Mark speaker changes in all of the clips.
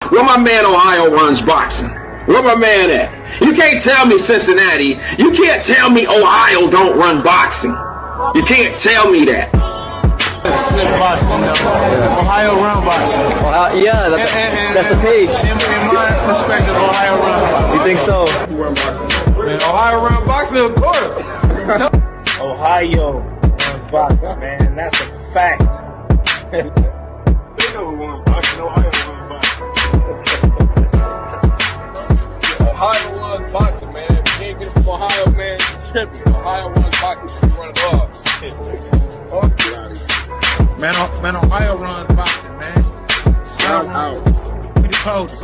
Speaker 1: Where my man Ohio runs boxing? Where my man at? You can't tell me Cincinnati. You can't tell me Ohio don't run boxing. You can't tell me that.
Speaker 2: Ohio run boxing.
Speaker 3: Yeah, that's the page.
Speaker 2: In my perspective, Ohio run boxing.
Speaker 3: You think so?
Speaker 2: Man, Ohio run boxing, of course.
Speaker 4: Ohio runs boxing, man. That's a fact.
Speaker 2: They know who run boxing. Ohio run boxing. Ohio runs boxing, man. If you can't get it from Ohio, man, you tripping. Ohio runs boxing. You run it hard.
Speaker 5: Man, Ohio runs boxing, man.
Speaker 6: Shout out.
Speaker 5: We the coldest.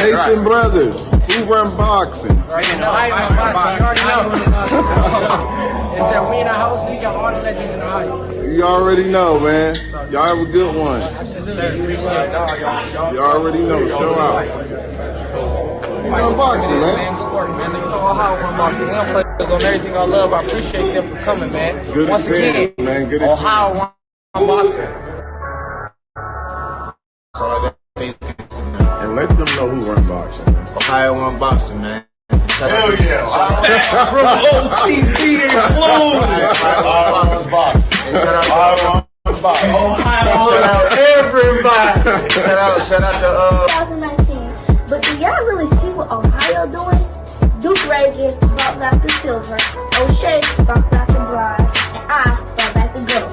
Speaker 6: Mason Brothers, who run boxing?
Speaker 5: Ohio runs boxing. You already know. It said we in the house, we got all the legends in Ohio.
Speaker 6: You already know, man. Y'all have a good one. You already know. Show out. You run boxing, man.
Speaker 4: Good work, man. You know Ohio run boxing. Them players on everything I love. I appreciate them for coming, man.
Speaker 6: Good
Speaker 4: Once again,
Speaker 6: man. Good
Speaker 4: Ohio run boxing.
Speaker 6: And let them know who run boxing, man.
Speaker 4: Ohio run boxing, man.
Speaker 2: Hell yeah.
Speaker 4: From OTB included. Ohio run boxing. Shout out everybody. Shout out to
Speaker 7: 2019. But do y'all really see what Ohio doing? Duke Reagan brought back the silver, O'Shea brought back the bronze, and I brought back the gold.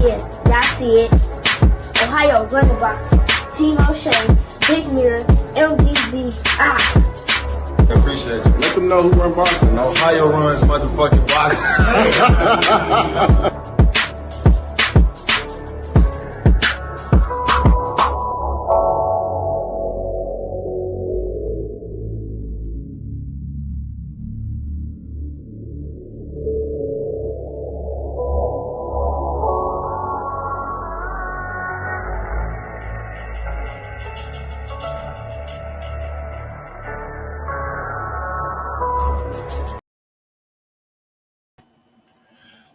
Speaker 7: Yeah, y'all see it. Ohio running boxing. Team O'Shea, Big Mirror, MDB, I
Speaker 6: Appreciate you. Let them know who run boxing.
Speaker 8: Ohio runs motherfucking boxing.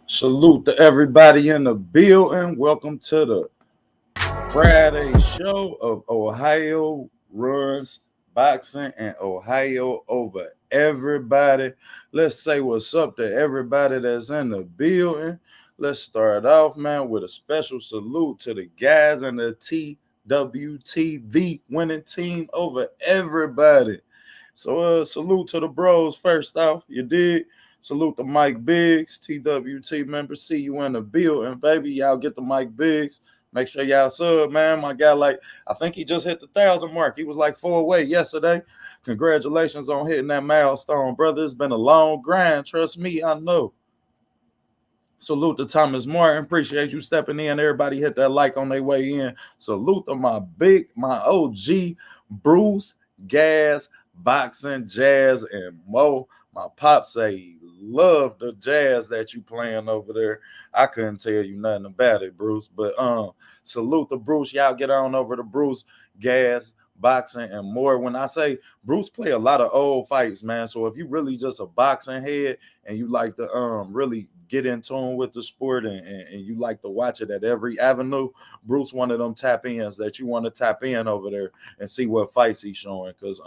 Speaker 9: Salute to everybody in the building. Welcome to the Friday show of Ohio Runs Boxing and Ohio Over Everybody. Let's say what's up to everybody that's in the building. Let's start off, man, with a special salute to the guys in the TWT, the winning team over everybody. So salute to the bros first off, you dig? Salute to Mike Biggs, TWT member. See you in the building, baby. Y'all get the Mike Biggs. Make sure y'all sub, man. My guy, I think he just hit the 1,000 mark. He was 4 away yesterday. Congratulations on hitting that milestone, brother. It's been a long grind. Trust me, I know. Salute to Thomas Martin. Appreciate you stepping in. Everybody hit that like on their way in. Salute to my OG, Bruce, Gas, Boxing, Jazz, and Mo. My pop say he love the jazz that you playing over there. I couldn't tell you nothing about it, Bruce. But salute to Bruce. Y'all get on over to Bruce, Gas, Boxing, and more. When I say Bruce play a lot of old fights, man. So if you really just a boxing head and you like to really get in tune with the sport and you like to watch it at every avenue, Bruce one of them tap-ins that you want to tap in over there and see what fights he's showing. Because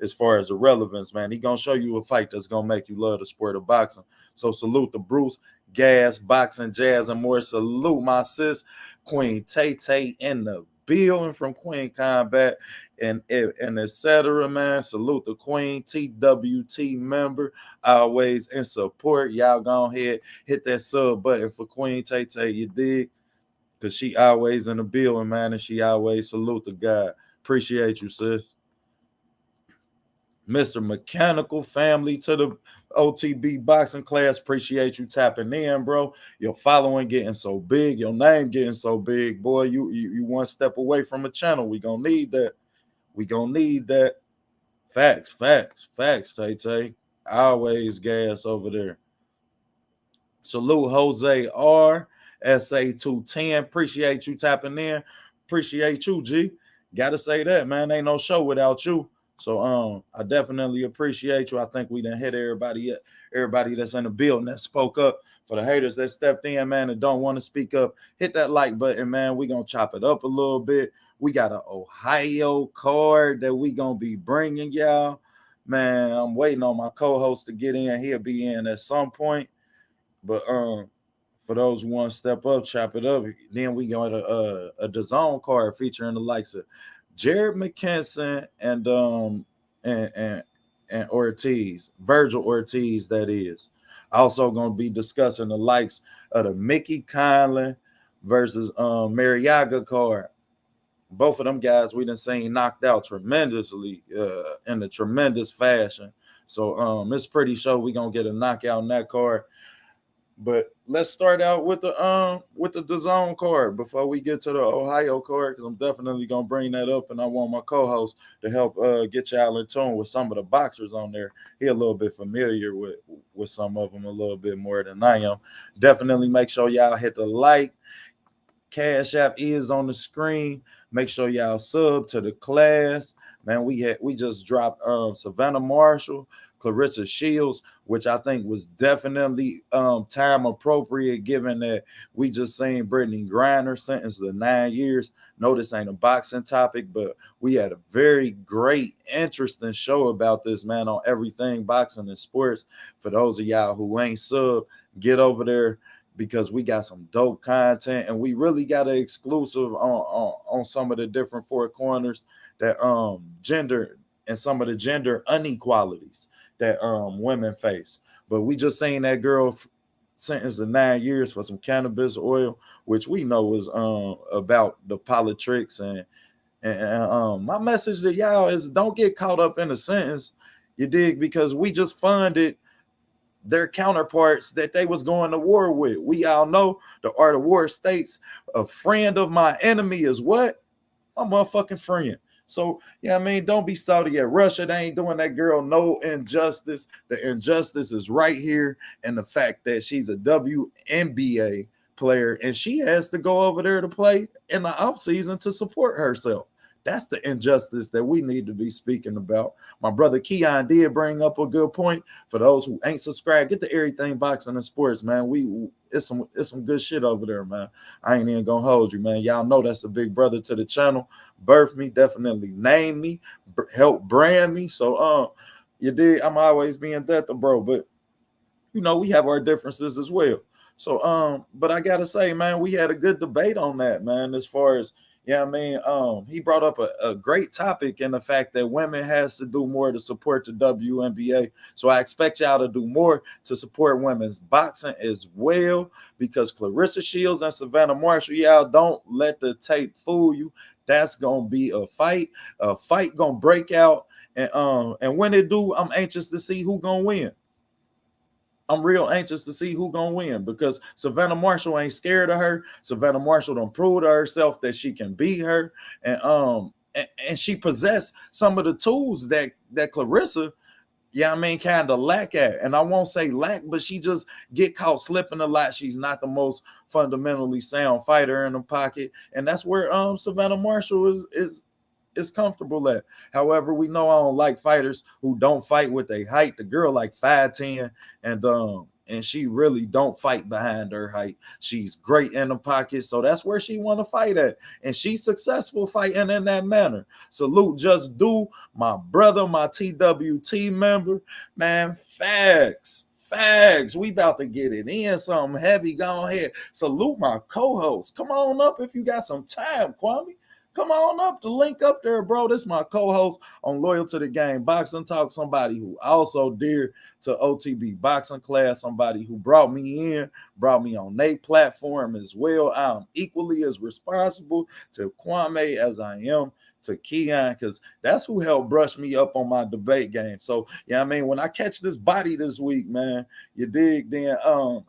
Speaker 9: as far as the relevance, man, he gonna show you a fight that's gonna make you love the sport of boxing. So salute to Bruce, Gas, Boxing, Jazz, and more. Salute my sis, Queen Tay in the building from Queen Combat and etc. Man, salute the Queen TWT member, always in support. Y'all go ahead, hit that sub button for Queen Tay, you dig? Because she always in the building, man, and she always salute the God. Appreciate you, sis. Mr. Mechanical family to the OTB boxing class. Appreciate you tapping in, bro. Your following getting so big, your name getting so big, boy. You one step away from a channel. We gonna need that. We gonna need that. Facts, Tay. Always gas over there. Salute Jose R. SA210. Appreciate you tapping in. Appreciate you, G. Gotta say that, man. Ain't no show without you. So I definitely appreciate you. I think we done hit everybody that's in the building that spoke up. For the haters that stepped in, man, and don't want to speak up, hit that like button, man. We gonna chop it up a little bit. We got an Ohio card that we gonna be bringing y'all. Man, I'm waiting on my co-host to get in. He'll be in at some point. But for those who want to step up, chop it up. Then we got a DAZN card featuring the likes of Jared McKinson and Ortiz, Virgil Ortiz, that is. Also going to be discussing the likes of the Mickey Conlan versus Marriaga card. Both of them guys we done seen knocked out tremendously in a tremendous fashion. So it's pretty sure we gonna get a knockout in that card. But let's start out with the DAZN card before we get to the Ohio card, because I'm definitely gonna bring that up, and I want my co-host to help get y'all in tune with some of the boxers on there. He a little bit familiar with some of them a little bit more than I am. Definitely make sure y'all hit the like. Cash App is on the screen. Make sure y'all sub to the class. Man, we just dropped Savannah Marshall, Clarissa Shields, which I think was definitely time appropriate, given that we just seen Brittany Griner sentenced to 9 years. No, this ain't a boxing topic, but we had a very great, interesting show about this, man, on everything boxing and sports. For those of y'all who ain't sub, get over there, because we got some dope content, and we really got an exclusive on some of the different four corners that gender and some of the gender inequalities that women face. But we just seen that girl sentenced to 9 years for some cannabis oil, which we know is about the politics. And my message to y'all is don't get caught up in the sentence, you dig, because we just funded their counterparts that they was going to war with. We all know the art of war states a friend of my enemy is what? My motherfucking friend. So, yeah, I mean, don't be salty at Russia. They ain't doing that girl no injustice. The injustice is right here in the fact that she's a WNBA player and she has to go over there to play in the offseason to support herself. That's the injustice that we need to be speaking about. My brother Keon did bring up a good point. For those who ain't subscribed, get to Everything Boxing and Sports, man. It's some good shit over there, man. I ain't even gonna hold you, man. Y'all know that's a big brother to the channel. Birthed me, definitely named me, helped brand me. So you did. I'm always being that, bro. But you know, we have our differences as well. So but I gotta say, man, we had a good debate on that, man, as far as, yeah, I mean, he brought up a great topic in the fact that women has to do more to support the WNBA. So I expect y'all to do more to support women's boxing as well, because Clarissa Shields and Savannah Marshall, y'all don't let the tape fool you. That's gonna be a fight gonna break out, and when it do, I'm anxious to see who gonna win. I'm real anxious to see who gonna win, because Savannah Marshall ain't scared of her. Savannah Marshall done proved to herself that she can beat her, and she possessed some of the tools that Clarissa, yeah, I mean, kind of lack at. And I won't say lack, but she just get caught slipping a lot. She's not the most fundamentally sound fighter in the pocket, and that's where Savannah Marshall is comfortable at. However, we know I don't like fighters who don't fight with their height. The girl like 5'10", and she really don't fight behind her height. She's great in the pocket, so that's where she want to fight at, and she's successful fighting in that manner. Salute Just Do, my brother, my TWT member, man. Facts. We about to get it in something heavy. Go ahead. Salute my co-host. Come on up if you got some time, Kwame. Come on up, the link up there, bro. This is my co-host on Loyal to the Game Boxing Talk, somebody who also dear to OTB boxing class, somebody who brought me on their platform as well. I'm equally as responsible to Kwame as I am to Keon, because that's who helped brush me up on my debate game. So, yeah, I mean, when I catch this body this week, man, you dig, then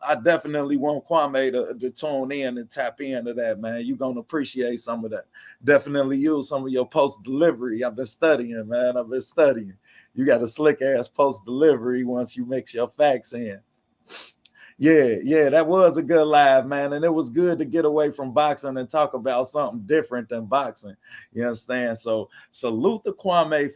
Speaker 9: I definitely want Kwame to tune in and tap into that, man. You're going to appreciate some of that. Definitely use some of your post-delivery. I've been studying, man. You got a slick-ass post-delivery once you mix your facts in. Yeah, that was a good live, man. And it was good to get away from boxing and talk about something different than boxing. You understand? So salute to Keon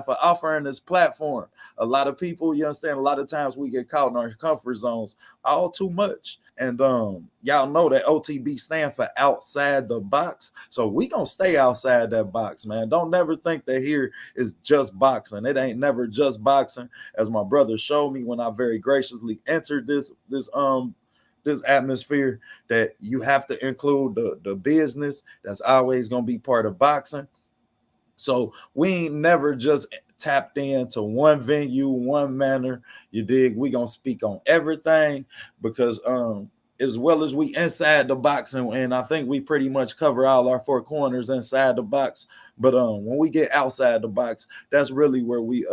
Speaker 9: for offering this platform. A lot of people, you understand, a lot of times we get caught in our comfort zones all too much. And y'all know that OTB stand for outside the box. So we gonna stay outside that box, man. Don't never think that here is just boxing. It ain't never just boxing, as my brother showed me when I very graciously entered this atmosphere, that you have to include the business. That's always gonna be part of boxing. So we ain't never just tapped into one venue, one manner. You dig? We gonna speak on everything, because as well as we inside the box, and I think we pretty much cover all our four corners inside the box. But when we get outside the box, that's really where we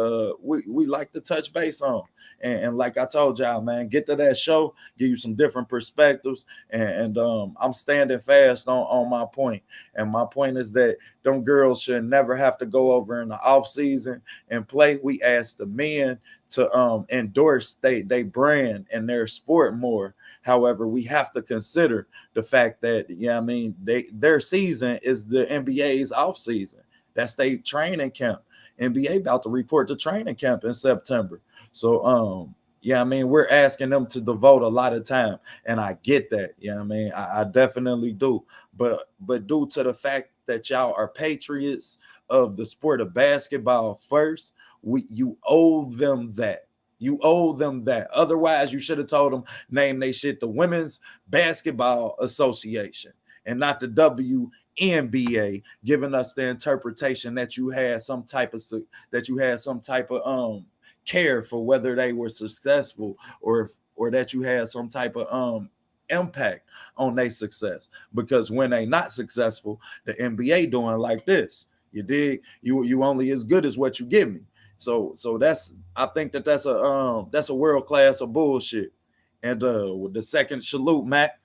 Speaker 9: like to touch base on. And like I told y'all, man, get to that show, give you some different perspectives, and I'm standing fast on my point. And my point is that them girls should never have to go over in the off season and play. We ask the men to endorse they brand and their sport more. However, we have to consider the fact that, their season is the NBA's off season. That's their training camp. NBA about to report to training camp in September. So we're asking them to devote a lot of time, and I get that. I definitely do. But due to the fact that y'all are patriots of the sport of basketball first, you owe them that. You owe them that. Otherwise, you should have told them, name they shit the Women's Basketball Association and not the WNBA, giving us the interpretation that you had some type of care for whether they were successful, or that you had some type of impact on their success. Because when they not successful, the NBA doing like this. You dig? You only as good as what you give me. So I think that's a world class of bullshit. And with the second, salute Mac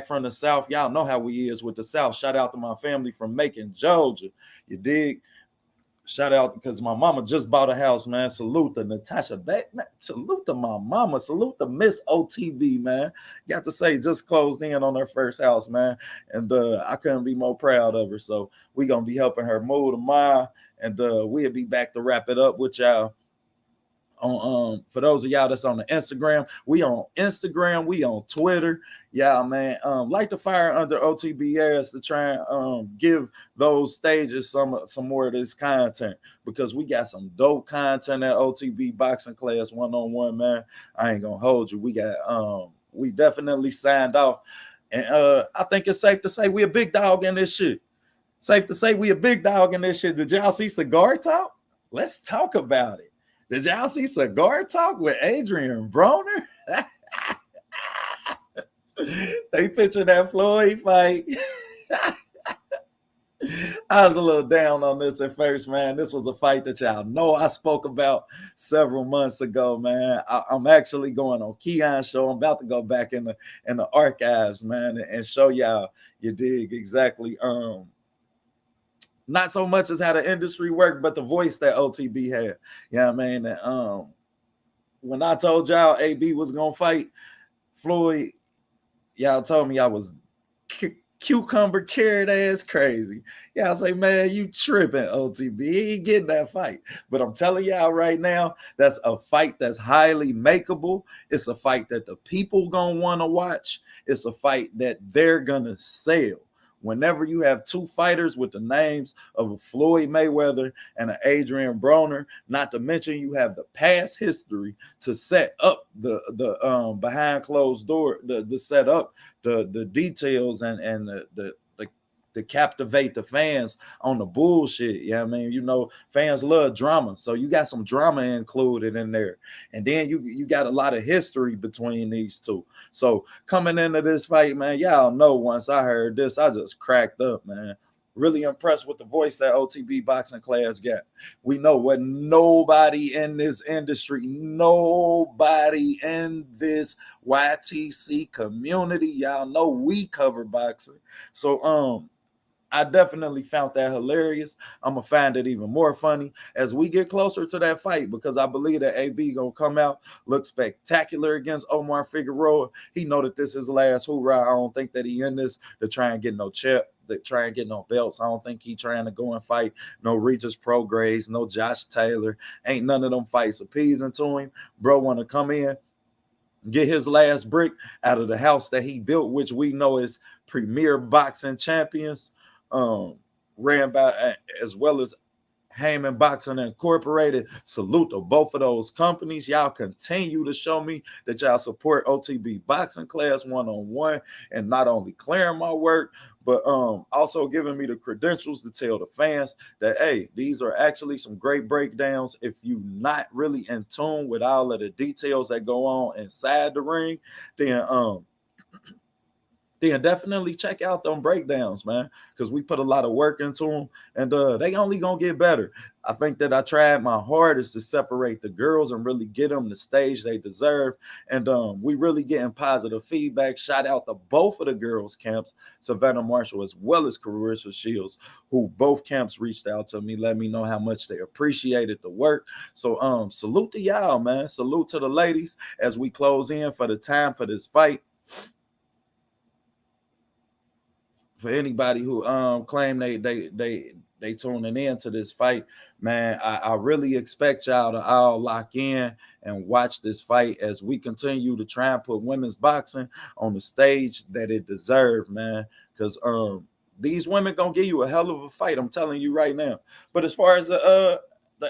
Speaker 9: from the South. Y'all know how we is with the South. Shout out to my family from Macon, Georgia. You dig? Shout out, because my mama just bought a house, man. Salute to Natasha Beck, man. Salute to my mama. Salute to Miss OTB, man. Got to say, just closed in on her first house, man. And I couldn't be more proud of her. So we gonna be helping her move tomorrow, and we'll be back to wrap it up with y'all. For those of y'all that's on the Instagram, we on Instagram, we on Twitter. Yeah, man. Like to fire under OTBS to try and give those stages some more of this content, because we got some dope content at OTB Boxing Class 1-on-1, man. I ain't gonna hold you. We got we definitely signed off. And I think it's safe to say we a big dog in this shit. Safe to say we a big dog in this shit. Did y'all see Cigar Talk? Let's talk about it. Did y'all see Cigar Talk with Adrian Broner? They pictured that Floyd fight. I was a little down on this at first, man. This was a fight that y'all know I spoke about several months ago, man. I'm actually going on Keon's show. I'm about to go back in the archives, man, and show y'all, you dig, exactly. Not so much as how the industry worked, but the voice that OTB had. Yeah, man. When I told y'all AB was gonna fight Floyd, y'all told me I was cucumber carrot ass crazy. Yeah, I was like, man, you tripping, OTB. He ain't getting that fight. But I'm telling y'all right now, that's a fight that's highly makeable. It's a fight that the people gonna want to watch. It's a fight that they're gonna sell. Whenever you have two fighters with the names of Floyd Mayweather and Adrian Broner, not to mention you have the past history to set up the behind closed door, the set up the details and to captivate the fans on the bullshit. Yeah, I mean, you know, fans love drama, so you got some drama included in there, and then you got a lot of history between these two. So coming into this fight, man, y'all know once I heard this, I just cracked up, man. Really impressed with the voice that OTB Boxing Class got. We know what nobody in this industry, nobody in this YTC community, y'all know we cover boxing. So I definitely found that hilarious. I'm gonna find it even more funny as we get closer to that fight, because I believe that AB gonna come out, look spectacular against Omar Figueroa. He know that this is his last hoorah. I don't think that he in this to try and get no chip, to try and get no belts. I don't think he trying to go and fight no Regis Prograis, no Josh Taylor. Ain't none of them fights appeasing to him. Bro want to come in, get his last brick out of the house that he built, which we know is Premier Boxing Champions, ran by, as well as Heyman Boxing Incorporated. Salute to both of those companies. Y'all continue to show me that y'all support OTB Boxing Class 101, and not only clearing my work, but also giving me the credentials to tell the fans that, hey, these are actually some great breakdowns. If you're not really in tune with all of the details that go on inside the ring, then definitely check out them breakdowns, man, because we put a lot of work into them, and they only gonna get better. I think that I tried my hardest to separate the girls and really get them the stage they deserve, and we really getting positive feedback. Shout out to both of the girls' camps, Savannah Marshall as well as Carissa Shields, who both camps reached out to me, let me know how much they appreciated the work. So salute to y'all, man. Salute to the ladies as we close in for the time for this fight. For anybody who claim they tuning in to this fight, man, I really expect y'all to all lock in and watch this fight as we continue to try and put women's boxing on the stage that it deserves, man. Because these women gonna give you a hell of a fight, I'm telling you right now. But as far as the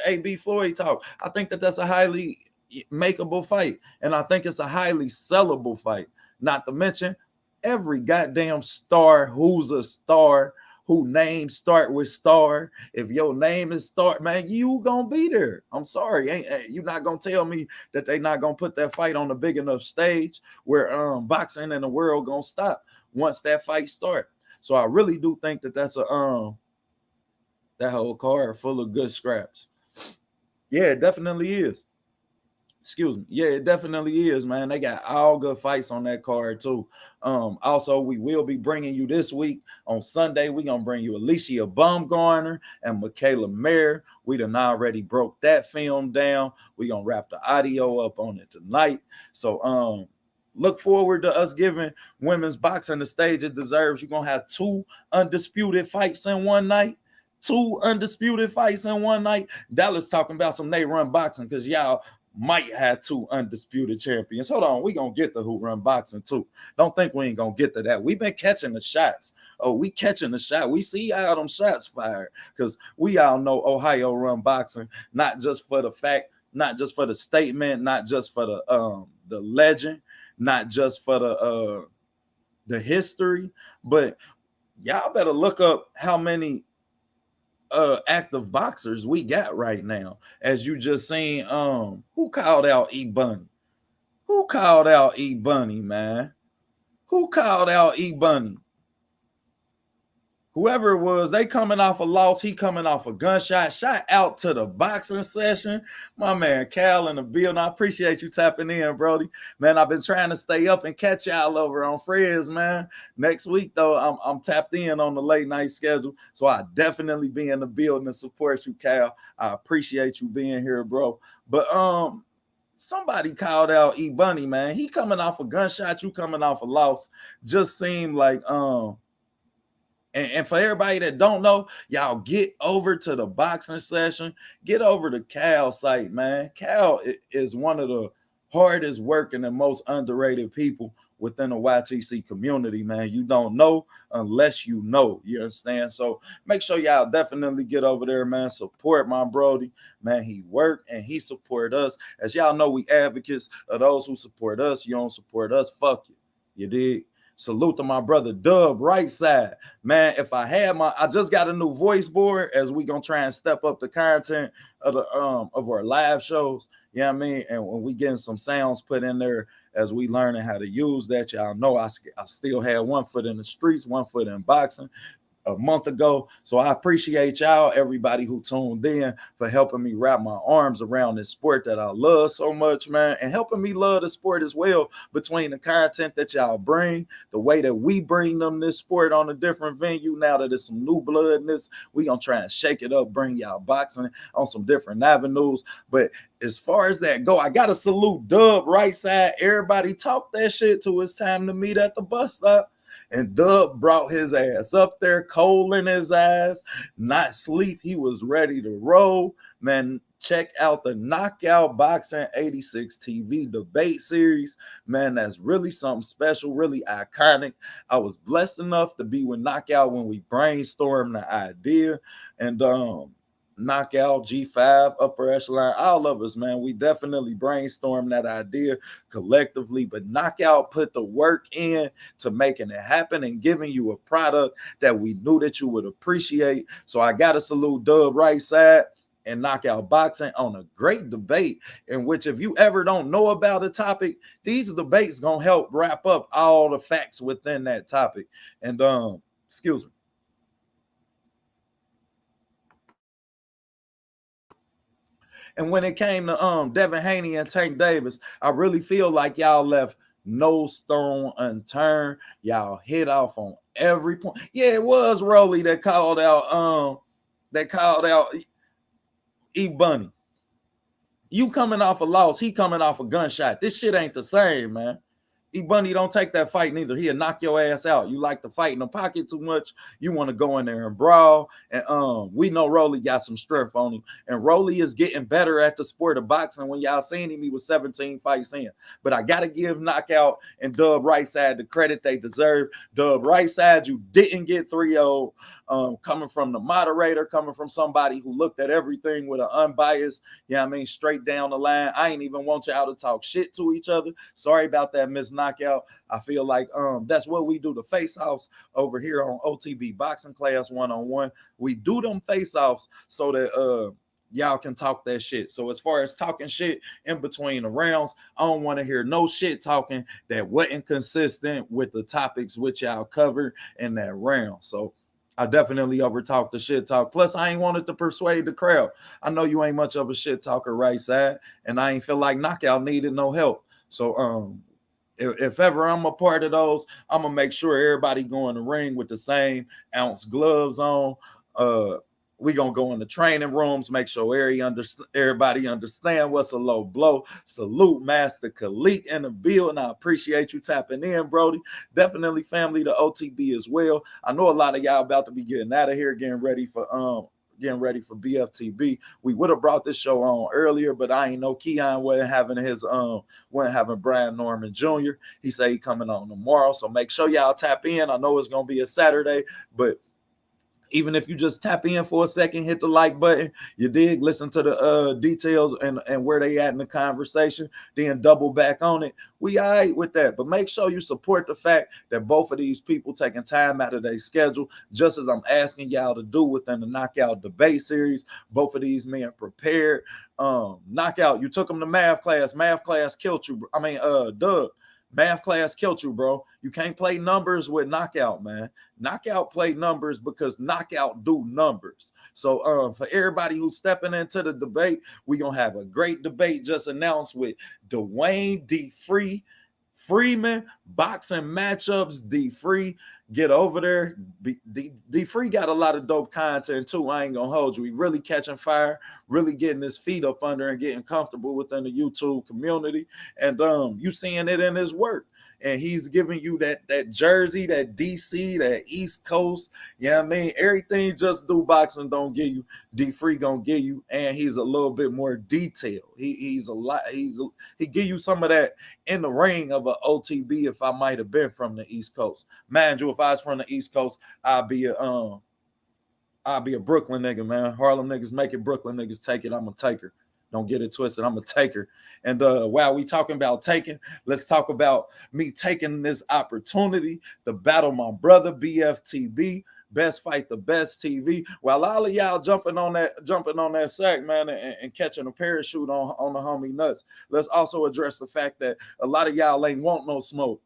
Speaker 9: AB Floyd talk, I think that that's a highly makeable fight, and I think it's a highly sellable fight. Not to mention, every goddamn star who's a star, who names start with star, if your name is Star, man, you gonna be there. I'm sorry, you not gonna tell me that they not gonna put that fight on a big enough stage where boxing in the world gonna stop once that fight start. So I really do think that that's a that whole card full of good scraps. Yeah, it definitely is. Excuse me. Yeah, it definitely is, man. They got all good fights on that card too. Also, we will be bringing you this week on Sunday. We're gonna bring you Alicia Baumgartner and Michaela Mayer. We done already broke that film down. We're gonna wrap the audio up on it tonight. So look forward to us giving women's boxing the stage it deserves. You're gonna have 2 undisputed fights in one night. 2 undisputed fights in one night. Dallas talking about some they run boxing because y'all might have 2 undisputed champions. Hold on, we gonna get the who run boxing too. Don't think we ain't gonna get to that. We've been catching the shots. Oh, we catching the shot. We see how them shots fired because we all know Ohio run boxing, not just for the fact, not just for the statement, not just for the legend, not just for the history, but y'all better look up how many active boxers we got right now. As you just seen, who called out E Bunny? Who called out E Bunny, man? Who called out E Bunny? Whoever it was, they coming off a loss. He coming off a gunshot. Shot out to the boxing session. My man Cal in the building. I appreciate you tapping in, Brody. Man, I've been trying to stay up and catch y'all over on Frizz, man. Next week, though, I'm tapped in on the late night schedule. So I definitely be in the building and support you, Cal. I appreciate you being here, bro. But somebody called out E Bunny, man. He coming off a gunshot, you coming off a loss. Just seemed like And for everybody that don't know, y'all get over to the boxing session. Get over to Cal's site, man. Cal is one of the hardest working and most underrated people within the YTC community, man. You don't know unless you know. You understand? So make sure y'all definitely get over there, man. Support my Brody. Man, he work and he support us. As y'all know, we advocates of those who support us. You don't support us, fuck you. You dig? Salute to my brother Dub, right side. Man, if I had I just got a new voice board as we gonna try and step up the content of the of our live shows. You know what I mean? And when we getting some sounds put in there as we learning how to use that, y'all know I still had 1 foot in the streets, 1 foot in boxing. a month ago. So I appreciate y'all, everybody who tuned in, for helping me wrap my arms around this sport that I love so much, man, and helping me love the sport as well, between the content that y'all bring, the way that we bring them this sport on a different venue. Now that it's some new blood in this, we gonna try and shake it up, bring y'all boxing on some different avenues. But as far as that go, I gotta salute Dub right side. Everybody talk that shit till it's time to meet at the bus stop. And Dub brought his ass up there, coal in his eyes, not sleep. He was ready to roll. Man, check out the Knockout Boxing 86 TV debate series. Man, that's really something special, really iconic. I was blessed enough to be with Knockout when we brainstormed the idea. And Knockout, G5, Upper Echelon, all of us, man, we definitely brainstormed that idea collectively, but Knockout put the work in to making it happen and giving you a product that we knew that you would appreciate. So I got to salute Dub right side and Knockout Boxing on a great debate, in which, if you ever don't know about a topic, these debates gonna help wrap up all the facts within that topic. And excuse me. And when it came to Devin Haney and Tank Davis, I really feel like y'all left no stone unturned. Y'all hit off on every point. Yeah, it was Rolly that called out E Bunny. You coming off a loss, he coming off a gunshot. This shit ain't the same, man. E Bunny don't take that fight neither. He'll knock your ass out. You like to fight in the pocket too much. You want to go in there and brawl. And we know Rolly got some strength on him. And Rolly is getting better at the sport of boxing. When y'all seen him, he was 17 fights in. But I got to give Knockout and Dub right side the credit they deserve. Dub right side, you didn't get 3-0. Coming from the moderator, coming from somebody who looked at everything with an unbiased, straight down the line. I ain't even want y'all to talk shit to each other. Sorry about that, Miss Knockout. I feel like that's what we do, the face-offs over here on OTB Boxing Class 101. We do them face-offs so that y'all can talk that shit. So as far as talking shit in between the rounds, I don't want to hear no shit talking that wasn't consistent with the topics which y'all covered in that round. So I definitely overtalked the shit talk. Plus, I ain't wanted to persuade the crowd. I know you ain't much of a shit talker right side, and I ain't feel like Knockout needed no help. So if ever I'm a part of those, I'm gonna make sure everybody go in the ring with the same ounce gloves on. We gonna go in the training rooms, make sure everybody understand what's a low blow. Salute Master Khalik in the building. I appreciate you tapping in, Brody. Definitely family to OTB as well. I know a lot of y'all about to be getting out of here, getting ready for BFTB. We would have brought this show on earlier, but I ain't know Keon wasn't having Bryan Norman Jr. He said he coming on tomorrow, so make sure y'all tap in. I know it's gonna be a Saturday, but even if you just tap in for a second, hit the like button, you dig, listen to the details and where they at in the conversation, then double back on it. We all right with that. But make sure you support the fact that both of these people taking time out of their schedule, just as I'm asking y'all to do within the Knockout debate series. Both of these men prepared. Knockout, you took them to math class. Math class killed you. Dub. Math class killed you, bro. You can't play numbers with Knockout, man. Knockout play numbers because Knockout do numbers. So for everybody who's stepping into the debate, we're going to have a great debate just announced with Dwayne D. Freeman, boxing matchups, D. Free. Get over there. D. Free got a lot of dope content too. I ain't gonna hold you. He really catching fire, really getting his feet up under and getting comfortable within the YouTube community. And you seeing it in his work. And he's giving you that Jersey, that DC, that East Coast. Everything Just Do Boxing don't give you, D Free gonna give you, and he's a little bit more detailed. He give you some of that in the ring of a OTB if I might have been from the East Coast. Mind you, if I was from the East Coast, I'd be a Brooklyn nigga, man. Harlem niggas make it, Brooklyn niggas take it. I'm a taker. Don't get it twisted. I'm a taker. And while we talking about taking, let's talk about me taking this opportunity to battle my brother BFTB, Best Fight the Best TV. While all of y'all jumping on that sack, man, and catching a parachute on the homie nuts, let's also address the fact that a lot of y'all ain't want no smoke.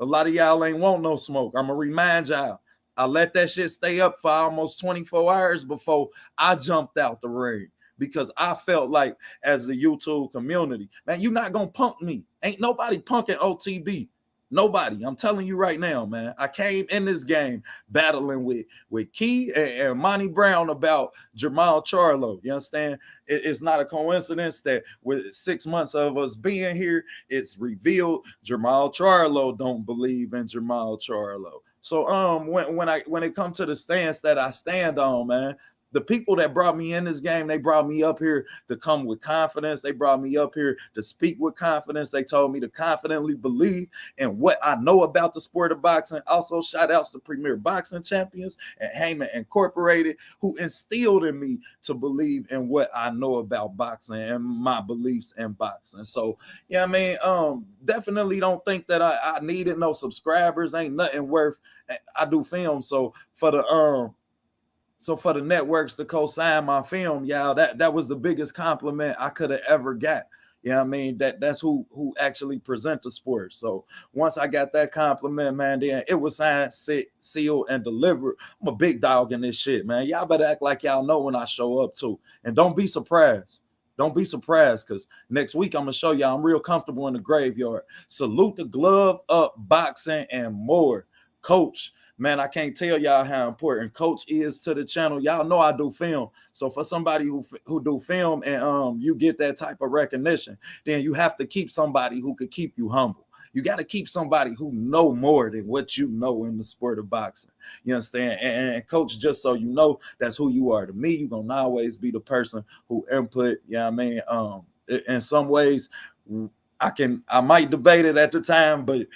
Speaker 9: I'm gonna remind y'all. I let that shit stay up for almost 24 hours before I jumped out the ring, because I felt like, as the YouTube community, man, you're not gonna punk me. Ain't nobody punking OTB. Nobody. I'm telling you right now, man. I came in this game battling with Key and Monty Brown about Jamal Charlo. You understand? It's not a coincidence that with 6 months of us being here, it's revealed Jamal Charlo don't believe in Jamal Charlo. So when it comes to the stance that I stand on, man, the people that brought me in this game, they brought me up here to come with confidence. They brought me up here to speak with confidence. They told me to confidently believe in what I know about the sport of boxing. Also, shout outs to Premier Boxing Champions and Heyman Incorporated, who instilled in me to believe in what I know about boxing and my beliefs in boxing. So, yeah, I mean, definitely don't think that I needed no subscribers. Ain't nothing worth. I do film, so for the networks to co-sign my film, y'all, that was the biggest compliment I could have ever got. You know what I mean? That's who actually present the sport. So once I got that compliment, man, then it was signed, sealed, and delivered. I'm a big dog in this shit, man. Y'all better act like y'all know when I show up too. And don't be surprised. Don't be surprised, because next week I'm going to show y'all I'm real comfortable in the graveyard. Salute the glove up, boxing, and more. Coach, man, I can't tell y'all how important Coach is to the channel. Y'all know I do film. So for somebody who do film and you get that type of recognition, then you have to keep somebody who could keep you humble. You got to keep somebody who know more than what you know in the sport of boxing. You understand? And Coach, just so you know, that's who you are to me. You're going to always be the person who input, you know what I mean? In some ways, I might debate it at the time, but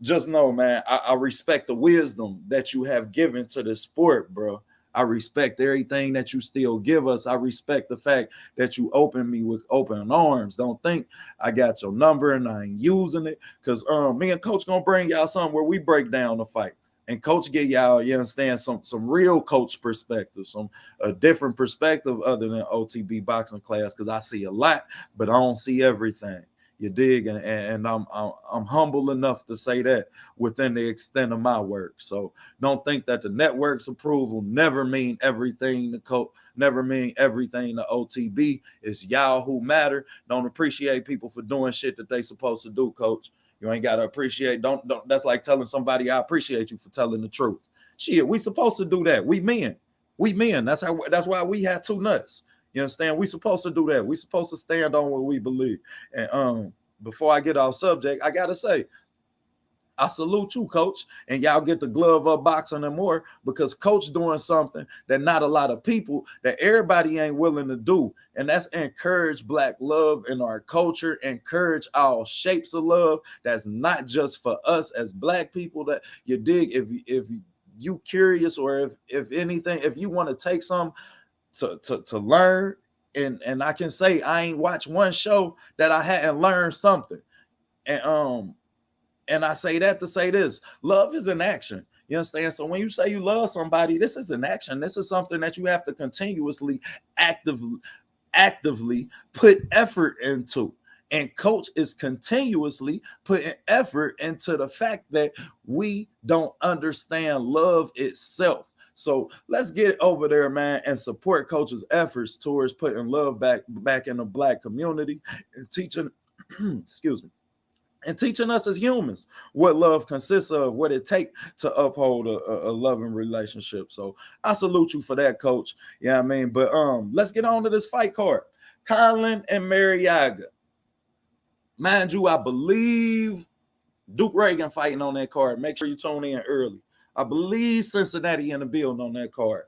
Speaker 9: just know, man, I respect the wisdom that you have given to the sport, bro. I respect everything that you still give us. I respect the fact that you open me with open arms. Don't think I got your number and I ain't using it, because me and Coach gonna bring y'all something where we break down the fight. And Coach get y'all, you understand, some real coach perspective, a different perspective other than OTB boxing class, because I see a lot, but I don't see everything. You dig? And I'm humble enough to say that within the extent of my work. So don't think that the network's approval never mean everything to Coach, never mean everything to OTB. It's y'all who matter. Don't appreciate people for doing shit that they supposed to do, Coach. You ain't gotta appreciate. Don't. That's like telling somebody I appreciate you for telling the truth. Shit, we supposed to do that. We men. That's why we had two nuts. You understand? We supposed to do that. We supposed to stand on what we believe. And before I get off subject, I gotta say, I salute you, Coach, and y'all get the glove up boxing and more, because Coach doing something that not a lot of people, that everybody ain't willing to do, and that's encourage Black love in our culture, encourage all shapes of love. That's not just for us as Black people. That you dig. If you curious, or if anything, if you want to take some to learn, and I can say I ain't watched one show that I hadn't learned something. And I say that to say this: love is an action. You understand? So when you say you love somebody, this is an action. This is something that you have to continuously, actively put effort into. And Coach is continuously putting effort into the fact that we don't understand love itself. So let's get over there, man, and support Coach's efforts towards putting love back in the Black community and teaching, excuse me, and teaching us as humans what love consists of, what it takes to uphold a loving relationship. So I salute you for that, Coach. Yeah, you know what I mean? But let's get on to this fight card. Conlan and Marriaga. Mind you, I believe Duke Reagan fighting on that card. Make sure you tune in early. I believe Cincinnati in the building on that card.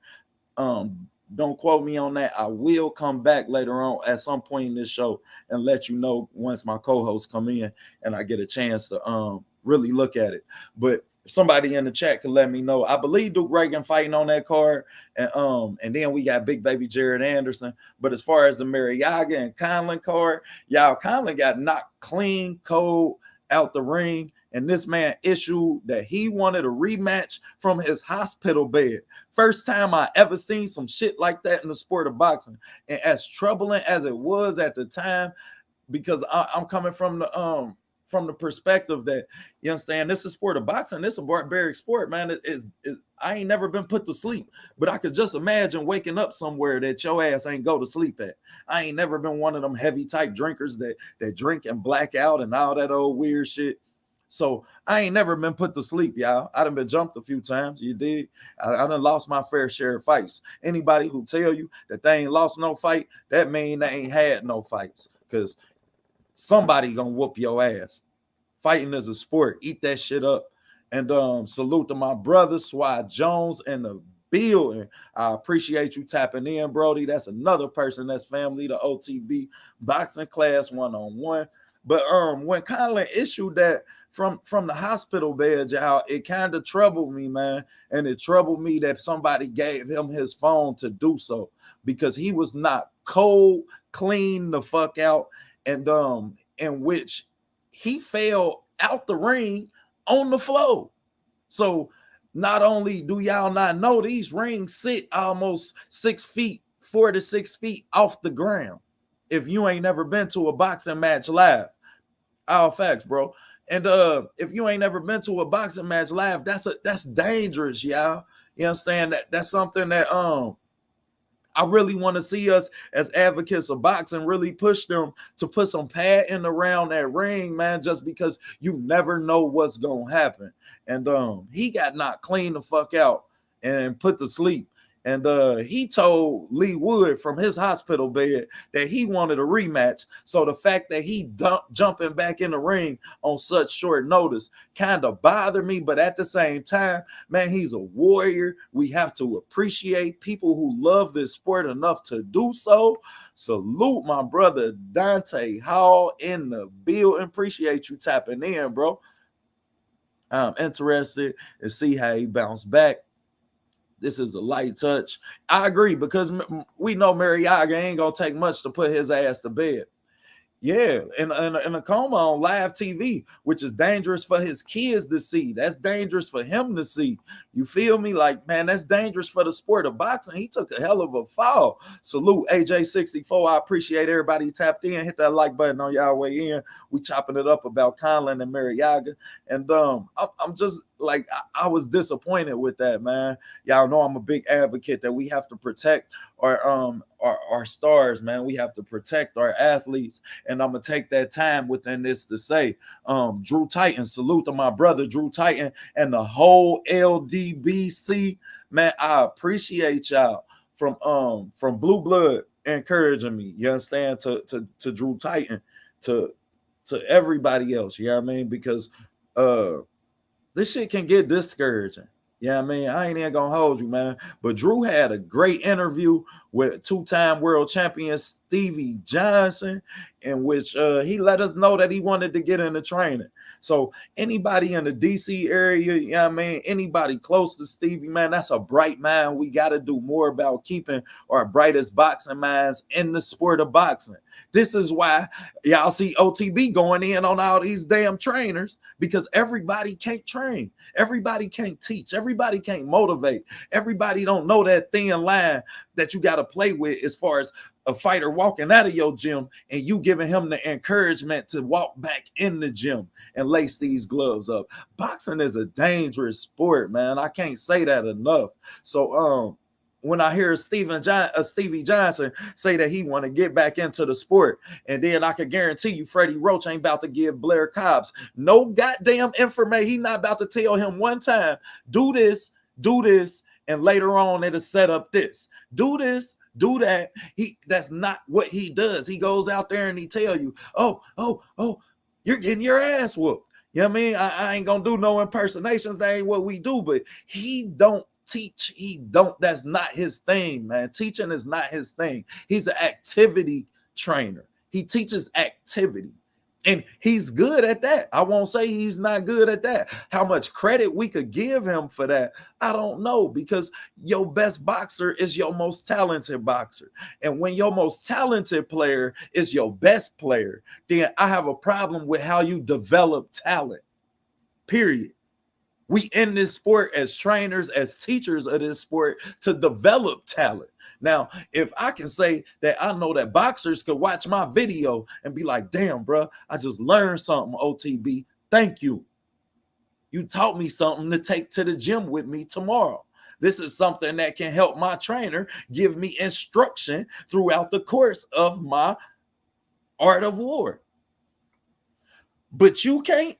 Speaker 9: Don't quote me on that. I will come back later on at some point in this show and let you know once my co-hosts come in and I get a chance to really look at it. But if somebody in the chat could let me know. I believe Duke Reagan fighting on that card, and then we got Big Baby Jared Anderson. But as far as the Marriaga and Conlan card, y'all, Conlan got knocked clean, cold out the ring. And this man issued that he wanted a rematch from his hospital bed. First time I ever seen some shit like that in the sport of boxing. And as troubling as it was at the time, because I'm coming from from the perspective that, you understand, this is a sport of boxing. This is a barbaric sport, man. I ain't never been put to sleep, but I could just imagine waking up somewhere that your ass ain't go to sleep at. I ain't never been one of them heavy type drinkers that drink and black out and all that old weird shit. So I ain't never been put to sleep, y'all. I done been jumped a few times. You dig? I done lost my fair share of fights. Anybody who tell you that they ain't lost no fight, that mean they ain't had no fights, because somebody gonna whoop your ass. Fighting is a sport. Eat that shit up. And salute to my brother Swad Jones in the building. I appreciate you tapping in, Brody. That's another person that's family, the OTB boxing class 1-on-1. But when Conlan issued that from the hospital bed, y'all, it kind of troubled me, man. And it troubled me that somebody gave him his phone to do so, because he was not cold, clean the fuck out, and in which he fell out the ring on the floor. So not only do y'all not know, these rings sit almost 6 feet, 4 to 6 feet off the ground. If you ain't never been to a boxing match live, all facts, bro. And if you ain't never been to a boxing match live, that's dangerous, y'all. You understand that? That's something that I really want to see us as advocates of boxing really push them to put some padding around that ring, man, just because you never know what's gonna happen. And he got knocked clean the fuck out and put to sleep. And he told Lee Wood from his hospital bed that he wanted a rematch. So the fact that he jumping back in the ring on such short notice kind of bothered me. But at the same time, man, he's a warrior. We have to appreciate people who love this sport enough to do so. Salute my brother Dante Hall in the building. Appreciate you tapping in, bro. I'm interested to see how he bounced back. This is a light touch. I agree, because we know Marriaga ain't going to take much to put his ass to bed. Yeah, in a coma on live TV, which is dangerous for his kids to see. That's dangerous for him to see. You feel me? Like, man, that's dangerous for the sport of boxing. He took a hell of a fall. Salute AJ64. I appreciate everybody tapped in. Hit that like button on y'all way in. We chopping it up about Conlan and Marriaga. And I'm just like, I was disappointed with that, man. Y'all know I'm a big advocate that we have to protect our stars, man. We have to protect our athletes. And I'm gonna take that time within this to say, Drew Titan, salute to my brother Drew Titan and the whole LDBC, man. I appreciate y'all from Blue Blood encouraging me. You understand? To Drew Titan, to everybody else. You know what I mean? Because this shit can get discouraging. Yeah, I mean, I ain't even gonna hold you, man. But Drew had a great interview with two-time world champion Stevie Johnson, in which he let us know that he wanted to get into training. So anybody in the DC area, you know what I mean, anybody close to Stevie, man, that's a bright mind. We got to do more about keeping our brightest boxing minds in the sport of boxing. This is why y'all see OTB going in on all these damn trainers, because everybody can't train. Everybody can't teach. Everybody can't motivate. Everybody don't know that thin line that you got to play with as far as a fighter walking out of your gym and you giving him the encouragement to walk back in the gym and lace these gloves up. Boxing is a dangerous sport, man. I can't say that enough. So when I hear Stevie Johnson say that he want to get back into the sport, and then I can guarantee you Freddie Roach ain't about to give Blair Cobbs no goddamn information. He not about to tell him one time, do this, and later on it'll set up this. Do this, do that. That's not what he does. He goes out there and he tell you, oh, you're getting your ass whooped. You know what I mean? I ain't gonna do no impersonations. That ain't what we do. But he don't teach. That's not his thing, man. Teaching is not his thing. He's an activity trainer. He teaches activity. And he's good at that. I won't say he's not good at that. How much credit we could give him for that, I don't know, because your best boxer is your most talented boxer. And when your most talented player is your best player, then I have a problem with how you develop talent, period. We in this sport as trainers, as teachers of this sport, to develop talent. Now, if I can say that I know that boxers could watch my video and be like, damn, bro, I just learned something, OTB. Thank you. You taught me something to take to the gym with me tomorrow. This is something that can help my trainer give me instruction throughout the course of my art of war. But you can't,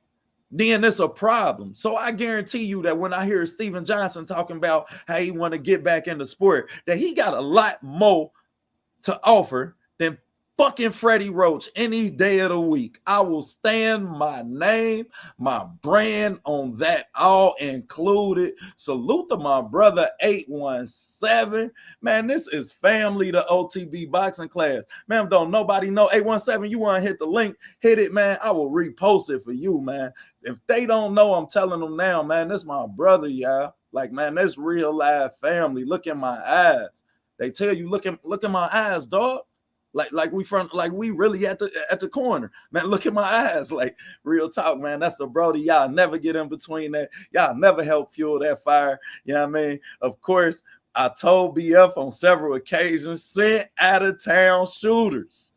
Speaker 9: then it's a problem. So I guarantee you that when I hear Steven Johnson talking about how he want to get back into sport, that he got a lot more to offer than fucking Freddie Roach any day of the week. I will stand my name, my brand on that, all included. Salute to my brother 817. Man, this is family, the OTB boxing class. Man, don't nobody know. 817, you want to hit the link, hit it, man. I will repost it for you, man. If they don't know, I'm telling them now, man, this my brother, y'all. Like, man, that's real life family. Look in my eyes. They tell you, look in my eyes, dog. Like we really at the corner, man. Look at my eyes, like real talk, man. That's the Brody. Y'all never get in between that. Y'all never help fuel that fire. You know what I mean? Of course, I told BF on several occasions, send out of town shooters.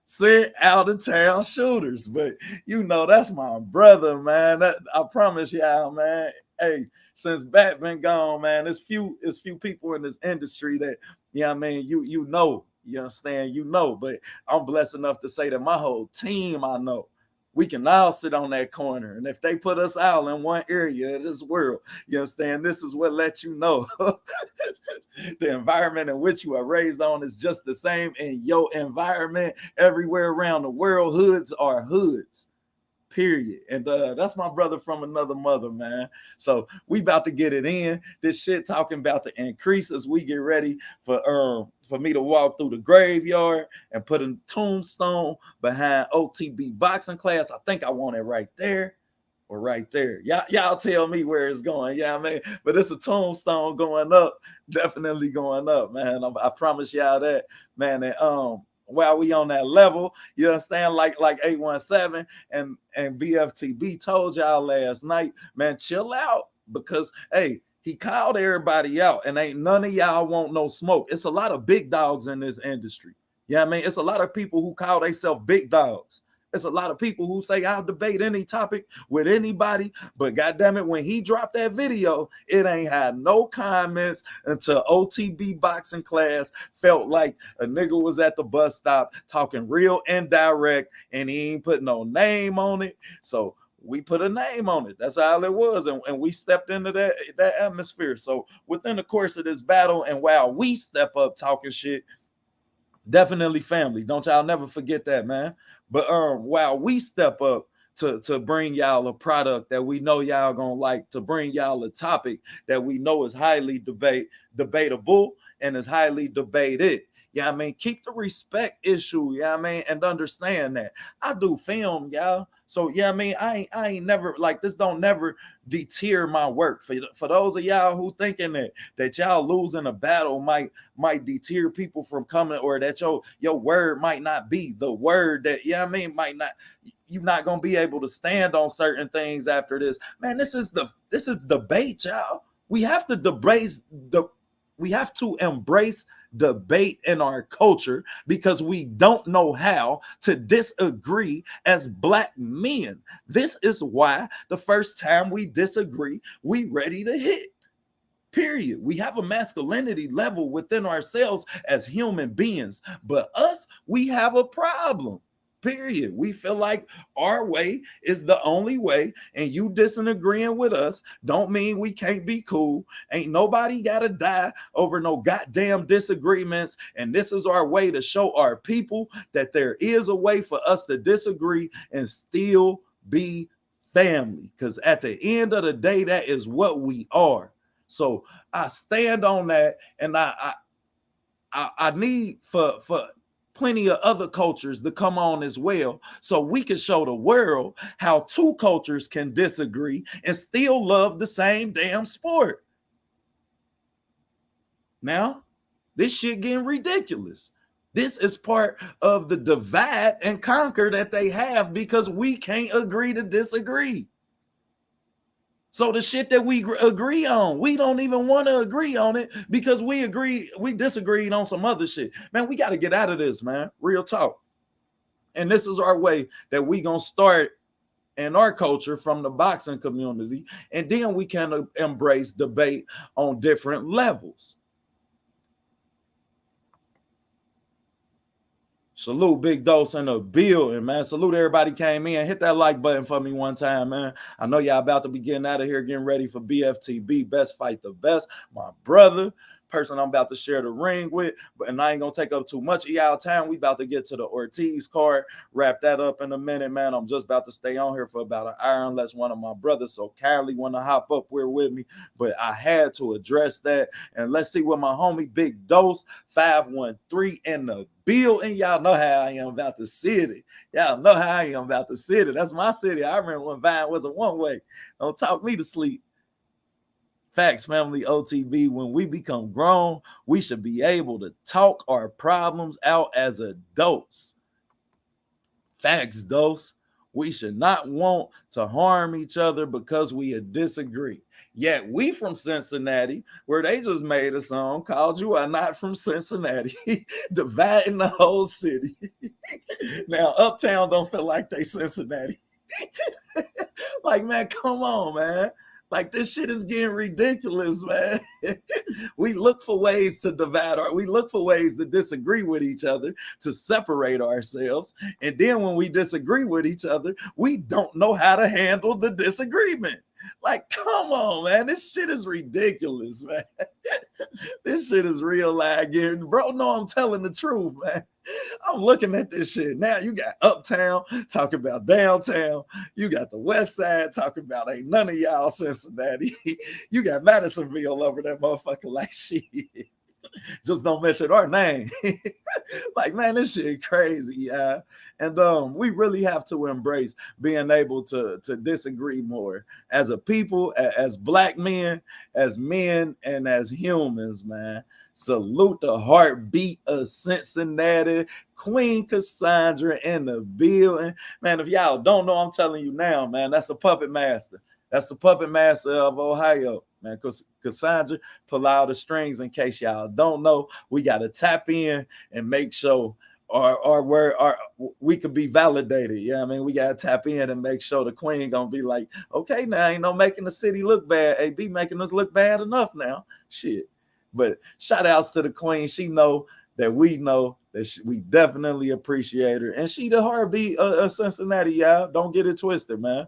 Speaker 9: Send out of town shooters. But you know, that's my brother, man. I promise y'all, man. Hey, since Bat been gone, man, it's few people in this industry that, you know what I mean, you know. You understand? You know, but I'm blessed enough to say that my whole team, I know, we can all sit on that corner. And if they put us all in one area of this world, you understand? This is what lets you know the environment in which you are raised on is just the same in your environment everywhere around the world. Hoods are hoods. Period. And that's my brother from another mother, man. So we about to get it in. This shit talking about to increase as we get ready for me to walk through the graveyard and put a tombstone behind OTB boxing class. I think I want it right there or right there. Y'all tell me where it's going. Yeah, man. But it's a tombstone going up, definitely going up, man. I promise y'all that, man. And while we on that level, you understand, like 817 and BFTB told y'all last night, man, chill out, because hey, he called everybody out and ain't none of y'all want no smoke. It's a lot of big dogs in this industry. Yeah, I mean, it's a lot of people who call themselves big dogs. It's a lot of people who say I'll debate any topic with anybody, but goddamn it, when he dropped that video, it ain't had no comments until OTB boxing class felt like a nigga was at the bus stop talking real indirect, and he ain't put no name on it. So we put a name on it. That's all it was, and we stepped into that atmosphere. So within the course of this battle, and while we step up talking shit, definitely family. Don't y'all never forget that, man. But while we step up to bring y'all a product that we know y'all gonna like, to bring y'all a topic that we know is highly debatable and is highly debated. Yeah, I mean, keep the respect issue, yeah, I mean, and understand that. I do film, y'all. So yeah, I mean, I ain't never, like, this don't never deter my work. For those of y'all who thinking that y'all losing a battle might deter people from coming, or that your word might not be the word that, yeah, I mean, might not, you're not gonna be able to stand on certain things after this. Man, this is debate, y'all. We have to embrace debate in our culture, because we don't know how to disagree as Black men. This is why the first time we disagree, we ready to hit. Period. We have a masculinity level within ourselves as human beings, but us, we have a problem. Period. We feel like our way is the only way, and you disagreeing with us don't mean we can't be cool. Ain't nobody gotta die over no goddamn disagreements, and this is our way to show our people that there is a way for us to disagree and still be family, because at the end of the day, that is what we are. So I stand on that, and I need for plenty of other cultures to come on as well, so we can show the world how two cultures can disagree and still love the same damn sport. Now, this shit getting ridiculous. This is part of the divide and conquer that they have, because we can't agree to disagree. So the shit that we agree on, we don't even want to agree on it because we disagreed on some other shit. Man, we got to get out of this, man. Real talk. And this is our way that we gonna start in our culture from the boxing community, and then we can embrace debate on different levels. Salute Big Dose in the building, man. Salute everybody came in. Hit that like button for me one time, man. I know y'all about to be getting out of here, getting ready for BFTB, Best Fight the Best. My brother, person I'm about to share the ring with, and I ain't gonna take up too much of y'all time. We about to get to the Ortiz card, wrap that up in a minute, man. I'm just about to stay on here for about an hour unless one of my brothers so kindly want to hop up here with me, but I had to address that. And let's see what my homie Big Dose 513 in the building. Y'all know how I am about the city. Y'all know how I am about the city. That's my city. I remember when Vine was a one-way. Don't talk me to sleep. Facts, family, OTB. When we become grown, we should be able to talk our problems out as adults. Facts, Dose. We should not want to harm each other because we disagree. Yet we from Cincinnati, where they just made a song called You Are Not From Cincinnati, dividing the whole city. Now, Uptown don't feel like they Cincinnati. Like, man, come on, man. Like, this shit is getting ridiculous, man. We look for ways to divide we look for ways to disagree with each other, to separate ourselves. And then when we disagree with each other, we don't know how to handle the disagreement. Like, come on, man. This shit is ridiculous, man. This shit is real live. Bro, no, I'm telling the truth, man. I'm looking at this shit. Now you got Uptown talking about downtown. You got the West Side talking about ain't none of y'all Cincinnati. You got Madisonville over that motherfucker like shit. Just don't mention our name. Like, man, this shit crazy, yeah. And we really have to embrace being able to disagree more as a people, as black men, and as humans, man. Salute the heartbeat of Cincinnati, Queen Cassandra in the building. Man, if y'all don't know, I'm telling you now, man, that's a puppet master. That's the puppet master of Ohio, man. Because Cassandra pull out the strings. In case y'all don't know, we got to tap in and make sure we could be validated. Yeah, I mean, we got to tap in and make sure the queen gonna be like, okay, now ain't no making the city look bad. AB making us look bad enough now. Shit. But shout outs to the queen. She know that we definitely appreciate her. And she the heartbeat of Cincinnati, y'all. Don't get it twisted, man.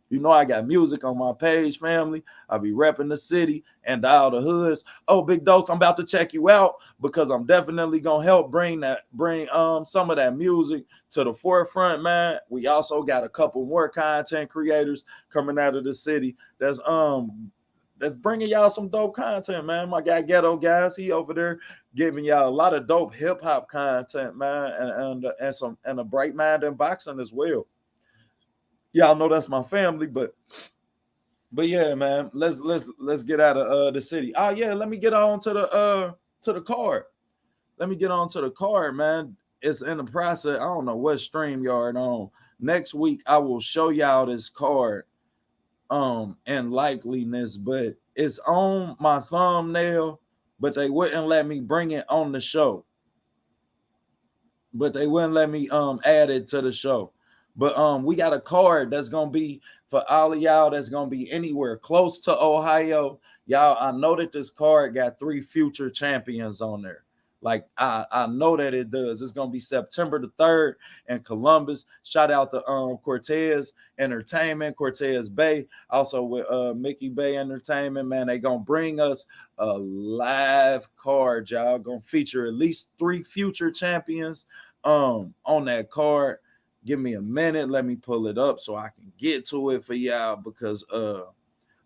Speaker 9: You know I got music on my page, family. I'll be repping the city and all the hoods. Oh, Big Dose, I'm about to check you out because I'm definitely gonna help bring some of that music to the forefront, man. We also got a couple more content creators coming out of the city that's bringing y'all some dope content, man. My guy Ghetto Guys, he over there giving y'all a lot of dope hip hop content, man, and a bright mind in boxing as well. Y'all know that's my family, but yeah, man, let's get out of the city. Oh yeah, let me get on to the card. Let me get on to the card, man. It's in the process. I don't know what StreamYard on. Next week I will show y'all this card and likeliness, but it's on my thumbnail, but they wouldn't let me bring it on the show. But they wouldn't let me add it to the show. But we got a card that's gonna be for all of y'all that's gonna be anywhere close to Ohio. Y'all, I know that this card got 3 future champions on there. Like I know that it does. It's gonna be September the 3rd in Columbus. Shout out to Cortez Entertainment, Cortez Bay, also with Mickey Bay Entertainment. Man, they gonna bring us a live card, y'all. Gonna feature at least 3 future champions on that card. Give me a minute. Let me pull it up so I can get to it for y'all because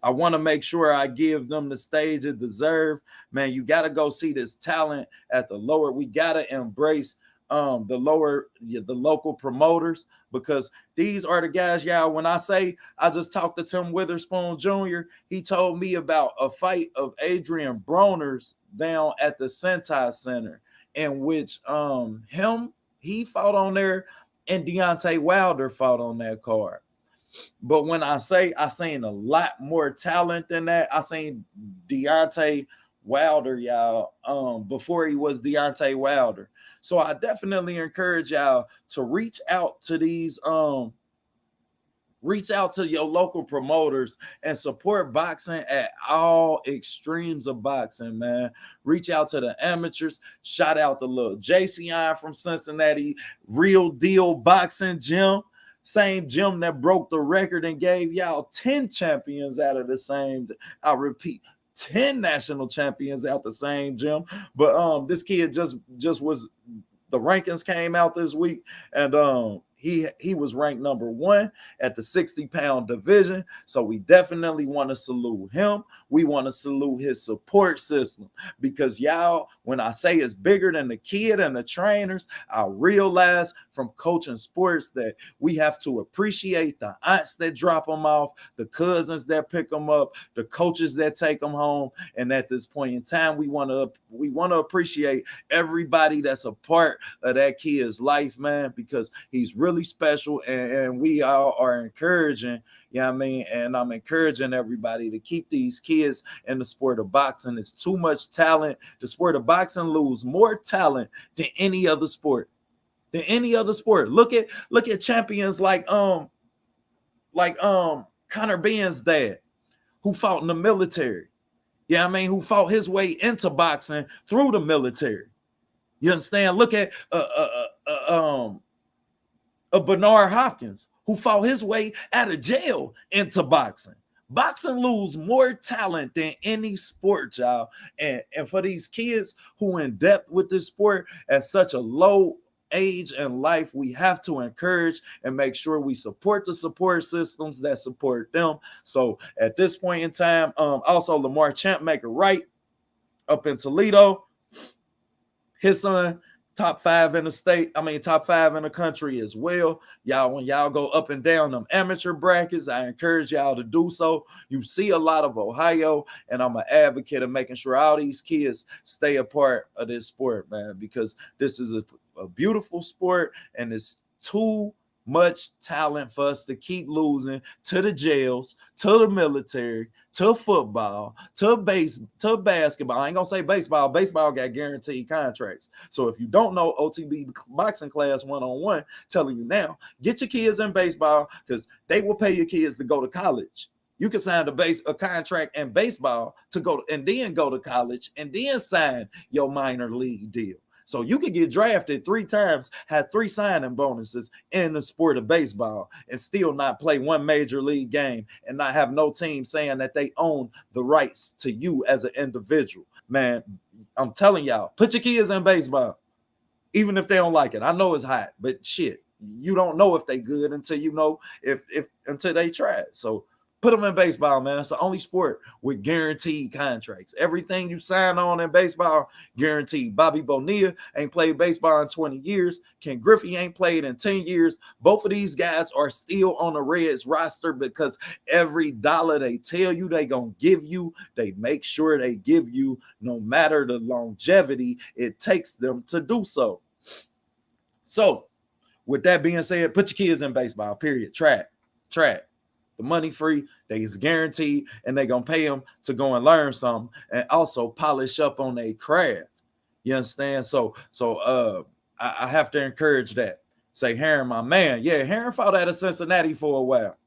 Speaker 9: I want to make sure I give them the stage it deserve. Man, you got to go see this talent at the lower. We got to embrace the local promoters because these are the guys, y'all. When I say I just talked to Tim Witherspoon Jr., he told me about a fight of Adrian Bronner's down at the Sentai Center in which he fought on there and Deontay Wilder fought on that card. But when I seen a lot more talent than that. I seen Deontay Wilder, y'all, before he was Deontay Wilder. So I definitely encourage y'all to reach out to your local promoters and support boxing at all extremes of boxing, man. Reach out to the amateurs. Shout out to little JCI from Cincinnati, Real Deal Boxing Gym. Same gym that broke the record and gave y'all 10 champions out of the same, I repeat, 10 national champions out the same gym. But this kid just was, the rankings came out this week, and he was ranked number 1 at the 60-pound division. So we definitely want to salute him. We want to salute his support system, because y'all, when I say it's bigger than the kid and the trainers, I realize from coaching sports that we have to appreciate the aunts that drop them off, the cousins that pick them up, the coaches that take them home. And at this point in time, we want to appreciate everybody that's a part of that kid's life, man, because he's really special, and we all are encouraging, you know what I mean? And I'm encouraging everybody to keep these kids in the sport of boxing. It's too much talent. The sport of boxing lose more talent than any other sport. Look at champions like Conor Ben's dad, who fought in the military. You know what I mean? Who fought his way into boxing through the military. You understand? Look at Bernard Hopkins, who fought his way out of jail into boxing. Boxing lose more talent than any sport, y'all. And for these kids who in depth with this sport at such a low age in life, we have to encourage and make sure we support the support systems that support them. So at this point in time, also Lamar Champmaker Wright up in Toledo, his son, top 5 in the state, top 5 in the country as well. Y'all, when y'all go up and down them amateur brackets, I encourage y'all to do so. You see a lot of Ohio, and I'm an advocate of making sure all these kids stay a part of this sport, man, because this is a beautiful sport, and it's too much talent for us to keep losing to the jails, to the military, to football, to basketball. I ain't gonna say baseball. Baseball got guaranteed contracts. So if you don't know, OTB boxing class 1-on-1 telling you now, get your kids in baseball, because they will pay your kids to go to college. You can sign a contract in baseball to go and then go to college and then sign your minor league deal. So you could get drafted 3 times, have 3 signing bonuses in the sport of baseball, and still not play one major league game and not have no team saying that they own the rights to you as an individual. Man, I'm telling y'all, put your kids in baseball, even if they don't like it. I know it's hot, but shit, you don't know if they good until you know until they try it. So put them in baseball, man. It's the only sport with guaranteed contracts. Everything you sign on in baseball, guaranteed. Bobby Bonilla ain't played baseball in 20 years. Ken Griffey ain't played in 10 years. Both of these guys are still on the Reds roster because every dollar they tell you they gonna give you, they make sure they give you, no matter the longevity it takes them to do so. So, with that being said, put your kids in baseball, period. Try it. The money free, they is guaranteed, and they gonna pay them to go and learn something and also polish up on their craft. You understand? So I have to encourage that. Say, Heron, my man. Yeah, Heron fought out of Cincinnati for a while.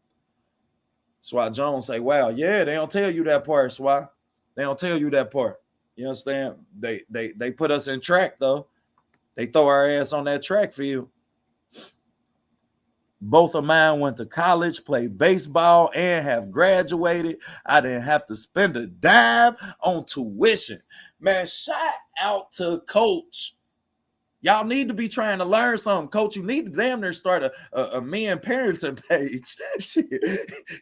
Speaker 9: Swat Jones say, wow, yeah, they don't tell you that part, Swat. They don't tell you that part. You understand? They put us in track, though. They throw our ass on that track field. Both of mine went to college, played baseball, and have graduated. I didn't have to spend a dime on tuition. Man, shout out to Coach. Y'all need to be trying to learn something. Coach, you need to damn near start a men parenting page.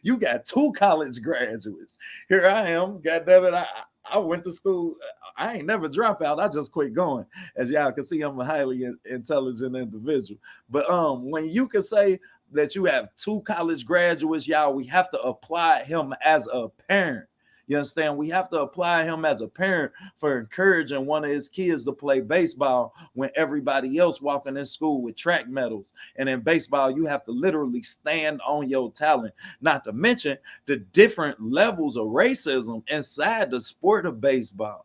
Speaker 9: You got 2 college graduates. Here I am. God damn it. I went to school. I ain't never drop out. I just quit going. As y'all can see, I'm a highly intelligent individual. But when you can say that you have 2 college graduates, y'all, we have to apply him as a parent. You understand? We have to apply him as a parent for encouraging one of his kids to play baseball when everybody else walking in school with track medals. And in baseball, you have to literally stand on your talent. Not to mention the different levels of racism inside the sport of baseball.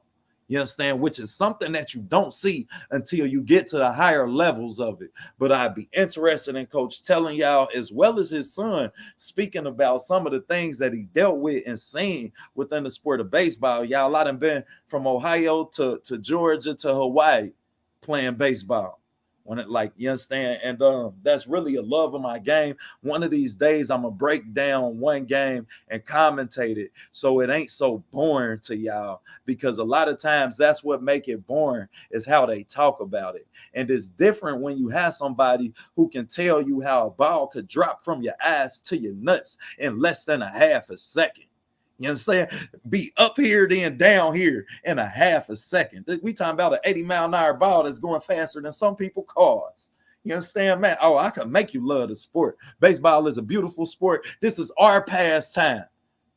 Speaker 9: You understand? Which is something that you don't see until you get to the higher levels of it. But I'd be interested in Coach telling y'all, as well as his son, speaking about some of the things that he dealt with and seen within the sport of baseball. Y'all, a lot of been from Ohio to Georgia to Hawaii playing baseball. When it, like, you understand? And that's really a love of my game. One of these days, I'm going to break down one game and commentate it so it ain't so boring to y'all, because a lot of times that's what make it boring is how they talk about it. And it's different when you have somebody who can tell you how a ball could drop from your ass to your nuts in less than a half a second. You understand? Be up here, then down here in a half a second. We talking about an 80-mile-an-hour ball that's going faster than some people's cars. You understand, man? Oh, I can make you love the sport. Baseball is a beautiful sport. This is our pastime.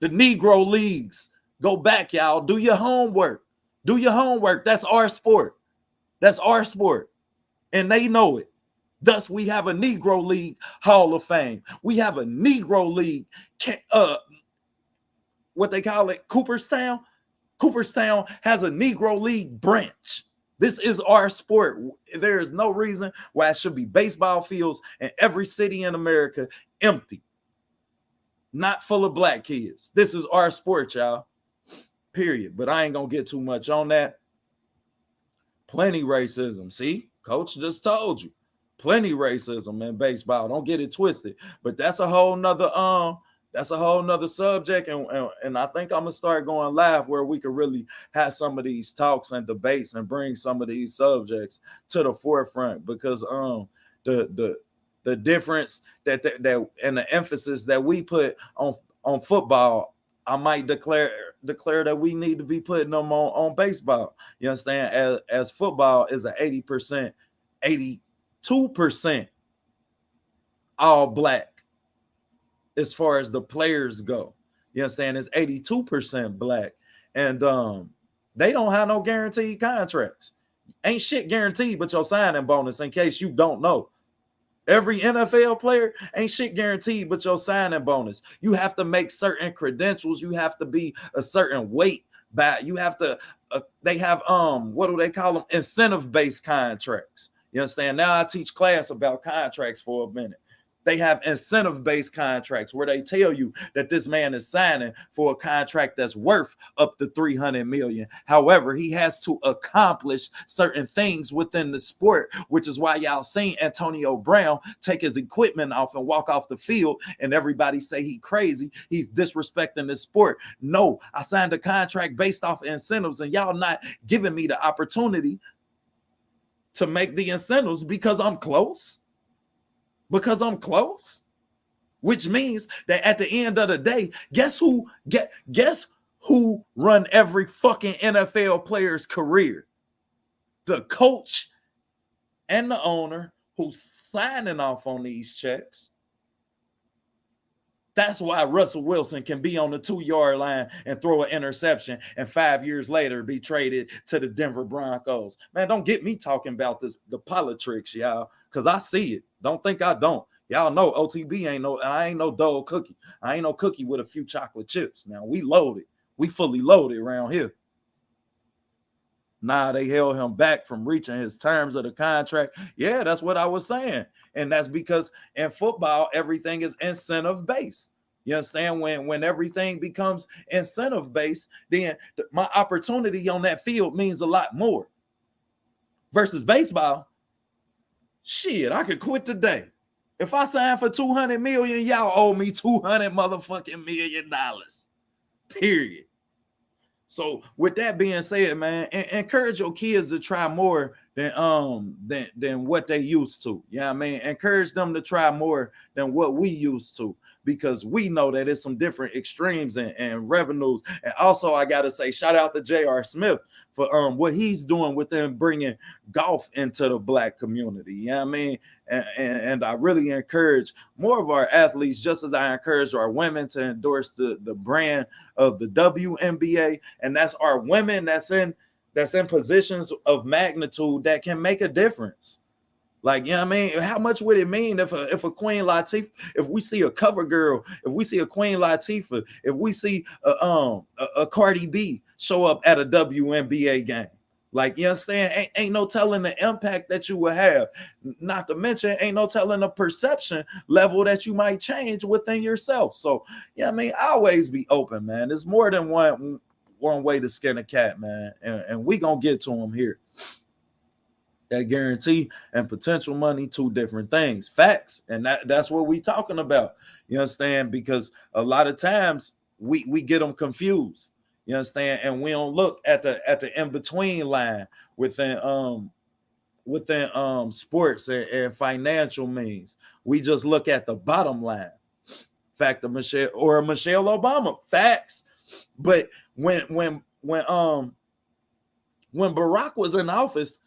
Speaker 9: The Negro Leagues. Go back, y'all. Do your homework. Do your homework. That's our sport. That's our sport. And they know it. Thus, we have a Negro League Hall of Fame. We have a Negro League what they call it, Cooperstown. Cooperstown has a Negro League branch. This is our sport. There is no reason why it should be baseball fields in every city in America empty, not full of black kids. This is our sport, y'all, period. But I ain't gonna get too much on that. Plenty racism. See, Coach just told you. Plenty racism in baseball. Don't get it twisted. But that's a whole nother subject, and I think I'm gonna start going live where we could really have some of these talks and debates and bring some of these subjects to the forefront, because the difference that and the emphasis that we put on football, I might declare that we need to be putting them on baseball. You understand? As football is a 80%, 82% all black. As far as the players go, you understand, it's 82% black, and they don't have no guaranteed contracts. Ain't shit guaranteed but your signing bonus, in case you don't know. Every NFL player ain't shit guaranteed but your signing bonus. You have to make certain credentials. You have to be a certain weight back. You have to. They have what do they call them? Incentive-based contracts. You understand? Now I teach class about contracts for a minute. They have incentive-based contracts where they tell you that this man is signing for a contract that's worth up to $300 million. However, he has to accomplish certain things within the sport, which is why y'all seen Antonio Brown take his equipment off and walk off the field, and everybody say he crazy. He's disrespecting the sport. No, I signed a contract based off incentives, and y'all not giving me the opportunity to make the incentives because I'm close. Because I'm close, which means that at the end of the day, guess who run every fucking NFL player's career? The coach and the owner who's signing off on these checks. That's why Russell Wilson can be on the 2-yard line and throw an interception and 5 years later be traded to the Denver Broncos. Man, don't get me talking about the politics, y'all, because I see it. Don't think I don't. Y'all know OTB I ain't no dull cookie. I ain't no cookie with a few chocolate chips. Now, we loaded. We fully loaded around here. Nah, they held him back from reaching his terms of the contract. Yeah, that's what I was saying. And that's because in football, everything is incentive-based. You understand? When everything becomes incentive-based, then my opportunity on that field means a lot more. Versus baseball, shit, I could quit today. If I sign for $200 million, y'all owe me $200 motherfucking million. Period. So with that being said, man, encourage your kids to try more than what they used to. You know what I mean? Encourage them to try more than what we used to, because we know that it's some different extremes and revenues. And also, I gotta say, shout out to J.R. Smith for what he's doing with them, bringing golf into the Black community. You know what I mean? And I really encourage more of our athletes, just as I encourage our women to endorse the brand of the WNBA. And that's our women that's in positions of magnitude that can make a difference. Like, you know what I mean? How much would it mean if a Queen Latifah, if we see a cover girl, if we see a Queen Latifah, if we see a Cardi B show up at a WNBA game? Like, you understand? Ain't no telling the impact that you will have. Not to mention, ain't no telling the perception level that you might change within yourself. So, you know what I mean? Always be open, man. There's more than one way to skin a cat, man. And we gonna get to them here. That guarantee and potential money, two different things. Facts. And that's what we talking about. You understand? Because a lot of times we get them confused. You understand? And we don't look at the in-between line within sports and financial means. We just look at the bottom line. Fact of Michelle Obama. Facts. But when Barack was in office,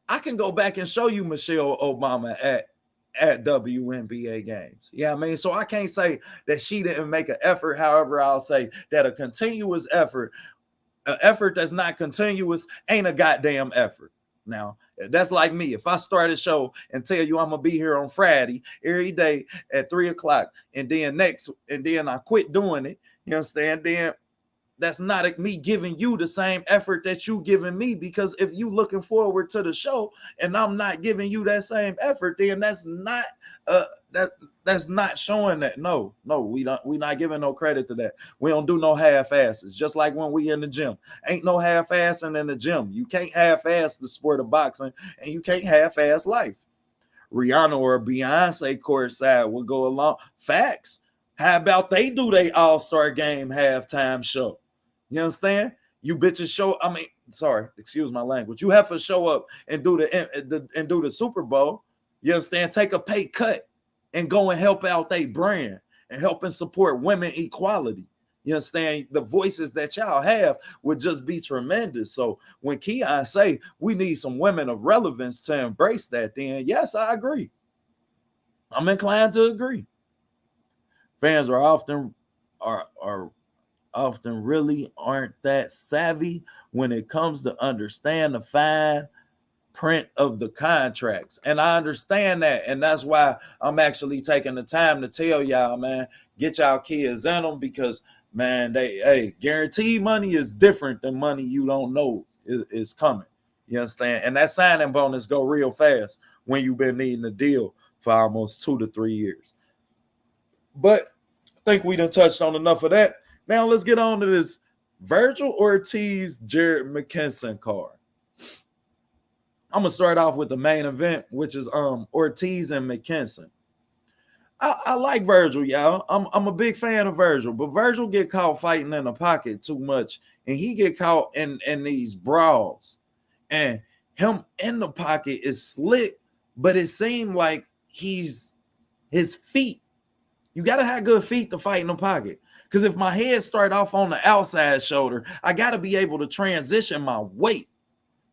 Speaker 9: I can go back and show you Michelle Obama at WNBA games. Yeah, I mean, so I can't say that she didn't make an effort. However, I'll say that a continuous effort, an effort that's not continuous, ain't a goddamn effort. Now, that's like me. If I start a show and tell you I'm gonna be here on Friday every day at 3:00, and then I quit doing it, you understand? Then that's not me giving you the same effort that you giving me, because if you looking forward to the show and I'm not giving you that same effort, then that's not showing that. No, we not giving no credit to that. We don't do no half-asses. Just like when we in the gym, ain't no half-assing in the gym. You can't half-ass the sport of boxing, and you can't half-ass life. Rihanna or Beyonce courtside will go along. Facts. How about they do they All-Star Game halftime show? You understand? You bitches show. I mean, sorry, excuse my language. You have to show up and do the Super Bowl. You understand? Take a pay cut and go and help out their brand and help and support women equality. You understand? The voices that y'all have would just be tremendous. So when Keon say we need some women of relevance to embrace that, then yes, I agree. I'm inclined to agree. Fans are often really aren't that savvy when it comes to understand the fine print of the contracts. And I understand that. And that's why I'm actually taking the time to tell y'all, man, get y'all kids in them, because, man, guaranteed money is different than money you don't know is coming. You understand? And that signing bonus go real fast when you've been needing a deal for almost 2 to 3 years. But I think we done touched on enough of that. Now let's get on to this Virgil Ortiz, Jared McKinson card. I'm gonna start off with the main event, which is Ortiz and McKinson. I like Virgil, y'all. I'm a big fan of Virgil, but Virgil get caught fighting in the pocket too much, and he get caught in these brawls. And him in the pocket is slick, but it seemed like his feet. You gotta have good feet to fight in the pocket. Because if my head start off on the outside shoulder, I got to be able to transition my weight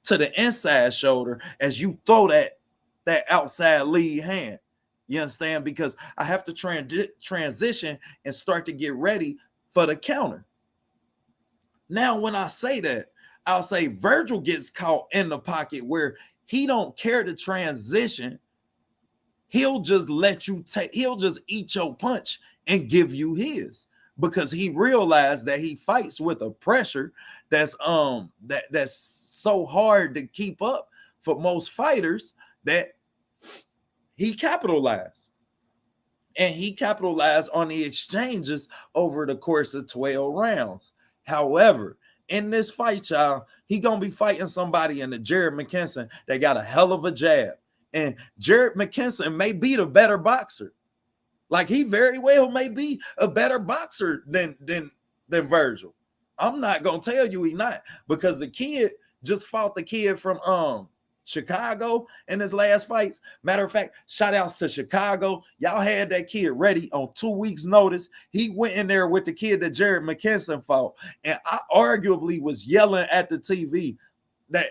Speaker 9: to the inside shoulder as you throw that outside lead hand. You understand? Because I have to transition and start to get ready for the counter. Now, when I say that, I'll say Virgil gets caught in the pocket where he don't care to transition. He'll just he'll just eat your punch and give you his. Because he realized that he fights with a pressure that's so hard to keep up for most fighters, that he capitalized. And he capitalized on the exchanges over the course of 12 rounds. However, in this fight, y'all, he gonna be fighting somebody in the Jared McKinson that got a hell of a jab. And Jared McKinson may be the better boxer. Like, he very well may be a better boxer than Virgil. I'm not gonna tell you he not, because the kid just fought the kid from Chicago in his last fights. Matter of fact, shout outs to Chicago. Y'all had that kid ready on 2 weeks' notice. He went in there with the kid that Jared McKinson fought. And I arguably was yelling at the TV that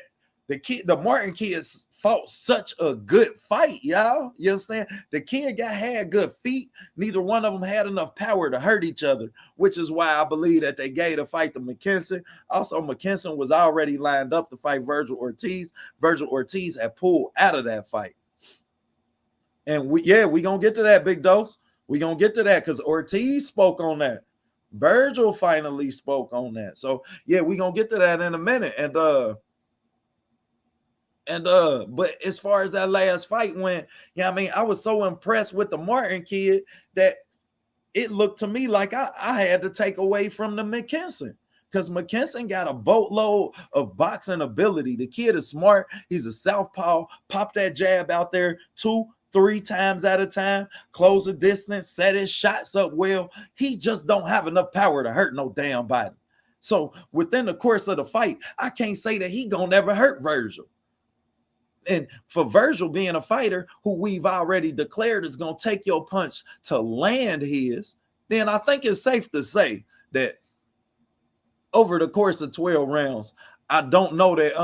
Speaker 9: the Martin kids fought such a good fight, y'all. You understand? The kid had good feet. Neither one of them had enough power to hurt each other, which is why I believe that they gave the fight to McKinson. Also, McKinson was already lined up to fight Virgil Ortiz. Virgil Ortiz had pulled out of that fight. And we gonna get to that, Big Dose. We gonna get to that because Ortiz spoke on that. Virgil finally spoke on that. So yeah, we gonna get to that in a minute. But as far as that last fight went, I mean, I was so impressed with the Martin kid that it looked to me like I had to take away from the McKinson, because McKinson got a boatload of boxing ability. The kid is smart. He's a southpaw. Pop that jab out there 2-3 times at a time, close the distance, set his shots up well. He just don't have enough power to hurt no damn body. So within the course of the fight, I can't say that he gonna never hurt Virgil. And for Virgil being a fighter who we've already declared is going to take your punch to land his, then I think it's safe to say that over the course of 12 rounds, I don't know that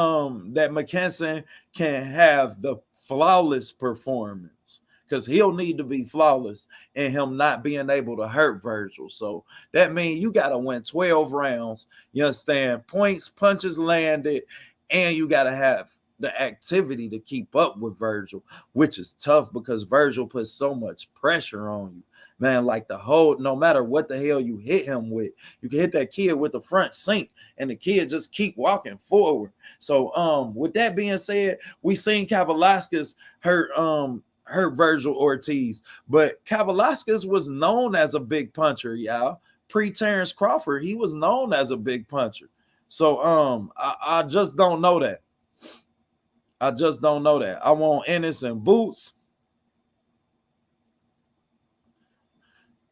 Speaker 9: that McKinson can have the flawless performance, because he'll need to be flawless and him not being able to hurt Virgil. So that means you got to win 12 rounds, you understand, points, punches landed, and you got to have the activity to keep up with Virgil, which is tough because Virgil puts so much pressure on you, man. Like no matter what the hell you hit him with, you can hit that kid with the front sink and the kid just keep walking forward. So with that being said, we seen Kavaliauskas hurt Virgil Ortiz, but Kavaliauskas was known as a big puncher, y'all. Pre-Terrence Crawford, he was known as a big puncher. So I just don't know that. I just don't know that. I want Ennis and Boots.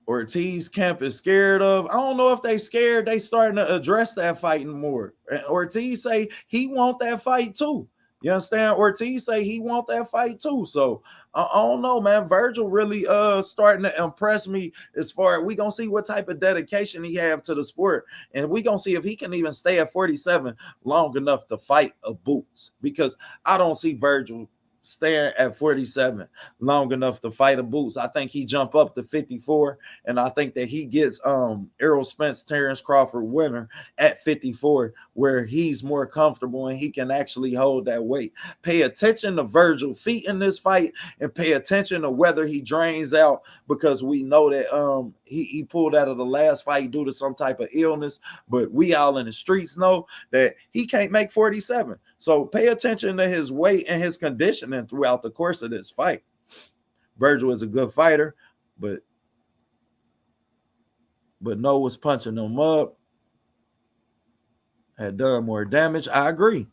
Speaker 9: Ortiz camp is scared of. I don't know if they scared. They starting to address that fighting more. And Ortiz say he want that fight too. You understand? Ortiz say he want that fight too. So I don't know, man. Virgil really starting to impress me as far as we gonna see what type of dedication he have to the sport, and we gonna see if he can even stay at 47 long enough to fight a Boots, because I don't see Virgil staying at 47 long enough to fight a Boots. I think he jump up to 54, and I think that he gets Errol Spence, Terrence Crawford winner at 54, where he's more comfortable and he can actually hold that weight. Pay attention to Virgil feet in this fight, and pay attention to whether he drains out, because we know that he pulled out of the last fight due to some type of illness, but we all in the streets know that he can't make 47. So pay attention to his weight and his conditioning throughout the course of this fight. Virgil is a good fighter, but Noah's punching him up had done more damage. I agree.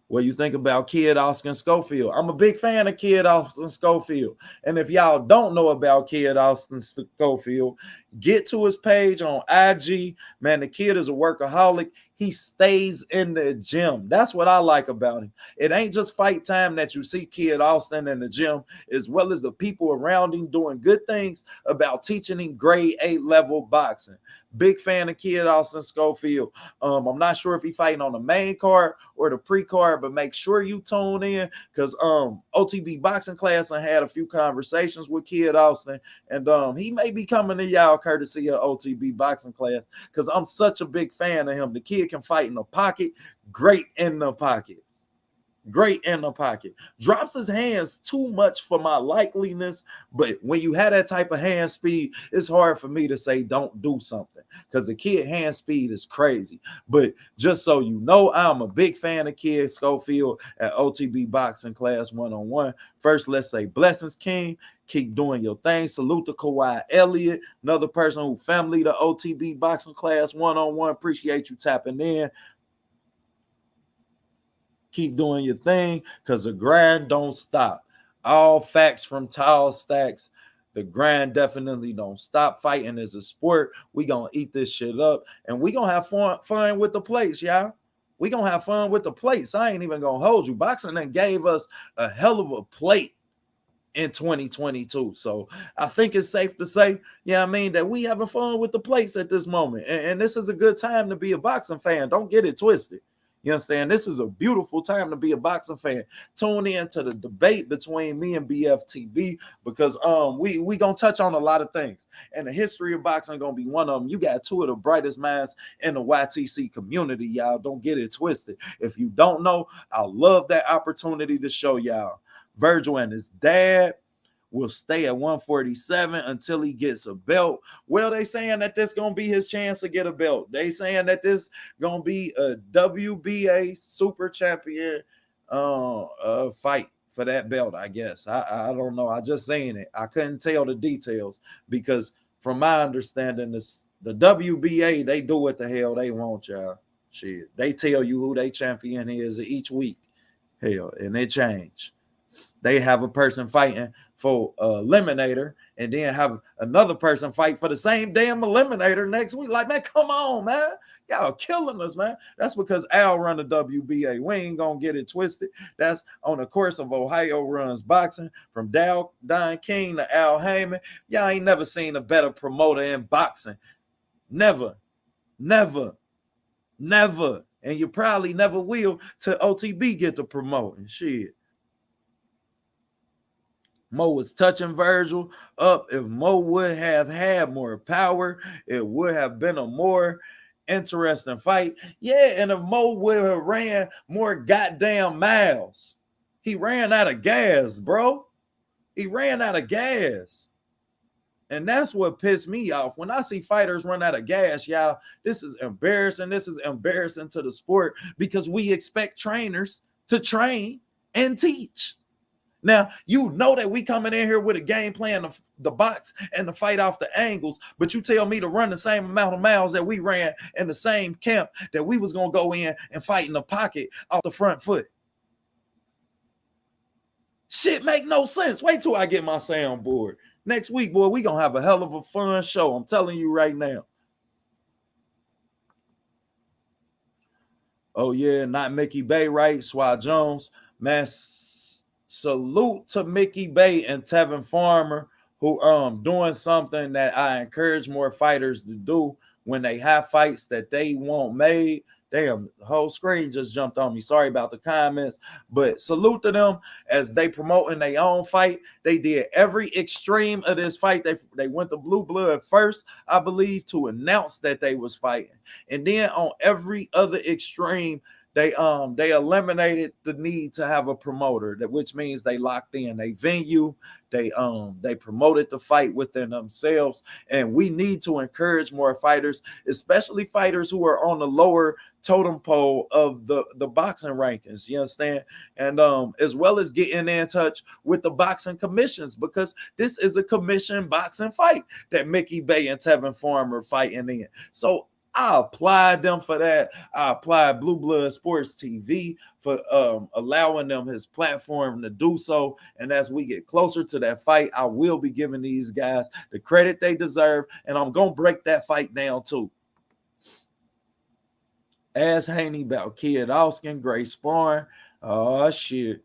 Speaker 9: What you think about Kid Austin Schofield? I'm a big fan of Kid Austin Schofield. And if y'all don't know about Kid Austin Schofield, get to his page on IG. Man, the kid is a workaholic. He stays in the gym. That's what I like about him. It ain't just fight time that you see Kid Austin in the gym, as well as the people around him doing good things about teaching him grade 8 level boxing. Big fan of Kid Austin Schofield. I'm not sure if he's fighting on the main card or the pre-card, but make sure you tune in, because OTB boxing class I had a few conversations with Kid Austin, and he may be coming to y'all courtesy of OTB boxing class, because I'm such a big fan of him. The kid can fight in the pocket, great in the pocket. Drops his hands too much for my likeliness, but when you have that type of hand speed, it's hard for me to say don't do something, because the kid hand speed is crazy. But just so you know, I'm a big fan of Kid Schofield at OTB boxing class 1-on-1. First, let's say blessings, King. Keep doing your thing. Salute to Kawhi Elliott, another person who family to OTB boxing class 1-on-1. Appreciate you tapping in. Keep doing your thing, because the grind don't stop. All facts from Tall Stacks. The grind definitely don't stop. Fighting is a sport. We gonna eat this shit up, and we gonna have fun with the plates, y'all. We gonna have fun with the plates. I ain't even gonna hold you. Boxing then gave us a hell of a plate in 2022. So I think it's safe to say, that we having fun with the plates at this moment. And this is a good time to be a boxing fan. Don't get it twisted. You understand? This is a beautiful time to be a boxing fan. Tune in to the debate between me and BFTB because we gonna touch on a lot of things. And the history of boxing gonna be one of them. You got two of the brightest minds in the YTC community, y'all. Don't get it twisted. If you don't know, I love that opportunity to show y'all. Virgil and his dad will stay at 147 until he gets a belt. Well, they saying that this gonna be his chance to get a belt. They saying that this gonna be a WBA super champion fight for that belt, I guess. I don't know. I just saying it. I couldn't tell the details because from my understanding, the WBA, they do what the hell they want, y'all. Shit. They tell you who they champion is each week. Hell, and they change. They have a person fighting for eliminator and then have another person fight for the same damn eliminator next week. Like, man, come on, man. Y'all killing us, man. That's because Al run the WBA. We ain't going to get it twisted. That's on the course of Ohio runs boxing from Don King to Al Heyman. Y'all ain't never seen a better promoter in boxing. Never. And you probably never will till OTB get to promoting. Shit. Mo was touching Virgil up. If Mo would have had more power, it would have been a more interesting fight. Yeah, and if Mo would have ran more goddamn miles, he ran out of gas, bro. He ran out of gas. And that's what pissed me off. When I see fighters run out of gas, y'all, this is embarrassing. This is embarrassing to the sport because we expect trainers to train and teach. Now, you know that we coming in here with a game plan of the box and the fight off the angles, but you tell me to run the same amount of miles that we ran in the same camp that we was going to go in and fight in the pocket off the front foot. Shit make no sense. Wait till I get my soundboard. Next week, boy, we going to have a hell of a fun show. I'm telling you right now. Oh, yeah, not Mickey Bay, right? Swat Jones. Man, salute to Mickey Bay and Tevin Farmer who doing something that I encourage more fighters to do when they have fights that they want made. Damn, the whole screen just jumped on me. Sorry about the comments, but salute to them as they promoting their own fight. They did every extreme of this fight. They went to Blue Blood first, I believe, to announce that they was fighting. And then on every other extreme, they eliminated the need to have a promoter, which means they locked in a venue. They promoted the fight within themselves, and we need to encourage more fighters, especially fighters who are on the lower totem pole of the boxing rankings. You understand? And as well as getting in touch with the boxing commissions, because this is a commission boxing fight that Mickey Bay and Tevin Farmer fighting in. So I applaud them for that. I applaud Blue Blood Sports TV for allowing them his platform to do so. And as we get closer to that fight, I will be giving these guys the credit they deserve. And I'm going to break that fight down too. Ask Haney about Kid Austin, great sparring. Oh, shit.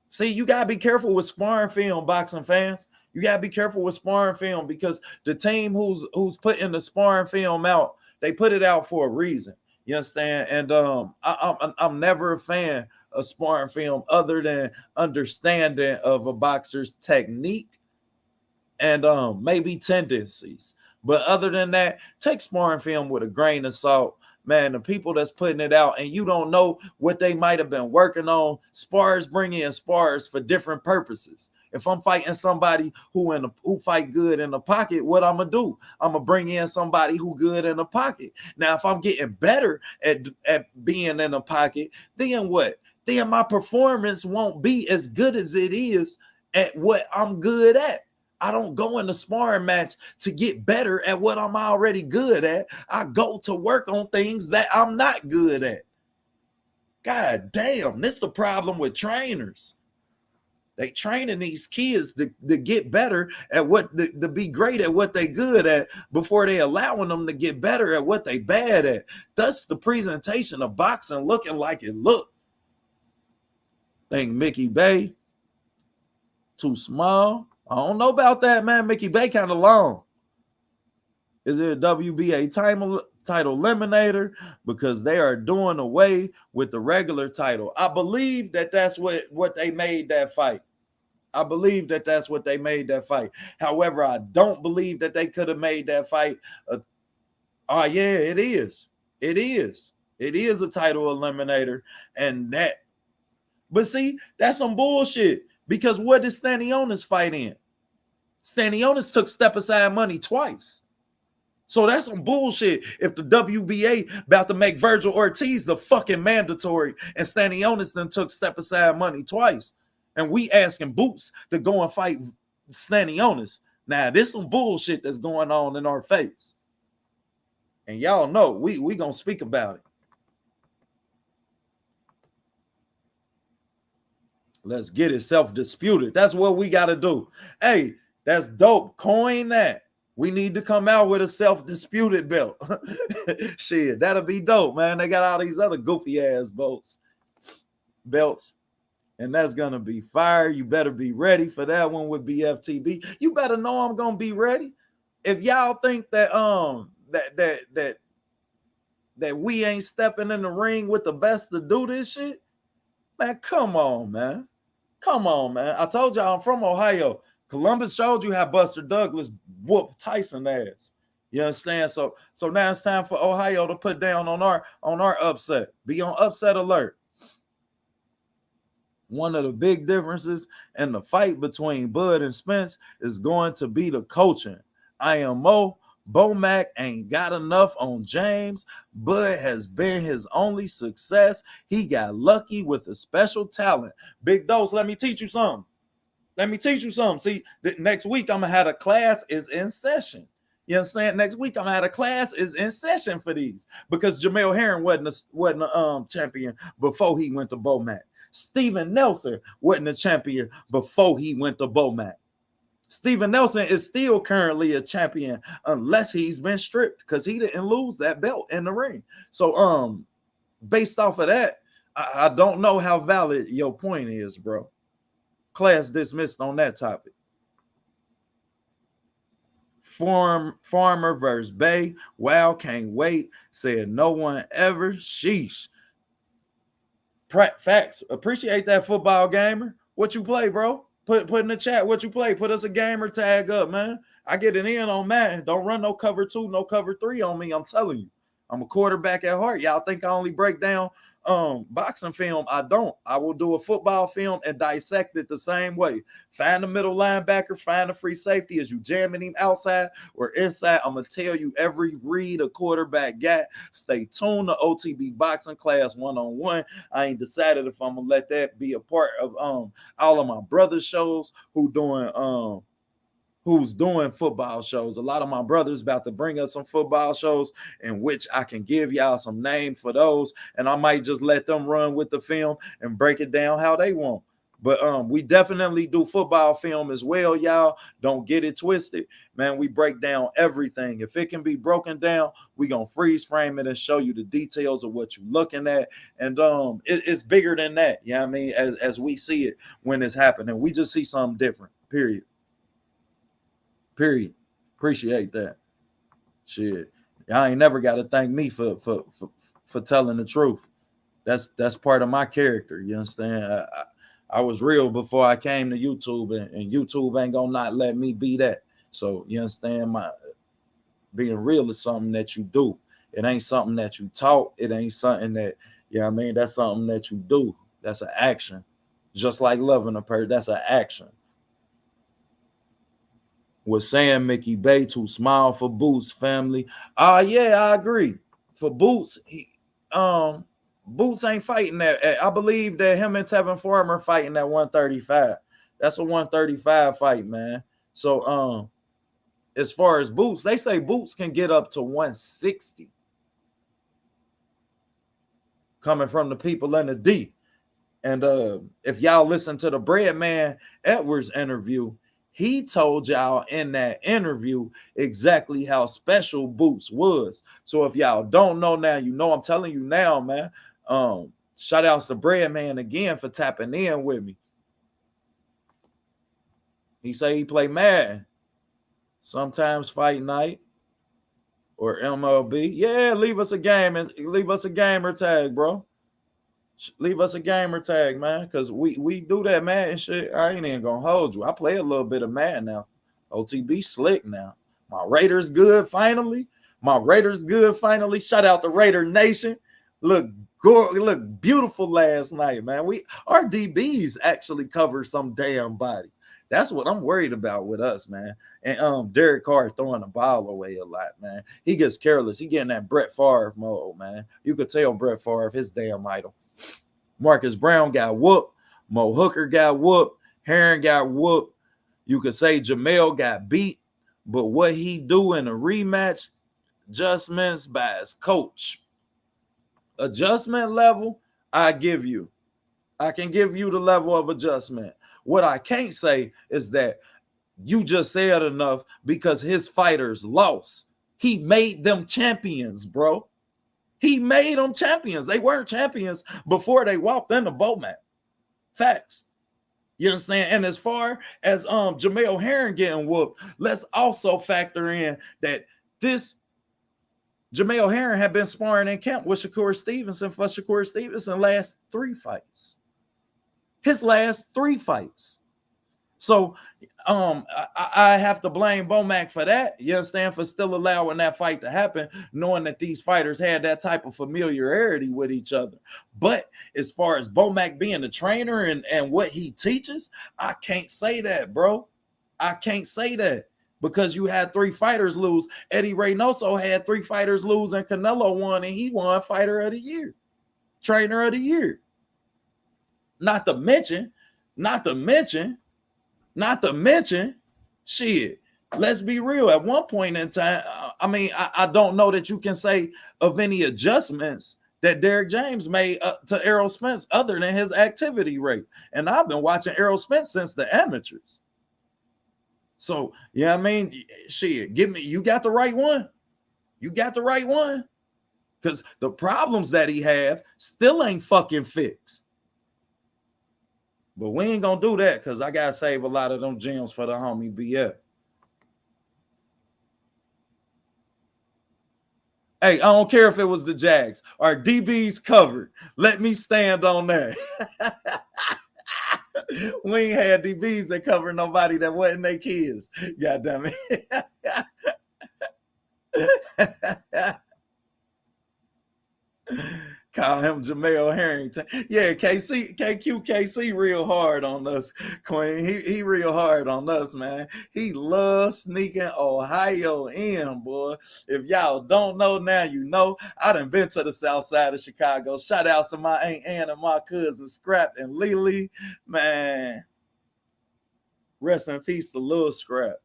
Speaker 9: See, you got to be careful with sparring film, boxing fans. You got to be careful with sparring film because the team who's putting the sparring film out, they put it out for a reason. You understand? And I'm never a fan of sparring film other than understanding of a boxer's technique and maybe tendencies. But other than that, take sparring film with a grain of salt. Man, the people that's putting it out and you don't know what they might have been working on. Spars bring in spars for different purposes. If I'm fighting somebody who fight good in the pocket, what I'm going to do? I'm going to bring in somebody who good in the pocket. Now, if I'm getting better at being in the pocket, then what? Then my performance won't be as good as it is at what I'm good at. I don't go in the sparring match to get better at what I'm already good at. I go to work on things that I'm not good at. God damn, this is the problem with trainers. They training these kids to get better at what to be great at what they good at before they allowing them to get better at what they bad at. That's the presentation of boxing looking like it looked. Think Mickey Bay too small? I don't know about that, man. Mickey Bay kind of long. Is it a WBA title eliminator? Because they are doing away with the regular title. I believe that that's what they made that fight. I believe that that's what they made that fight. However, I don't believe that they could have made that fight. Oh, yeah, it is. It is. It is a title eliminator. And that, but see, that's some bullshit. Because what did Stanionis fight in? Stanionis took step aside money twice. So that's some bullshit. If the WBA about to make Virgil Ortiz the fucking mandatory and Stanionis then took step aside money twice. And we asking Boots to go and fight Stanionis. Now, this some bullshit that's going on in our face. And y'all know we gonna speak about it. Let's get it self-disputed. That's what we got to do. Hey, that's dope. Coin that. We need to come out with a self-disputed belt. Shit, that'll be dope, man. They got all these other goofy-ass belts. And that's going to be fire. You better be ready for that one with BFTB. You better know I'm going to be ready. If y'all think that that we ain't stepping in the ring with the best to do this shit, man, come on, man. Come on, man. I told y'all I'm from Ohio. Columbus showed you how Buster Douglas whooped Tyson ass. You understand? So now it's time for Ohio to put down on our upset. Be on upset alert. One of the big differences in the fight between Bud and Spence is going to be the coaching. IMO, Bomac ain't got enough on James. Bud has been his only success. He got lucky with a special talent. Big Dose, let me teach you something. See, next week I'm going to have a class is in session. You understand? Next week I'm going to have a class is in session for these. Because Jamel Herring wasn't a champion before he went to Bomac. Steven Nelson wasn't a champion before he went to Bomac. Steven Nelson is still currently a champion unless he's been stripped because he didn't lose that belt in the ring. So, based off of that, I don't know how valid your point is, bro. Class dismissed on that topic. Farmer versus Bay. Wow, can't wait. Said no one ever. Sheesh. Facts. Appreciate that, football gamer. What you play, bro? Put in the chat what you play. Put us a gamer tag up, man. I get it in on Madden. Don't run no cover 2, no cover 3 on me. I'm telling you. I'm a quarterback at heart. Y'all think I only break down boxing film? I don't. I will do a football film and dissect it the same way. Find the middle linebacker, find the free safety. As you jamming him outside or inside, I'm going to tell you every read a quarterback got. Stay tuned to OTB Boxing Class 1-on-1. I ain't decided if I'm going to let that be a part of all of my brother's shows who's doing football shows. A lot of my brothers about to bring us some football shows in which I can give y'all some name for those, and I might just let them run with the film and break it down how they want. But we definitely do football film as well, y'all. Don't get it twisted. Man, we break down everything. If it can be broken down, we going to freeze frame it and show you the details of what you're looking at. And it's bigger than that, you know what I mean, as we see it when it's happening. We just see something different, period. Appreciate that. Shit. Y'all ain't never got to thank me for telling the truth. That's part of my character. You understand? I was real before I came to YouTube, and YouTube ain't gonna not let me be that. So you understand, my being real is something that you do. It ain't something that you talk. It ain't something that, you know what I mean? That's something that you do. That's an action. Just like loving a person, that's an action. Was saying Mickey Bay too small for Boots family. Yeah, I agree. For Boots, Boots ain't fighting that. I believe that him and Tevin Farmer fighting at 135. That's a 135 fight, man. So as far as Boots, they say Boots can get up to 160. Coming from the people in the D. And if y'all listen to the Breadman Edwards interview, he told y'all in that interview exactly how special Boots was. So if y'all don't know now, you know I'm telling you now, man. Shout outs to Breadman again for tapping in with me. He say he play Madden, sometimes Fight Night or MLB. Yeah, leave us a game and leave us a gamer tag, bro. Leave us a gamer tag, man, because we do that Madden shit. I ain't even gonna hold you. I play a little bit of Madden now. OTB slick now. My Raiders good finally. My Raiders good finally. Shout out to Raider Nation. Look beautiful last night, man. Our DBs actually cover some damn body. That's what I'm worried about with us, man. And Derek Carr throwing the ball away a lot, man. He gets careless. He getting that Brett Favre mode, man. You could tell Brett Favre, his damn idol. Marcus Brown got whooped. Mo Hooker got whooped. Herring got whooped. You could say Jamel got beat. But what he do in a rematch, adjustments by his coach. Adjustment level, I give you. I can give you the level of adjustment. What I can't say is that you just said enough because his fighters lost. He made them champions, bro. He made them champions. They weren't champions before they walked in the bowl mat. Facts. You understand? And as far as Jamel Herring getting whooped, let's also factor in that this Jamel Herring had been sparring in camp with Shakur Stevenson for Shakur Stevenson last 3 fights. His last 3 fights. So I have to blame Bomac for that. You understand? For still allowing that fight to happen, knowing that these fighters had that type of familiarity with each other. But as far as Bomac being the trainer and what he teaches, I can't say that, bro. I can't say that because you had 3 fighters lose. Eddie Reynoso had 3 fighters lose and Canelo won, and he won Fighter of the Year, Trainer of the Year. Not to mention, shit, let's be real. At one point in time, I don't know that you can say of any adjustments that Derek James made to Errol Spence other than his activity rate. And I've been watching Errol Spence since the amateurs. So, yeah, shit, you got the right one. You got the right one. Because the problems that he have still ain't fucking fixed. But we ain't gonna do that because I gotta save a lot of them gems for the homie BF. Hey, I don't care if it was the Jags. Our DBs covered. Let me stand on that. We ain't had DBs that covered nobody that wasn't their kids. God damn it. Call him Jamel Harrington. Yeah, KC real hard on us, Queen. He real hard on us, man. He loves sneaking Ohio in, boy. If y'all don't know now, you know. I done been to the south side of Chicago. Shout out to my Aunt Ann and my cousin Scrap and Lily. Man, rest in peace to Lil Scrap,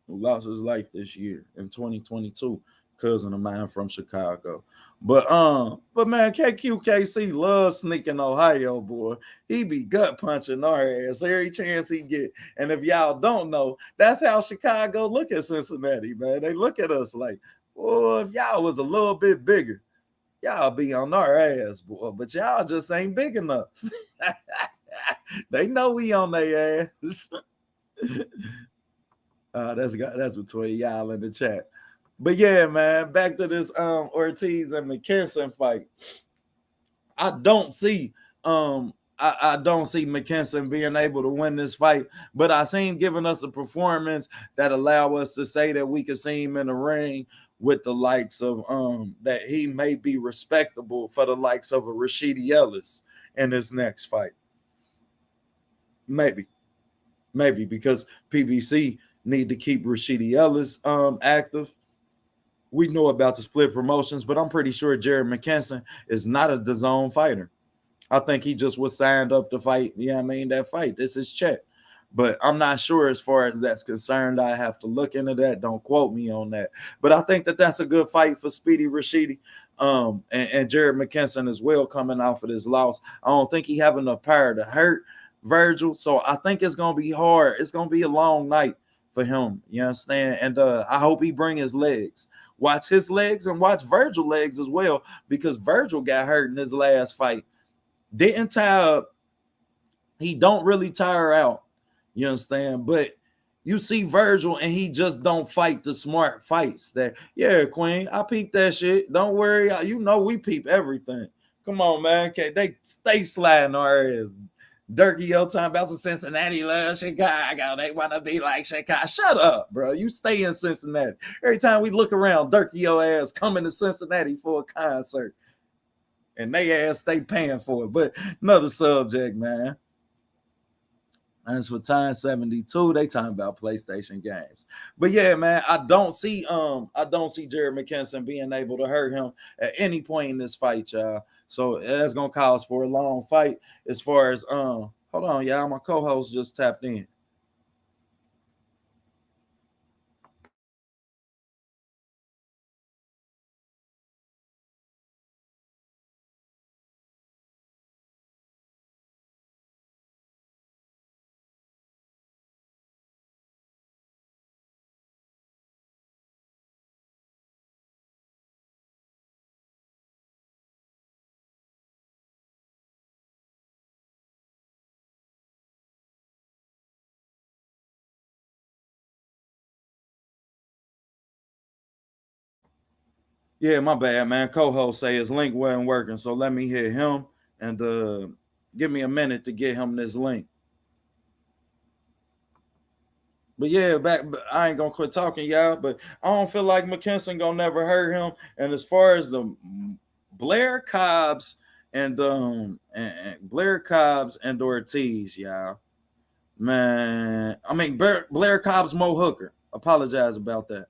Speaker 9: who lost his life this year in 2022. Cousin of mine from Chicago. But man, KC loves sneaking Ohio, boy. He be gut punching our ass every chance he get. And if y'all don't know, that's how Chicago look at Cincinnati, man. They look at us like, oh, if y'all was a little bit bigger, y'all be on our ass, boy. But y'all just ain't big enough. They know we on their ass. That's between y'all in the chat. But yeah, man, back to this Ortiz and McKinson fight. I don't see McKinson being able to win this fight, but I see him giving us a performance that allow us to say that we could see him in the ring with the likes of that he may be respectable for the likes of a Rashidi Ellis in his next fight. Maybe because PBC need to keep Rashidi Ellis active. We know about the split promotions, but I'm pretty sure Jared McKinson is not a DAZN fighter. I think he just was signed up to fight. Yeah, that fight. This is check. But I'm not sure as far as that's concerned. I have to look into that. Don't quote me on that. But I think that that's a good fight for Speedy Rashidi, and Jared McKinson as well, coming off of this loss. I don't think he have enough power to hurt Virgil, so I think it's gonna be hard. It's gonna be a long night for him. You understand? And I hope he bring his legs. Watch his legs and watch Virgil legs as well, because Virgil got hurt in his last fight. Didn't tire up. He don't really tire out. You understand? But you see Virgil and he just don't fight the smart fights. That, yeah, Queen, I peep that shit. Don't worry. You know we peep everything. Come on, man. Okay, they stay sliding our ass. Dirky yo time about some Cincinnati love Chicago. They want to be like Chicago. Shut up, bro. You stay in Cincinnati. Every time we look around, Dirky yo ass coming to Cincinnati for a concert. And they ass stay paying for it. But another subject, man. As for Time 72, they talking about PlayStation games. But yeah, man, I don't see Jared McKinson being able to hurt him at any point in this fight, y'all. So that's gonna cause for a long fight. As far as hold on, y'all, my co-host just tapped in. Yeah, my bad, man. Co-host say his link wasn't working, so let me hit him and give me a minute to get him this link. But yeah, I ain't gonna quit talking, y'all. But I don't feel like McKinson gonna never hurt him. And as far as the Blair Cobbs and Blair Cobbs and Ortiz, y'all, man. I mean Blair Cobbs, Mo Hooker. Apologize about that.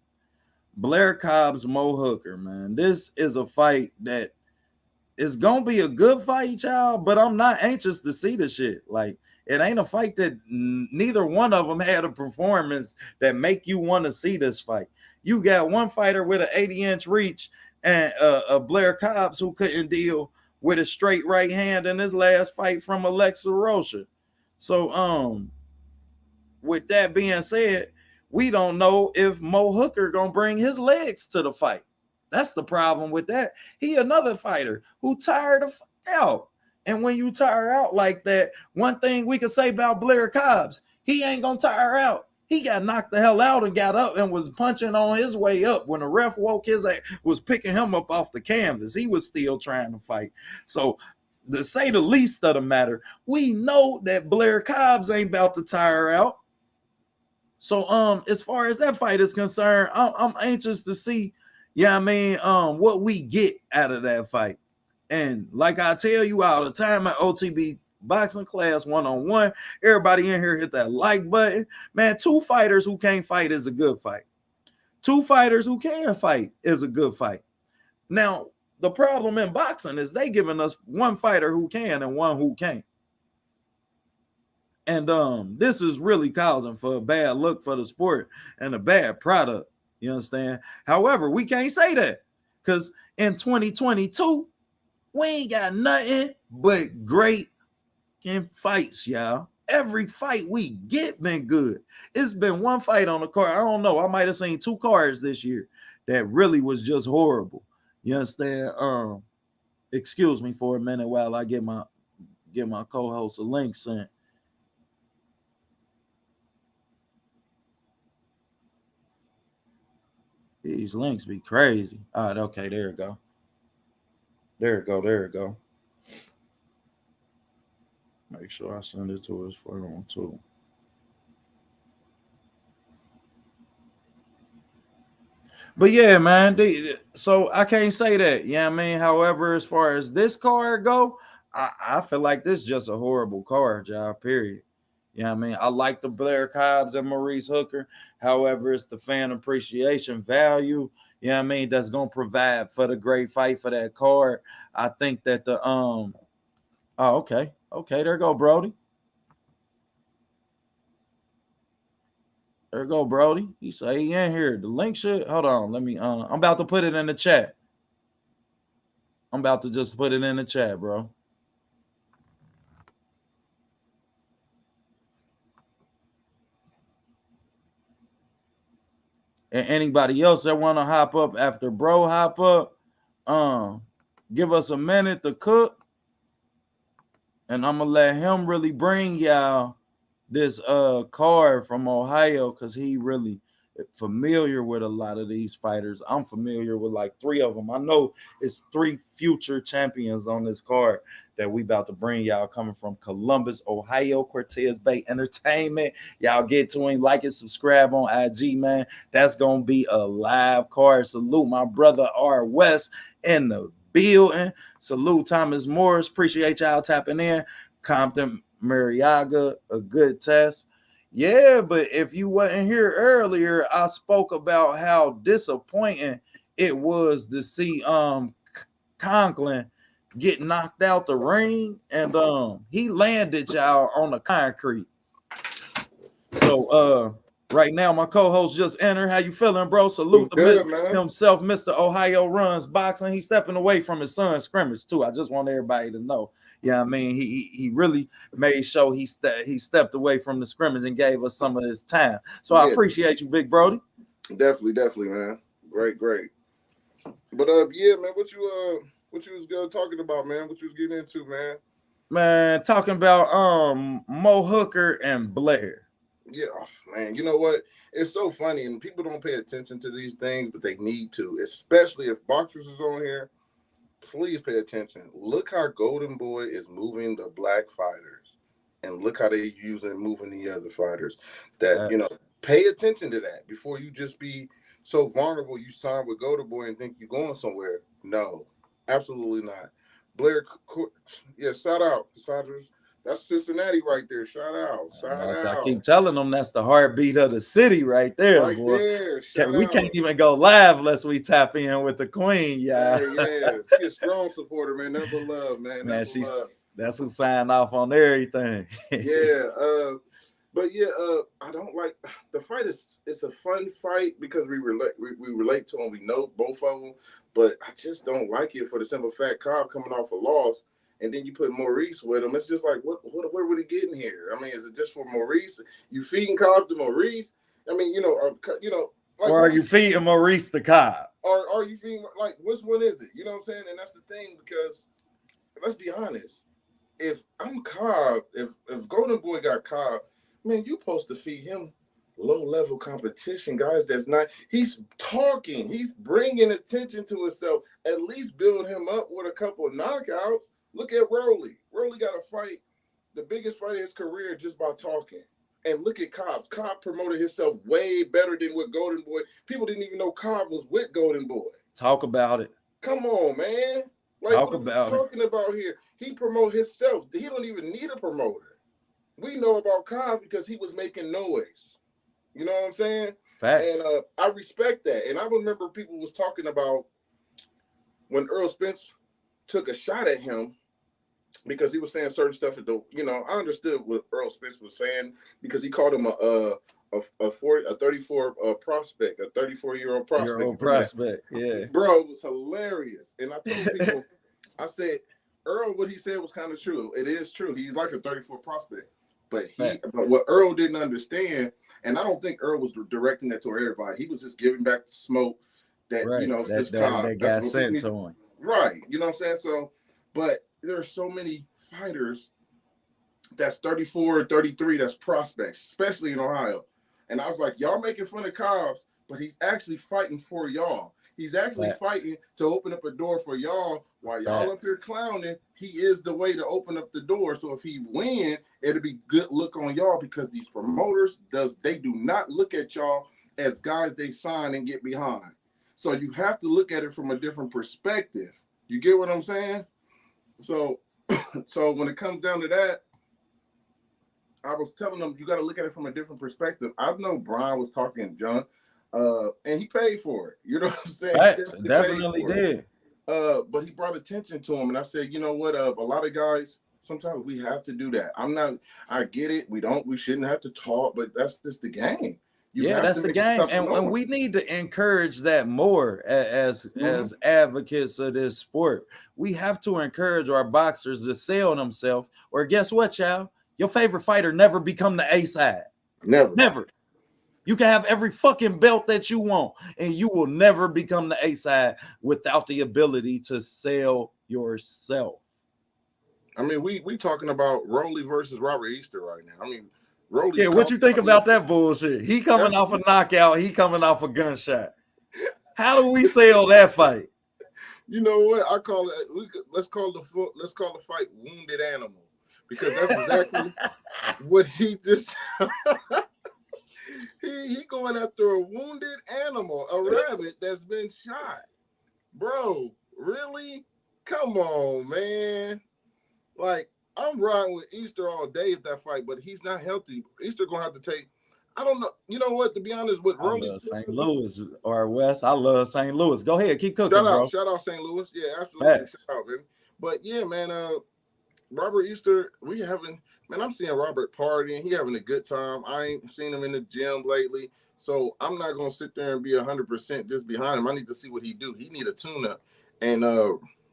Speaker 9: Blair Cobbs, Mo Hooker, man. This is a fight that is gonna be a good fight, y'all. But I'm not anxious to see the shit. Like, it ain't a fight that neither one of them had a performance that make you want to see this fight. You got one fighter with an 80-inch reach and a Blair Cobbs who couldn't deal with a straight right hand in his last fight from Alexa Rocha. So, with that being said, we don't know if Mo Hooker gonna bring his legs to the fight. That's the problem with that. He another fighter who tired of out. And when you tire out like that, one thing we can say about Blair Cobbs, he ain't gonna tire out. He got knocked the hell out and got up and was punching on his way up. When the ref woke his ass, was picking him up off the canvas, he was still trying to fight. So, to say the least of the matter, we know that Blair Cobbs ain't about to tire out. So as far as that fight is concerned, I'm anxious to see, what we get out of that fight. And like I tell you all the time at OTB Boxing Class 1-on-1, everybody in here hit that like button. Man, two fighters who can't fight is a good fight. Two fighters who can fight is a good fight. Now, the problem in boxing is they giving us one fighter who can and one who can't. And this is really causing for a bad look for the sport and a bad product. You understand? However, we can't say that, because in 2022, we ain't got nothing but great fights, y'all. Every fight we get been good. It's been one fight on the card. I don't know. I might have seen two cards this year that really was just horrible. You understand? Excuse me for a minute while I get my co-host a link sent. These links be crazy. All right, okay, there it go. There it go. Make sure I send it to his phone too. But yeah, man. So I can't say that. Yeah, However, as far as this card go, I feel like this is just a horrible card, y'all. Period. I like the Blair Cobbs and Maurice Hooker. However, it's the fan appreciation value, that's gonna provide for the great fight for that card. I think that okay, there go Brody. There you go, Brody. He say he in here. The link should hold on. Let me I'm about to put it in the chat. I'm about to just put it in the chat, bro. And anybody else that want to hop up after bro hop up, give us a minute to cook. And I'm gonna let him really bring y'all this card from Ohio because he really familiar with a lot of these fighters. I'm familiar with like 3 of them. I know it's 3 future champions on this card that we about to bring y'all coming from Columbus, Ohio, Cortez Bay Entertainment. Y'all get to him, like and subscribe on IG, man. That's gonna be a live card. Salute my brother R West in the building. Salute Thomas Morris. Appreciate y'all tapping in. Compton Marriaga, a good test. Yeah, but if you wasn't here earlier, I spoke about how disappointing it was to see Conlan get knocked out the ring, and he landed y'all on the concrete. So right now my co-host just entered. How you feeling, bro? Salute to himself, Mr. Ohio Runs Boxing. He's stepping away from his son's scrimmage too. I just want everybody to know. Yeah, I mean, he really made sure he stepped away from the scrimmage and gave us some of his time. So I appreciate you, Big Brody.
Speaker 6: Definitely, man. Great. But yeah, man, what you was talking about, man? What you was getting into, man?
Speaker 9: Man, talking about Mo Hooker and Blair.
Speaker 6: Yeah, man. You know what? It's so funny, and people don't pay attention to these things, but they need to, especially if boxers is on here. Please pay attention. Look how Golden Boy is moving the black fighters, and look how they moving the other fighters. That pay attention to that before you just be so vulnerable. You sign with Golden Boy and think you're going somewhere. No, absolutely not. Blair, yeah, shout out, Cassandras. That's Cincinnati right there. Shout out.
Speaker 9: I keep telling them that's the heartbeat of the city right there.
Speaker 6: Right
Speaker 9: boy.
Speaker 6: there.
Speaker 9: We can't even go live unless we tap in with the queen,
Speaker 6: yeah. She's a strong supporter, man. Never love, man.
Speaker 9: That's who signed off on everything.
Speaker 6: But I don't like the fight. It's a fun fight because we relate to them. We know both of them, but I just don't like it for the simple fact Cobb coming off a loss. And then you put Maurice with him. It's just like, what are we getting here? I mean, is it just for Maurice? You feeding Cobb to Maurice? I mean, like,
Speaker 9: or are you feeding Maurice to Cobb?
Speaker 6: Or are you feeding, like, which one is it? You know what I'm saying? And that's the thing, because let's be honest. If I'm Cobb, if Golden Boy got Cobb, man, you supposed to feed him low-level competition, guys. He's talking. He's bringing attention to himself. At least build him up with a couple of knockouts. Look at Rolly. Rolly got a fight, the biggest fight of his career, just by talking. And look at Cobb. Cobb promoted himself way better than with Golden Boy. People didn't even know Cobb was with Golden Boy.
Speaker 9: Talk about it.
Speaker 6: Come on, man. Like,
Speaker 9: Talk
Speaker 6: what
Speaker 9: about
Speaker 6: are we talking about here? He promote himself. He don't even need a promoter. We know about Cobb because he was making noise. You know what I'm saying?
Speaker 9: Fact.
Speaker 6: And I respect that. And I remember people was talking about when Earl Spence took a shot at him because he was saying certain stuff. I understood what Earl Spence was saying because he called him a 34 prospect, a 34-year-old prospect.
Speaker 9: Prospect, yeah.
Speaker 6: Bro, it was hilarious. And I told people, I said, Earl, what he said was kind of true. It is true. He's like a 34 prospect. But what Earl didn't understand, and I don't think Earl was directing that to everybody. He was just giving back the smoke that,
Speaker 9: that got sent to him.
Speaker 6: Right. You know what I'm saying? So, but there are so many fighters that's 34 or 33 that's prospects, especially in Ohio. And I was like, y'all making fun of Cobbs, but he's actually fighting for y'all. He's actually fighting to open up a door for y'all while y'all up here clowning. He is the way to open up the door. So if he win, it'll be good look on y'all because these promoters, they do not look at y'all as guys they sign and get behind. So you have to look at it from a different perspective. You get what I'm saying? So when it comes down to that, I was telling them you got to look at it from a different perspective. I know Brian was talking junk, and he paid for it. You know what I'm saying?
Speaker 9: Definitely did.
Speaker 6: But he brought attention to him, and I said, you know what? A lot of guys, sometimes we have to do that. I get it. We shouldn't have to talk, but that's just the game.
Speaker 9: Yeah, that's the game, and we need to encourage that more as advocates of this sport. We have to encourage our boxers to sell themselves. Or guess what, y'all? Your favorite fighter never become the A side. Never. You can have every fucking belt that you want, and you will never become the A side without the ability to sell yourself.
Speaker 6: I mean, we talking about Rolly versus Robert Easter right now. I mean, Rolly.
Speaker 9: Yeah, what you think about that bullshit? He coming off a knockout. He coming off a gunshot. How do we sell that fight?
Speaker 6: You know what? I call it. Let's call the fight "Wounded Animal" because that's exactly what he just. he going after a wounded animal, a rabbit that's been shot. Bro, really? Come on, man. Like, I'm riding with Easter all day if that fight, but he's not healthy. Easter gonna have to take. I don't know. You know what? To be honest, with Rolly,
Speaker 9: St. Louis or West, I love St. Louis. Go ahead, keep cooking,
Speaker 6: shout out St. Louis. Yeah, absolutely. Facts. Shout out, man. But yeah, man. Robert Easter, I'm seeing Robert partying. He having a good time. I ain't seen him in the gym lately, so I'm not gonna sit there and be 100% just behind him. I need to see what he do. He need a tune-up, and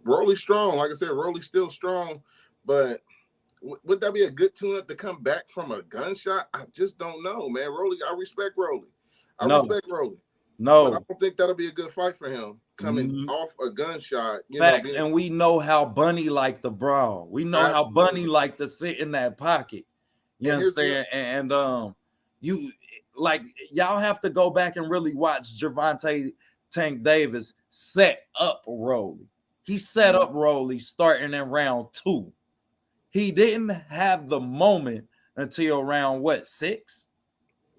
Speaker 6: Rolly's strong. Like I said, Rolly's still strong, but. Would that be a good tune-up to come back from a gunshot? I just don't know, man. Rolly, I respect Rolly. I respect Rolly.
Speaker 9: No.
Speaker 6: But I don't think that'll be a good fight for him coming off a gunshot.
Speaker 9: Facts, and we know how Bunny like the brawl. We know how Bunny like to sit in that pocket. You understand? And you like y'all have to go back and really watch Gervonta Tank Davis set up Rolly. He set up Rolly starting in round 2. He didn't have the moment until round what, 6?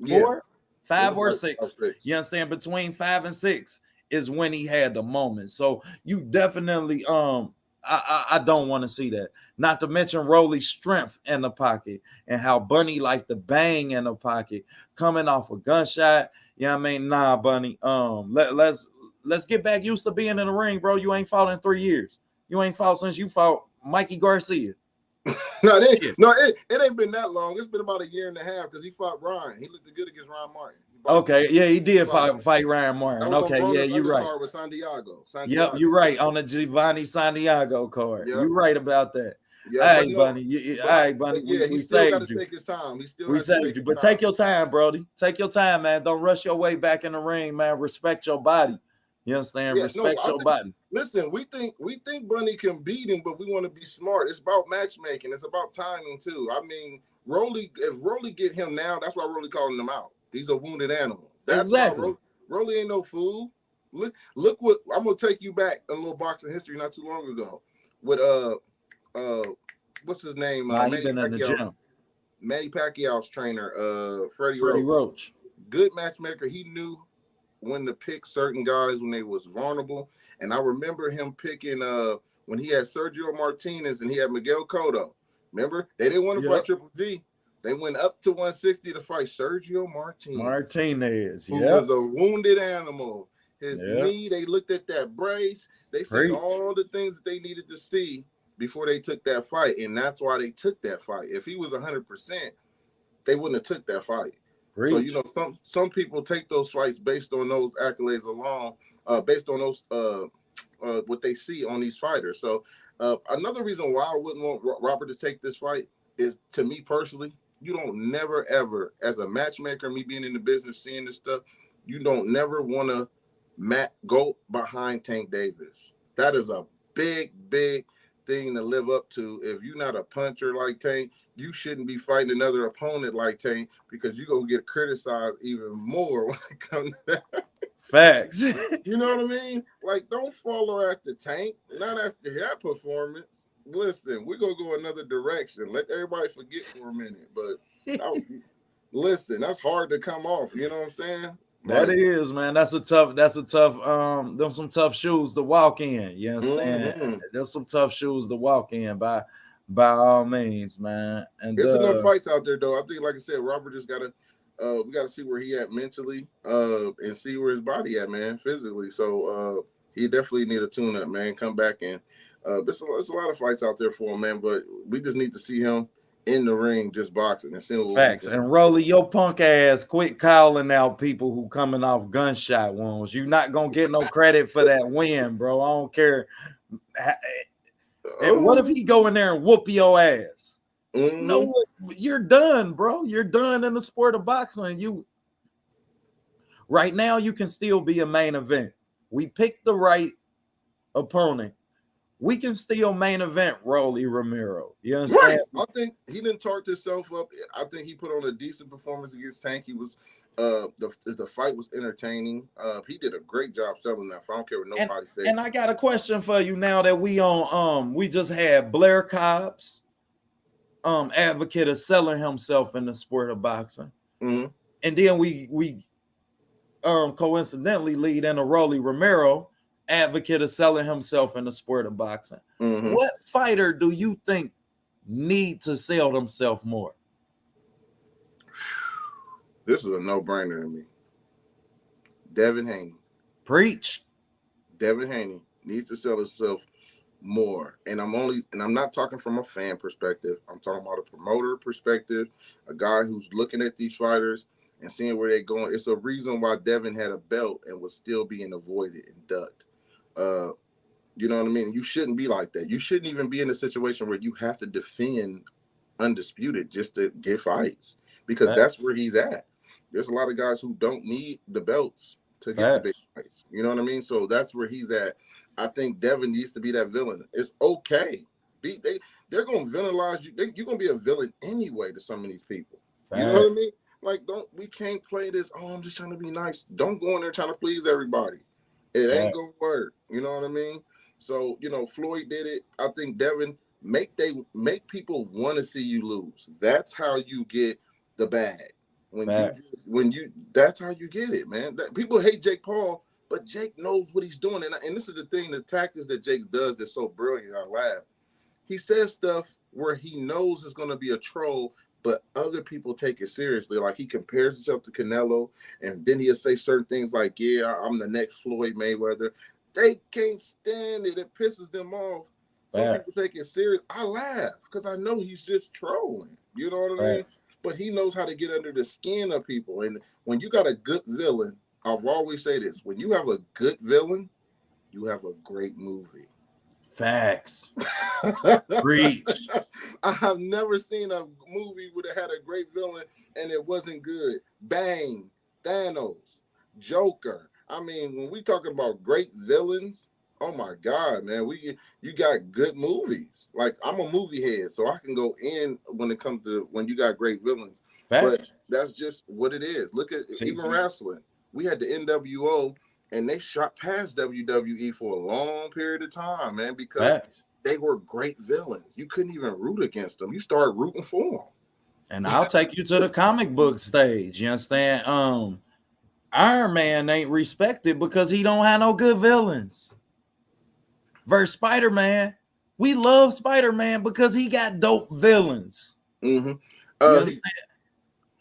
Speaker 9: 4? 5 or 6. You understand? Between 5 and 6 is when he had the moment. So you definitely I don't want to see that. Not to mention Rolly's strength in the pocket and how Bunny like to bang in the pocket coming off a gunshot. You know what I mean? Nah, Bunny. Let's get back used to being in the ring, bro. You ain't fought in 3 years. You ain't fought since you fought Mikey Garcia.
Speaker 6: It ain't been that long. It's been about a year and a half because he fought Ryan. He looked good against Ryan Martin.
Speaker 9: Okay, yeah, he did fight Ryan Martin. Okay, yeah, you're right.
Speaker 6: With Santiago.
Speaker 9: Yep, you're right on the Giovanni Santiago card. Yep. You're right about that.
Speaker 6: Yeah,
Speaker 9: hey, Bunny. Bunny.
Speaker 6: Yeah, he still got to take his time.
Speaker 9: We saved you, but take your time, Brody. Take your time, man. Don't rush your way back in the ring, man. Respect your body. You understand? Respect your body.
Speaker 6: Listen, we think Bunny can beat him, but we want to be smart. It's about matchmaking. It's about timing too. I mean, if Rolly get him now, that's why Rolly calling him out. He's a wounded animal. That's exactly. Rolly ain't no fool. Look what I'm gonna take you back a little boxing history not too long ago with what's his name?
Speaker 9: Manny
Speaker 6: Pacquiao's trainer, Freddie
Speaker 9: Roach.
Speaker 6: Good matchmaker. He knew when to pick certain guys when they was vulnerable. And I remember him picking when he had Sergio Martinez and he had Miguel Cotto. Remember? They didn't want to fight Triple G. They went up to 160 to fight Sergio Martinez. Who was a wounded animal. His knee, they looked at that brace. They said all the things that they needed to see before they took that fight. And that's why they took that fight. If he was 100%, they wouldn't have took that fight. So, you know, some people take those fights based on those accolades alone, based on those what they see on these fighters. So another reason why I wouldn't want Robert to take this fight is, to me personally, you don't never, ever, as a matchmaker, me being in the business, seeing this stuff, you don't never want to go behind Tank Davis. That is a big, big thing to live up to. If you're not a puncher like Tank, you shouldn't be fighting another opponent like Tank because you're going to get criticized even more when it comes to that.
Speaker 9: Facts.
Speaker 6: You know what I mean? Like, don't follow after Tank, not after that performance. Listen, we're going to go another direction. Let everybody forget for a minute. But listen, that's hard to come off. You know what I'm saying?
Speaker 9: That is, man. That's a tough, them some tough shoes to walk in. You understand? Mm-hmm. There's some tough shoes to walk in by all means, man. And
Speaker 6: there's enough fights out there, though. I think, like I said, Robert just got to, we got to see where he at mentally and see where his body at, man, physically. So he definitely need a tune up, man. Come back and there's a lot of fights out there for him, man. But we just need to see him in the ring just boxing and seeing what
Speaker 9: Facts. And Rolly, your punk ass quit calling out people who coming off gunshot wounds. You're not gonna get no credit for that win, bro. I don't care. And what if he go in there and whoop your ass? You know what? You're done, bro. You're done in the sport of boxing. You right now you can still be a main event. We picked the right opponent. We can still main event Rolly Romero. You understand?
Speaker 6: Right. I think he didn't talk himself up. I think he put on a decent performance against Tank. He was the fight was entertaining. He did a great job selling that. I don't care what nobody says.
Speaker 9: And I got a question for you now that we on we just had Blair Cobbs, advocate of selling himself in the sport of boxing.
Speaker 6: Mm-hmm.
Speaker 9: And then we coincidentally lead in a Rolly Romero, advocate of selling himself in the sport of boxing.
Speaker 6: Mm-hmm.
Speaker 9: What fighter do you think need to sell themselves more?
Speaker 6: This is a no-brainer to me. Devin Haney.
Speaker 9: Preach.
Speaker 6: Devin Haney needs to sell himself more. And I'm not talking from a fan perspective. I'm talking about a promoter perspective, a guy who's looking at these fighters and seeing where they're going. It's a reason why Devin had a belt and was still being avoided and ducked. You know what I mean? You shouldn't be like that. You shouldn't even be in a situation where you have to defend undisputed just to get fights, because that's where he's at. There's a lot of guys who don't need the belts to get the big fights. You know what I mean? So that's where he's at. I think Devin needs to be that villain. It's okay. They're going to villainize you. You're going to be a villain anyway to some of these people. You know what I mean? Like, we can't play this, I'm just trying to be nice. Don't go in there trying to please everybody. It ain't going to work. You know what I mean? So, Floyd did it. I think Devin, make people want to see you lose. That's how you get the bag. That's how you get it, man. People hate Jake Paul, but Jake knows what he's doing. And this is the thing, the tactics that Jake does that's so brilliant. I laugh. He says stuff where he knows it's going to be a troll, but other people take it seriously. Like, he compares himself to Canelo, and then he'll say certain things like, yeah, I'm the next Floyd Mayweather. They can't stand it. It pisses them off. Some people take it serious. I laugh because I know he's just trolling. You know what I mean? But he knows how to get under the skin of people. And when you got a good villain, I've always say this, when you have a good villain, you have a great movie.
Speaker 9: Facts. Preach.
Speaker 6: I have never seen a movie that had a great villain and it wasn't good. Bang, Thanos, Joker. I mean, when we talking about great villains, oh my God, man, you got good movies. Like, I'm a movie head, so I can go in when it comes to when you got great villains. But that's just what it is. Look at even wrestling. We had the NWO, and they shot past WWE for a long period of time, man, because they were great villains. You couldn't even root against them. You started rooting for them.
Speaker 9: And I'll take you to the comic book stage. You understand? Iron Man ain't respected because he don't have no good villains. Versus Spider-Man, we love Spider-Man because he got dope villains.
Speaker 6: Mm-hmm.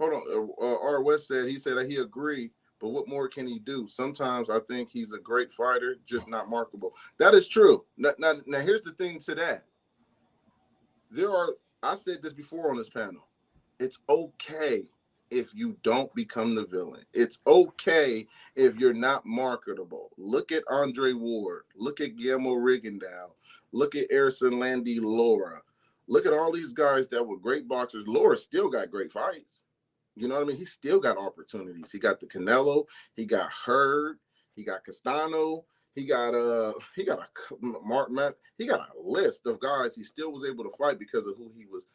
Speaker 6: Hold on. R. West said that he agreed, but what more can he do? Sometimes I think he's a great fighter, just not marketable. That is true. Now here's the thing to that. I said this before on this panel. It's okay if you don't become the villain. It's okay if you're not marketable. Look at Andre Ward. Look at Guillermo Rigondeaux. Look at Erison Landy Lara. Look at all these guys that were great boxers. Lara still got great fights. You know what I mean? He still got opportunities. He got the Canelo. He got Hurd. He got Castano. He got a list of guys he still was able to fight because of who he was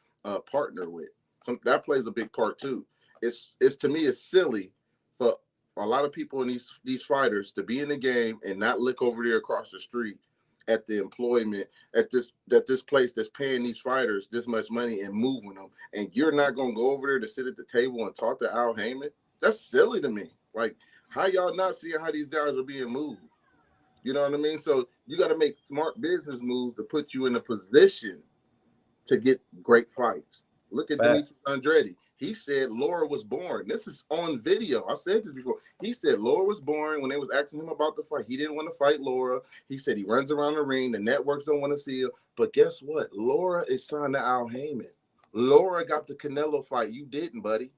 Speaker 6: partnered with. So that plays a big part too. It's to me, it's silly for a lot of people in these fighters to be in the game and not look over there across the street at the employment at this place that's paying these fighters this much money and moving them, and you're not gonna go over there to sit at the table and talk to Al Heyman. That's silly to me. Like, how y'all not seeing how these guys are being moved? You know what I mean? So you got to make smart business moves to put you in a position to get great fights. Look at Demetrius Andrade. He said Lara was boring. This is on video. I said this before. He said Lara was boring when they was asking him about the fight. He didn't want to fight Lara. He said he runs around the ring. The networks don't want to see him. But guess what? Lara is signed to Al Heyman. Laura got the Canelo fight. You didn't, buddy.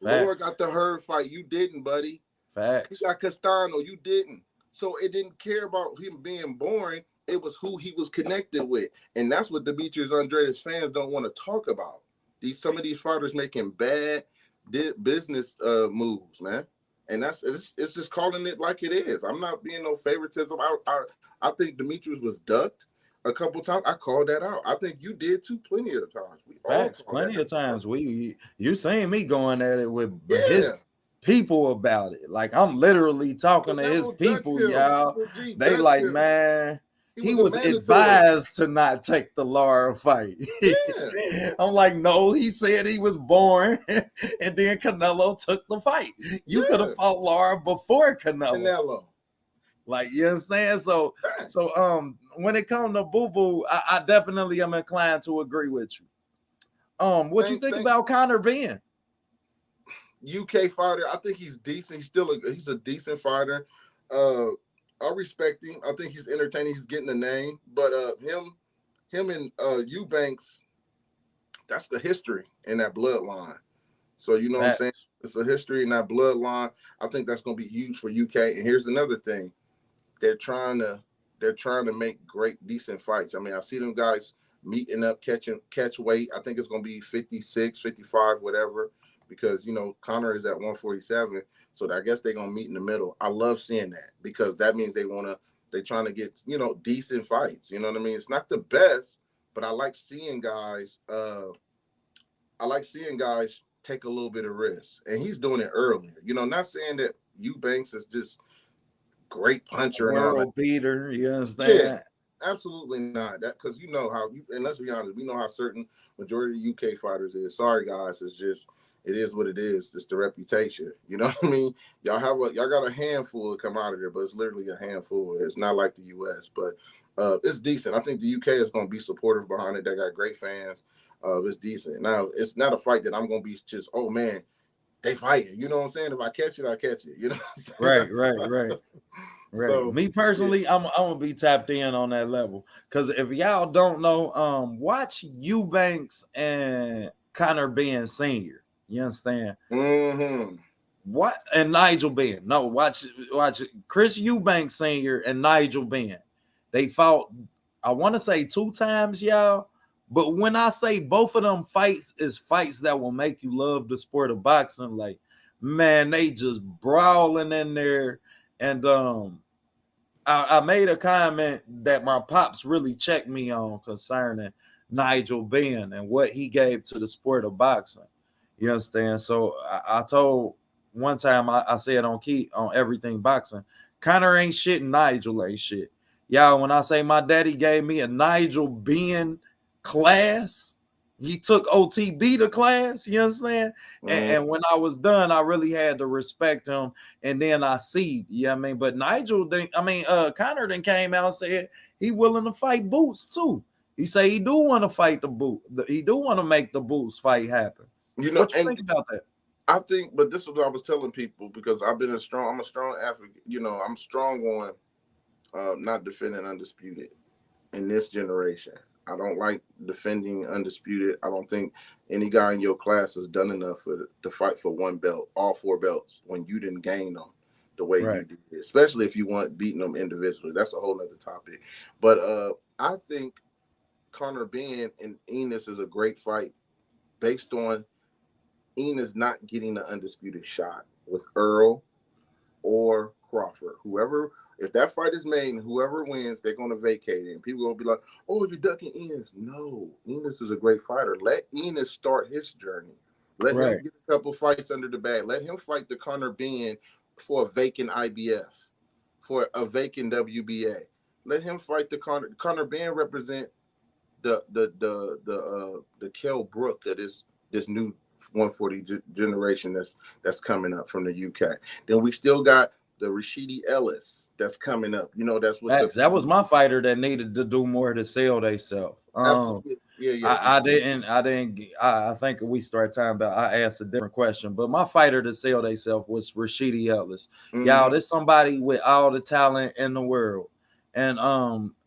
Speaker 9: Facts.
Speaker 6: Laura got the Hurd fight. You didn't, buddy.
Speaker 9: Facts.
Speaker 6: You got Castano. You didn't. So it didn't care about him being boring. It was who he was connected with. And that's what Demetrius Andrade's fans don't want to talk about. Some of these fighters making bad business moves, man. And it's just calling it like it is. I'm not being no favoritism. I think Demetrius was ducked a couple times. I called that out. I think you did too, plenty of times.
Speaker 9: Facts, plenty of times. You seen me going at it with his people about it. Like I'm literally talking to his people, y'all. They like, man, he was advised to not take the Lara fight. Yeah. I'm like, no, he said he was born, and then Canelo took the fight. You could have fought Lara before Canelo. Like, you understand? So when it comes to Boo Boo, I definitely am inclined to agree with you. What you think about Conor Benn?
Speaker 6: UK fighter, I think he's decent. He's a decent fighter. I respect him. I think he's entertaining. He's getting the name, but him and Eubanks, that's the history in that bloodline. So you know what I'm saying? It's a history in that bloodline. I think that's going to be huge for UK. And here's another thing: they're trying to make great, decent fights. I mean, I see them guys meeting up, catch weight. I think it's going to be 56, 55, whatever, because Conor is at 147. So I guess they're gonna meet in the middle. I love seeing that because that means they're trying to get decent fights. You know what I mean? It's not the best, but I like seeing guys. Take a little bit of risk, and he's doing it earlier. Not saying that Eubanks is just great puncher and all that.
Speaker 9: Beater. You understand?
Speaker 6: Yeah, absolutely not. That because and let's be honest, we know how certain majority of UK fighters is. Sorry guys, it is what it is. It's the reputation. You know what I mean? Y'all got a handful to come out of there, but it's literally a handful. It's not like the US, but it's decent. I think the UK is going to be supportive behind it. They got great fans. It's decent. Now, it's not a fight that I'm going to be just, oh man, they fighting. You know what I'm saying? If I catch it, I catch it. You know what I'm saying?
Speaker 9: Right. So, me personally, I'm gonna be tapped in on that level. Because if y'all don't know, watch Eubanks and Conor Benn Sr. You understand?
Speaker 6: Mm-hmm.
Speaker 9: What and Nigel Benn? No, watch Chris Eubanks Sr. and Nigel Benn. They fought, I want to say 2 times, y'all. But when I say both of them fights is fights that will make you love the sport of boxing, like man, they just brawling in there. And I made a comment that my pops really checked me on concerning Nigel Benn and what he gave to the sport of boxing. You understand? So I told one time I said on everything boxing, Conor ain't shit and Nigel ain't shit. Y'all, when I say my daddy gave me a Nigel Benn class, he took OTB to class, you understand? And when I was done, I really had to respect him. And then I see, you know what I mean? But Conor then came out and said he willing to fight Boots too. He say he do want to fight the Boot. He do want to make the Boots fight happen. What you think about that?
Speaker 6: I think, but this is what I was telling people because I'm a strong advocate. I'm strong on not defending undisputed in this generation. I don't like defending undisputed. I don't think any guy in your class has done enough to fight for one belt, all 4 belts, when you didn't gain them the way you did, especially if you want beating them individually. That's a whole other topic. But I think Conor Benn and Enos is a great fight based on Enos not getting the undisputed shot with Earl or Crawford. If that fight is made and whoever wins, they're going to vacate it. And people will be like, oh, you're ducking Enos. No, Enos is a great fighter. Let Enos start his journey. Let him get a couple fights under the bag. Let him fight the Conor Benn for a vacant IBF, for a vacant WBA. Let him fight the Conor Benn represent the Kell Brook of this new 140 generation that's coming up from the UK. Then we still got the Rashidi Ellis that's coming up. That's what
Speaker 9: that was my fighter that needed to do more to sell themselves.
Speaker 6: Absolutely. Yeah.
Speaker 9: I think we start talking about, I asked a different question, but my fighter to sell themselves was Rashidi Ellis. Mm-hmm. Y'all, this somebody with all the talent in the world. And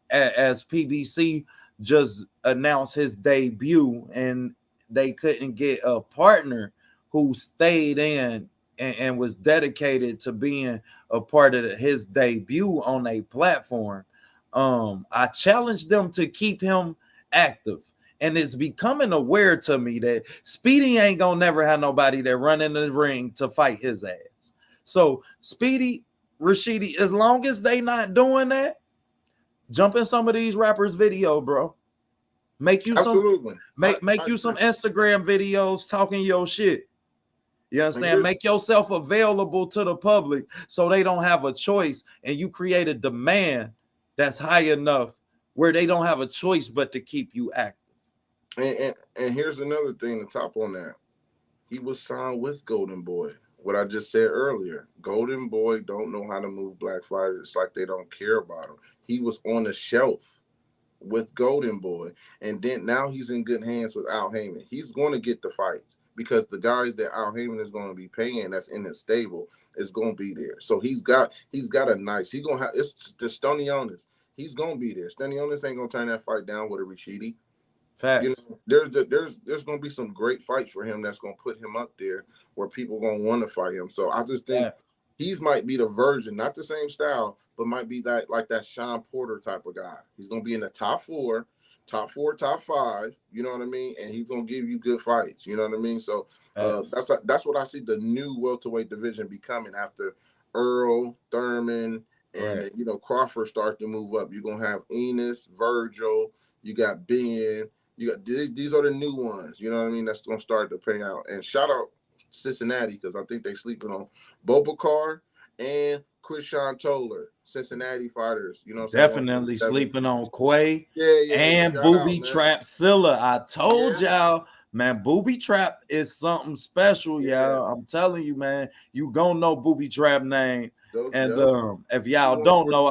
Speaker 9: as PBC just announced his debut, and they couldn't get a partner who stayed in and was dedicated to being a part of his debut on a platform. I challenged them to keep him active. And it's becoming aware to me that Speedy ain't gonna never have nobody that run in the ring to fight his ass. So Speedy, Rashidi, as long as they not doing that, jump in some of these rappers' video, bro. Make you
Speaker 6: Absolutely.
Speaker 9: make you some Instagram videos talking your shit. You understand? Make yourself available to the public so they don't have a choice, and you create a demand that's high enough where they don't have a choice but to keep you active.
Speaker 6: And here's another thing to top on that. He was signed with Golden Boy. What I just said earlier, Golden Boy don't know how to move black fighters. It's like they don't care about him. He was on the shelf with Golden Boy, and then now he's in good hands with Al Heyman. He's going to get the fights because the guys that Al Heyman is going to be paying that's in his stable is going to be there. So he's got a nice. He's going to have it's the Stonionis. He's going to be there. Stonionis ain't going to turn that fight down with a Rashidi.
Speaker 9: Facts.
Speaker 6: You know, there's going to be some great fights for him that's going to put him up there where people going to want to fight him. So I just think he's might be the version, not the same style, but might be that like that Sean Porter type of guy. He's going to be in the top four, top five. You know what I mean? And he's going to give you good fights. You know what I mean? So that's what I see the new welterweight division becoming after Earl, Thurman, and you know Crawford start to move up. You're going to have Enos, Virgil. You got Ben. You got these are the new ones. You know what I mean? That's going to start to pay out. And shout out Cincinnati because I think they sleeping on Bobakar and Krishan Toller, Cincinnati fighters. You know,
Speaker 9: definitely sleeping on Quay and Booby Trap Silla. I told y'all, man, Booby Trap is something special, y'all. I'm telling you, man, you gonna know Booby Trap name. If y'all don't know,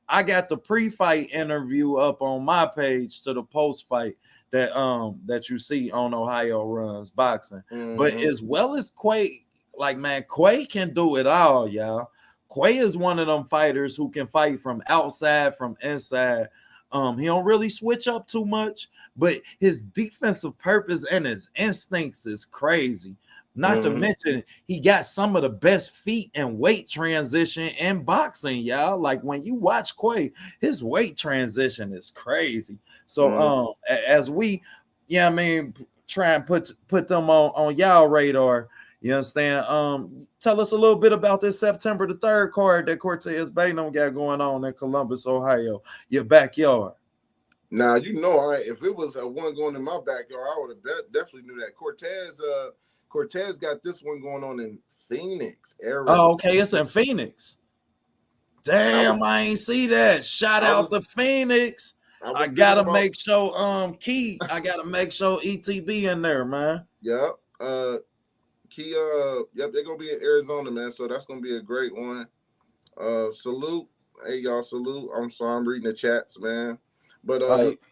Speaker 9: I got the pre-fight interview up on my page to the post-fight that you see on Ohio Runs Boxing. But as well as Quay, like, man, Quay can do it all, y'all. Quay is one of them fighters who can fight from outside, from inside. He don't really switch up too much, but his defensive purpose and his instincts is crazy. Not to mention, he got some of the best feet and weight transition in boxing, y'all. Like when you watch Quay, his weight transition is crazy. So as we, I mean, try and put them on y'all radar, you understand? Tell us a little bit about this September the 3rd card that Cortez Baynham got going on in Columbus, Ohio, your backyard.
Speaker 6: Now, you know, if it was one going in my backyard, I would have definitely knew that. Cortez got this one going on in Phoenix, Arizona.
Speaker 9: Oh, okay, it's in Phoenix. Damn, I ain't see that. Shout out to Phoenix. I gotta make sure Key. I gotta make sure ETB in there, man.
Speaker 6: Yep. Key. Yep. They're gonna be in Arizona, man. So that's gonna be a great one. Salute. Hey, y'all. Salute. I'm sorry. I'm reading the chats, man. But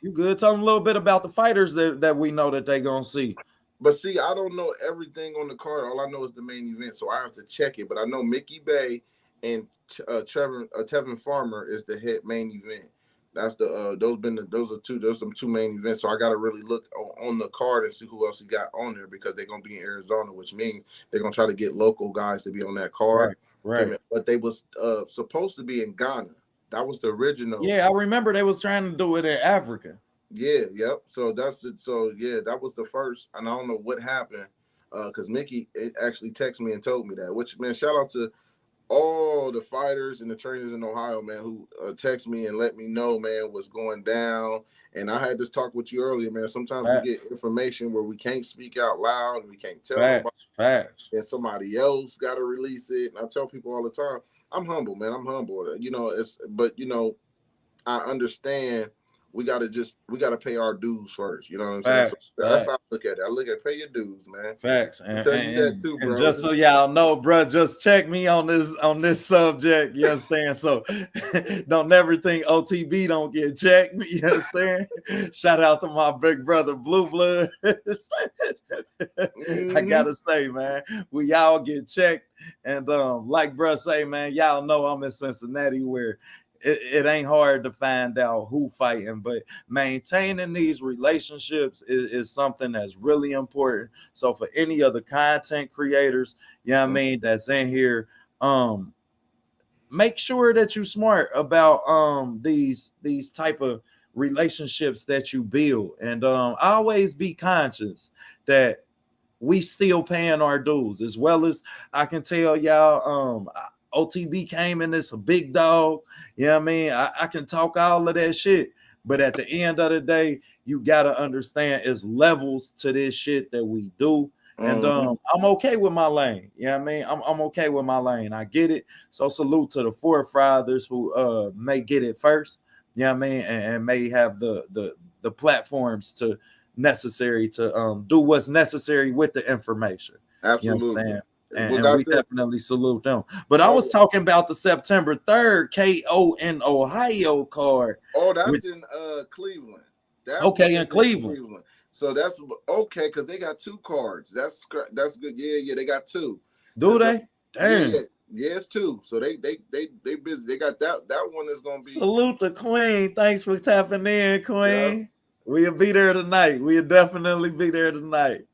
Speaker 9: you good? Tell them a little bit about the fighters that we know that they gonna see.
Speaker 6: But see, I don't know everything on the card. All I know is the main event, so I have to check it. But I know Mickey Bay and Tevin Farmer is the head main event. That's those some two main events. So I got to really look on the card and see who else he got on there because they're gonna be in Arizona, which means they're gonna try to get local guys to be on that card.
Speaker 9: Right.
Speaker 6: But they was supposed to be in Ghana. That was the original.
Speaker 9: Yeah, I remember they was trying to do it in Africa.
Speaker 6: Yeah, yep. So that's it. So yeah, that was the first, and I don't know what happened, because Mickey actually texted me and told me that. Which, man, shout out to all the fighters and the trainers in Ohio, man, who text me and let me know, man, what's going down. And I had this talk with you earlier, man. Sometimes we get information where we can't speak out loud and we can't tell
Speaker 9: facts.
Speaker 6: And somebody else got to release it. And I tell people all the time, I'm humble, man. I'm humble. You know, but you know, I understand. We gotta pay our dues first. You know what I'm saying? So that's how I look at it. I look at pay your dues, man.
Speaker 9: Facts. And just so y'all know, bro, just check me on this subject. You understand? So don't never think OTB don't get checked. You understand? Shout out to my big brother Blue Blood. I gotta say, man, we all get checked. And like bro say, man, y'all know I'm in Cincinnati where it ain't hard to find out who fighting, but maintaining these relationships is something that's really important. So for any of the content creators, you know what I mean, that's in here, make sure that you're smart about these type of relationships that you build, and always be conscious that we still paying our dues. As well as I can tell y'all, OTB came in this a big dog. You know what I mean? I can talk all of that shit, but at the end of the day, you gotta understand it's levels to this shit that we do. And I'm okay with my lane. You know what I mean? I'm okay with my lane. I get it. So salute to the forefathers who may get it first. You know what I mean? And may have the platforms to necessary to do what's necessary with the information.
Speaker 6: Absolutely.
Speaker 9: You know, and we definitely salute them. But I was talking about the September 3rd KO in Ohio card.
Speaker 6: Oh, that's in Cleveland.
Speaker 9: In Cleveland.
Speaker 6: So that's okay, because they got 2 cards. That's good. Yeah, they got 2.
Speaker 9: Do they? Damn.
Speaker 6: Yeah, it's 2. So they busy. They got that one is gonna be.
Speaker 9: Salute the Queen. Thanks for tapping in, Queen. Yeah. We'll be there tonight. We'll definitely be there tonight.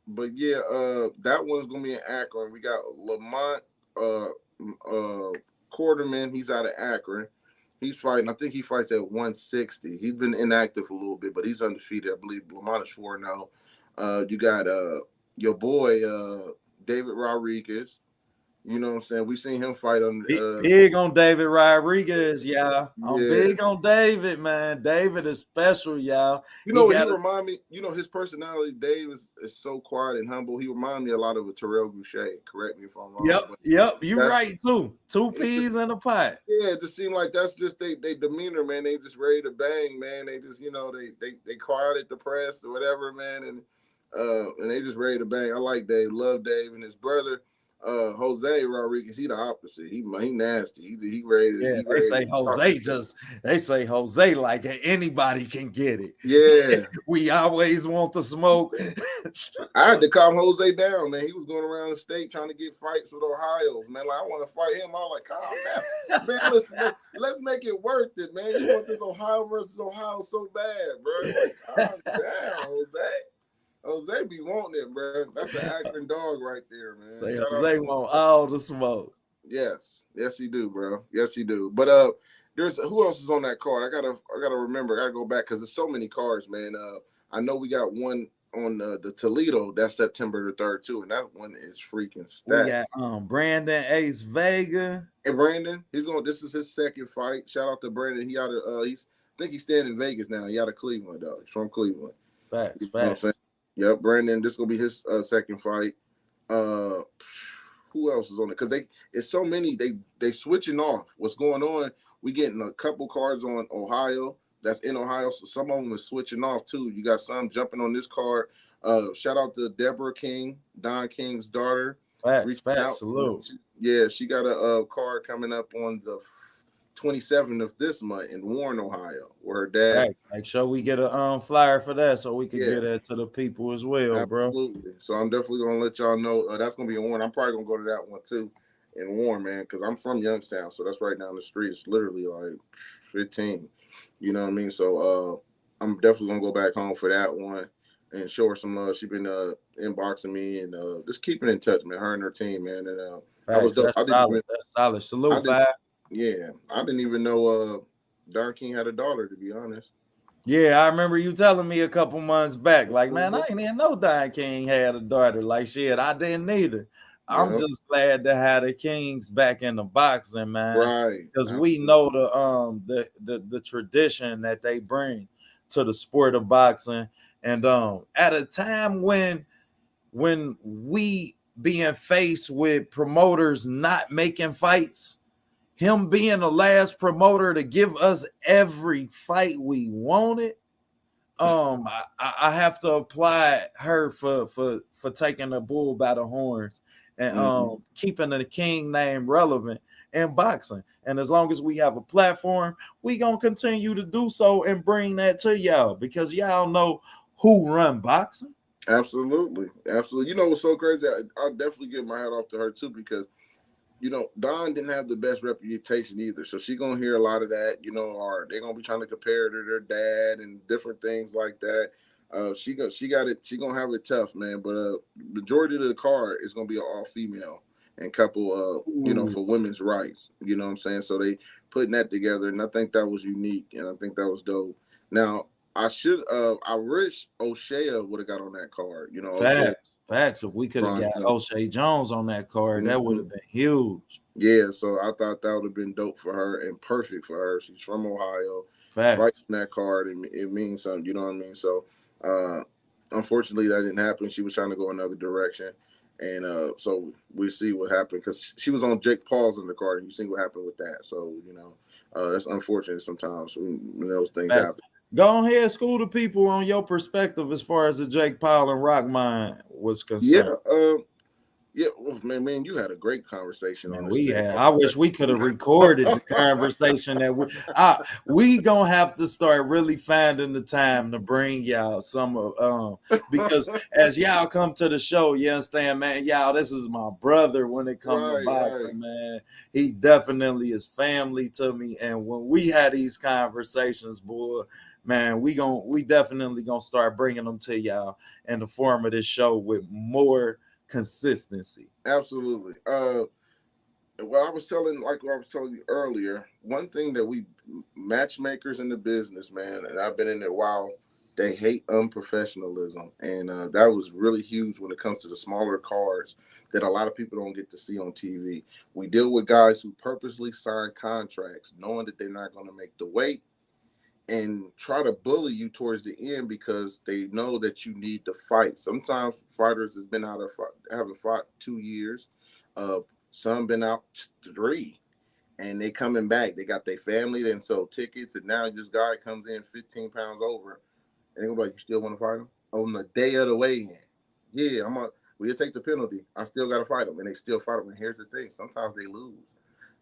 Speaker 6: But yeah, that one's gonna be in Akron. We got Lamont Quarterman. He's out of Akron. He's fighting. I think he fights at 160. He's been inactive a little bit, but he's undefeated. I believe Lamont is 4-0. You got your boy David Rodriguez. You know what I'm saying? We seen him fight on
Speaker 9: big on David Rodriguez, y'all. I'm big on David, man. David is special, y'all.
Speaker 6: You know what he remind me? You know, his personality, Dave, is so quiet and humble. He remind me a lot of a Terrell Goucher. Correct me if I'm wrong.
Speaker 9: Yep. You're right too. 2 peas in a pot.
Speaker 6: Yeah, it just seemed like that's just they demeanor, man. They just ready to bang, man. They just, you know, they quiet at the press or whatever, man, and they just ready to bang. I like Dave, love Dave, and his brother. Jose Rodriguez, he the opposite. He nasty. He ready to.
Speaker 9: Yeah, they say Jose like anybody can get it.
Speaker 6: Yeah,
Speaker 9: we always want the smoke.
Speaker 6: I had to calm Jose down, man. He was going around the state trying to get fights with Ohio's, man. Like, I want to fight him. I was like, calm down, man. Listen, let's make it worth it, man. You want this Ohio versus Ohio so bad, bro. Like, calm down, Jose. Jose be wanting it, bro. That's an Akron dog right there, man.
Speaker 9: Jose want all the smoke.
Speaker 6: Yes, he do, bro. Yes, he do. But there's who else is on that card? I gotta remember. I gotta go back because there's so many cards, man. I know we got one on the Toledo. That's September the 3rd too, and that one is freaking stacked.
Speaker 9: We got Brandon Ace Vega.
Speaker 6: And Brandon, this is his 2nd fight. Shout out to Brandon. He out of I think he's staying in Vegas now. He out of Cleveland though. He's from Cleveland.
Speaker 9: Facts.
Speaker 6: You know what I'm saying? Yep, Brandon. This is gonna be his 2nd fight. Who else is on it? Because it's so many. They switching off. What's going on? We getting a couple cards on Ohio. That's in Ohio. So some of them are switching off too. You got some jumping on this card. Shout out to Deborah King, Don King's daughter.
Speaker 9: Facts. Salute.
Speaker 6: She got a card coming up on the 27th of this month in Warren, Ohio, where her dad.
Speaker 9: Make sure we get a flyer for that so we can get that to the people as well,
Speaker 6: absolutely, bro. So I'm definitely gonna let y'all know that's gonna be in Warren. I'm probably gonna go to that one too in Warren, man, because I'm from Youngstown, so that's right down the street. It's literally like 15. You know what I mean? So I'm definitely gonna go back home for that one and show her some love. She been inboxing me and just keeping in touch, man. Her and her team, man. And
Speaker 9: that's solid. Salute,
Speaker 6: yeah, I didn't even know Don King had a daughter, to be honest.
Speaker 9: Yeah, I remember you telling me a couple months back, like, man, I ain't even know Don King had a daughter. Like, shit, I didn't either. I'm just glad to have the Kings back in the boxing, man.
Speaker 6: Right.
Speaker 9: Because we know the tradition that they bring to the sport of boxing. And at a time when we being faced with promoters not making fights, him being the last promoter to give us every fight we wanted, I have to apply her for taking the bull by the horns and keeping the King name relevant in boxing. And as long as we have a platform, we gonna continue to do so and bring that to y'all because y'all know who run boxing.
Speaker 6: Absolutely. You know what's so crazy? I'll definitely give my hat off to her too because Dawn didn't have the best reputation either. So she gonna hear a lot of that, or they're gonna be trying to compare her to their dad and different things like that. She gonna have it tough, man. But majority of the card is gonna be an all female and couple for women's rights. You know what I'm saying? So they putting that together, and I think that was unique, and I think that was dope. Now I wish O'Shea would have got on that card.
Speaker 9: Facts. If we could have got O'Shea Jones on that card, that would have been huge.
Speaker 6: Yeah, so I thought that would have been dope for her and perfect for her. She's from Ohio.
Speaker 9: Facts.
Speaker 6: Fighting that card, it means something. You know what I mean? So, unfortunately, that didn't happen. She was trying to go another direction, and so we see what happened because she was on Jake Paul's in the card, and you see what happened with that. So that's unfortunate sometimes when those things happen.
Speaker 9: Go ahead, school the people on your perspective as far as the Jake Paul and Rockmine was concerned.
Speaker 6: Yeah, well, man, you had a great conversation on this.
Speaker 9: We had. I wish we could have recorded the conversation that we gonna have to start really finding the time to bring y'all some of because as y'all come to the show, you understand, man, y'all, this is my brother when it comes to boxing, man. He definitely is family to me, and when we had these conversations, boy, man, we definitely gonna start bringing them to y'all in the form of this show with more consistency.
Speaker 6: Absolutely. What I was telling you earlier, one thing that we matchmakers in the business, man, and I've been in it a while, they hate unprofessionalism, and that was really huge when it comes to the smaller cards that a lot of people don't get to see on TV. We deal with guys who purposely sign contracts knowing that they're not going to make the weight and try to bully you towards the end because they know that you need to fight. Sometimes fighters has been out of haven't fought 2 years. Some been out 3, and they coming back. They got their family, then sold tickets, and now this guy comes in 15 pounds over, and they go like, "You still want to fight him on the day of the weigh-in?" Yeah, we'll take the penalty. I still got to fight him, and they still fight him. And here's the thing: sometimes they lose.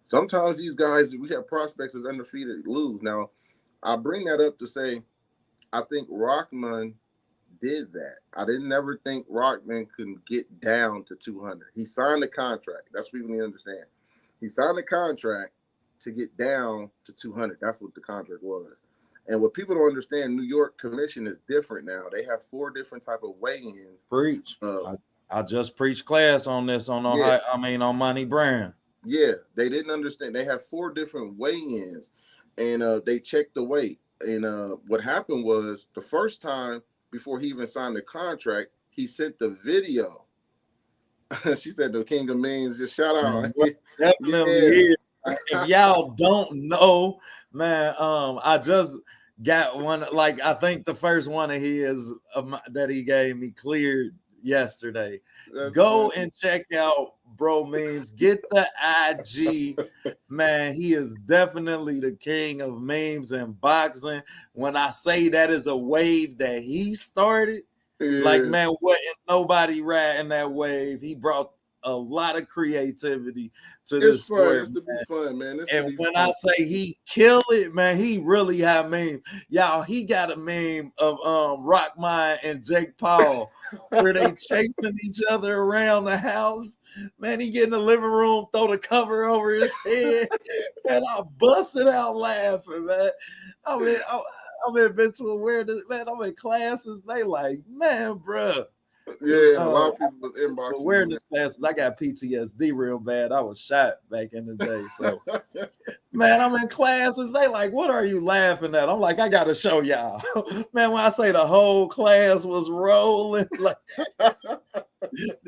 Speaker 6: Sometimes these guys, we have prospects as undefeated, lose. Now, I bring that up to say, I think Rockman did that. I didn't ever think Rockman could get down to 200. He signed the contract. That's what people need to understand. He signed the contract to get down to 200. That's what the contract was. And what people don't understand, New York Commission is different now. They have 4 different type of weigh-ins.
Speaker 9: Preach. I just preached class on this on Money Brand.
Speaker 6: Yeah, they didn't understand. They have 4 different weigh-ins. And they checked the weight. And what happened was the first time before he even signed the contract, he sent the video. She said the King of Memes, just shout out.
Speaker 9: Definitely. Yeah. If y'all don't know, man, I just got one. Like I think the first one of his that he gave me cleared yesterday. Go and check out Bro Memes. Get the IG, man. He is definitely the king of memes and boxing. When I say that is a wave that he started, like, man, wasn't nobody riding that wave. He brought a lot of creativity to this sport.
Speaker 6: It's to be fun, man.
Speaker 9: And when I say he killed it, man, he really had memes. Y'all, he got a meme of Rockmine and Jake Paul where they chasing each other around the house. Man, he get in the living room, throw the cover over his head. Man, I busted out laughing, man. I'm in mental awareness, man. I'm in classes. They like, man, bro.
Speaker 6: Yeah, a lot of people was inboxing.
Speaker 9: Awareness classes. I got PTSD real bad. I was shot back in the day. So, man, I'm in classes. They like, what are you laughing at? I'm like, I got to show y'all. Man, when I say the whole class was rolling, like,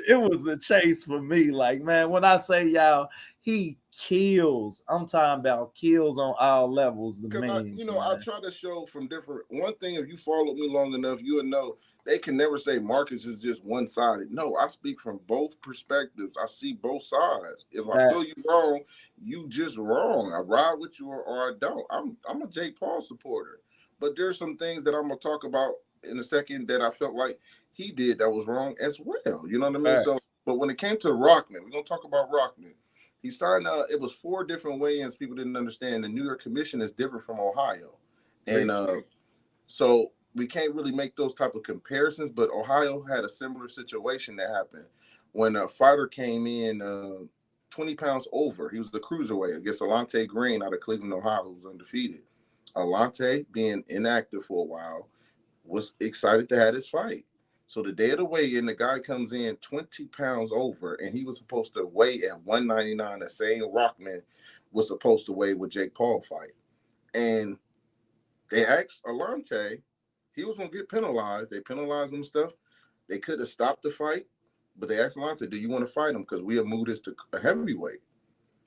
Speaker 9: it was the chase for me. Like, man, when I say y'all, he kills. I'm talking about kills on all levels.
Speaker 6: I try to show from different. One thing, if you follow me long enough, you will know. They can never say Marcus is just one-sided. No, I speak from both perspectives. I see both sides. If I feel you wrong, you just wrong. I ride with you or I don't. I'm a Jake Paul supporter. But there's some things that I'm going to talk about in a second that I felt like he did that was wrong as well. You know what I mean? So, but when it came to Rockman, we're going to talk about Rockman. He signed it was 4 different weigh-ins people didn't understand. The New York Commission is different from Ohio. And so we can't really make those type of comparisons, but Ohio had a similar situation that happened when a fighter came in 20 pounds over. He was the cruiserweight against Alante Green out of Cleveland, Ohio, who was undefeated. Alante, being inactive for a while, was excited to have this fight. So the day of the weigh-in, the guy comes in 20 pounds over, and he was supposed to weigh at 199, the same Rockman was supposed to weigh with Jake Paul fight. And they asked Alante, he was going to get penalized. They penalized him and stuff. They could have stopped the fight, but they asked Alante, do you want to fight him? Because we have moved this to a heavyweight.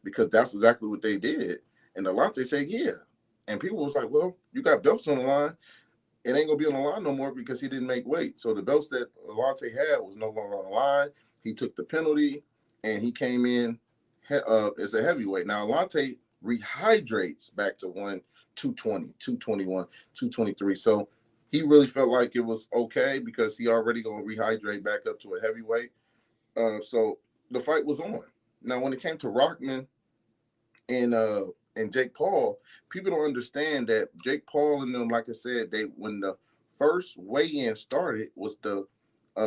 Speaker 6: Because that's exactly what they did. And Alante said, yeah. And people was like, well, you got belts on the line. It ain't going to be on the line no more because he didn't make weight. So the belts that Alante had was no longer on the line. He took the penalty, and he came in as a heavyweight. Now, Alante rehydrates back to 220, 221, 223. So he really felt like it was okay because he already going to rehydrate back up to a heavyweight. So the fight was on. Now, when it came to Rockman and Jake Paul, people don't understand that Jake Paul and them, like I said, when the first weigh-in started was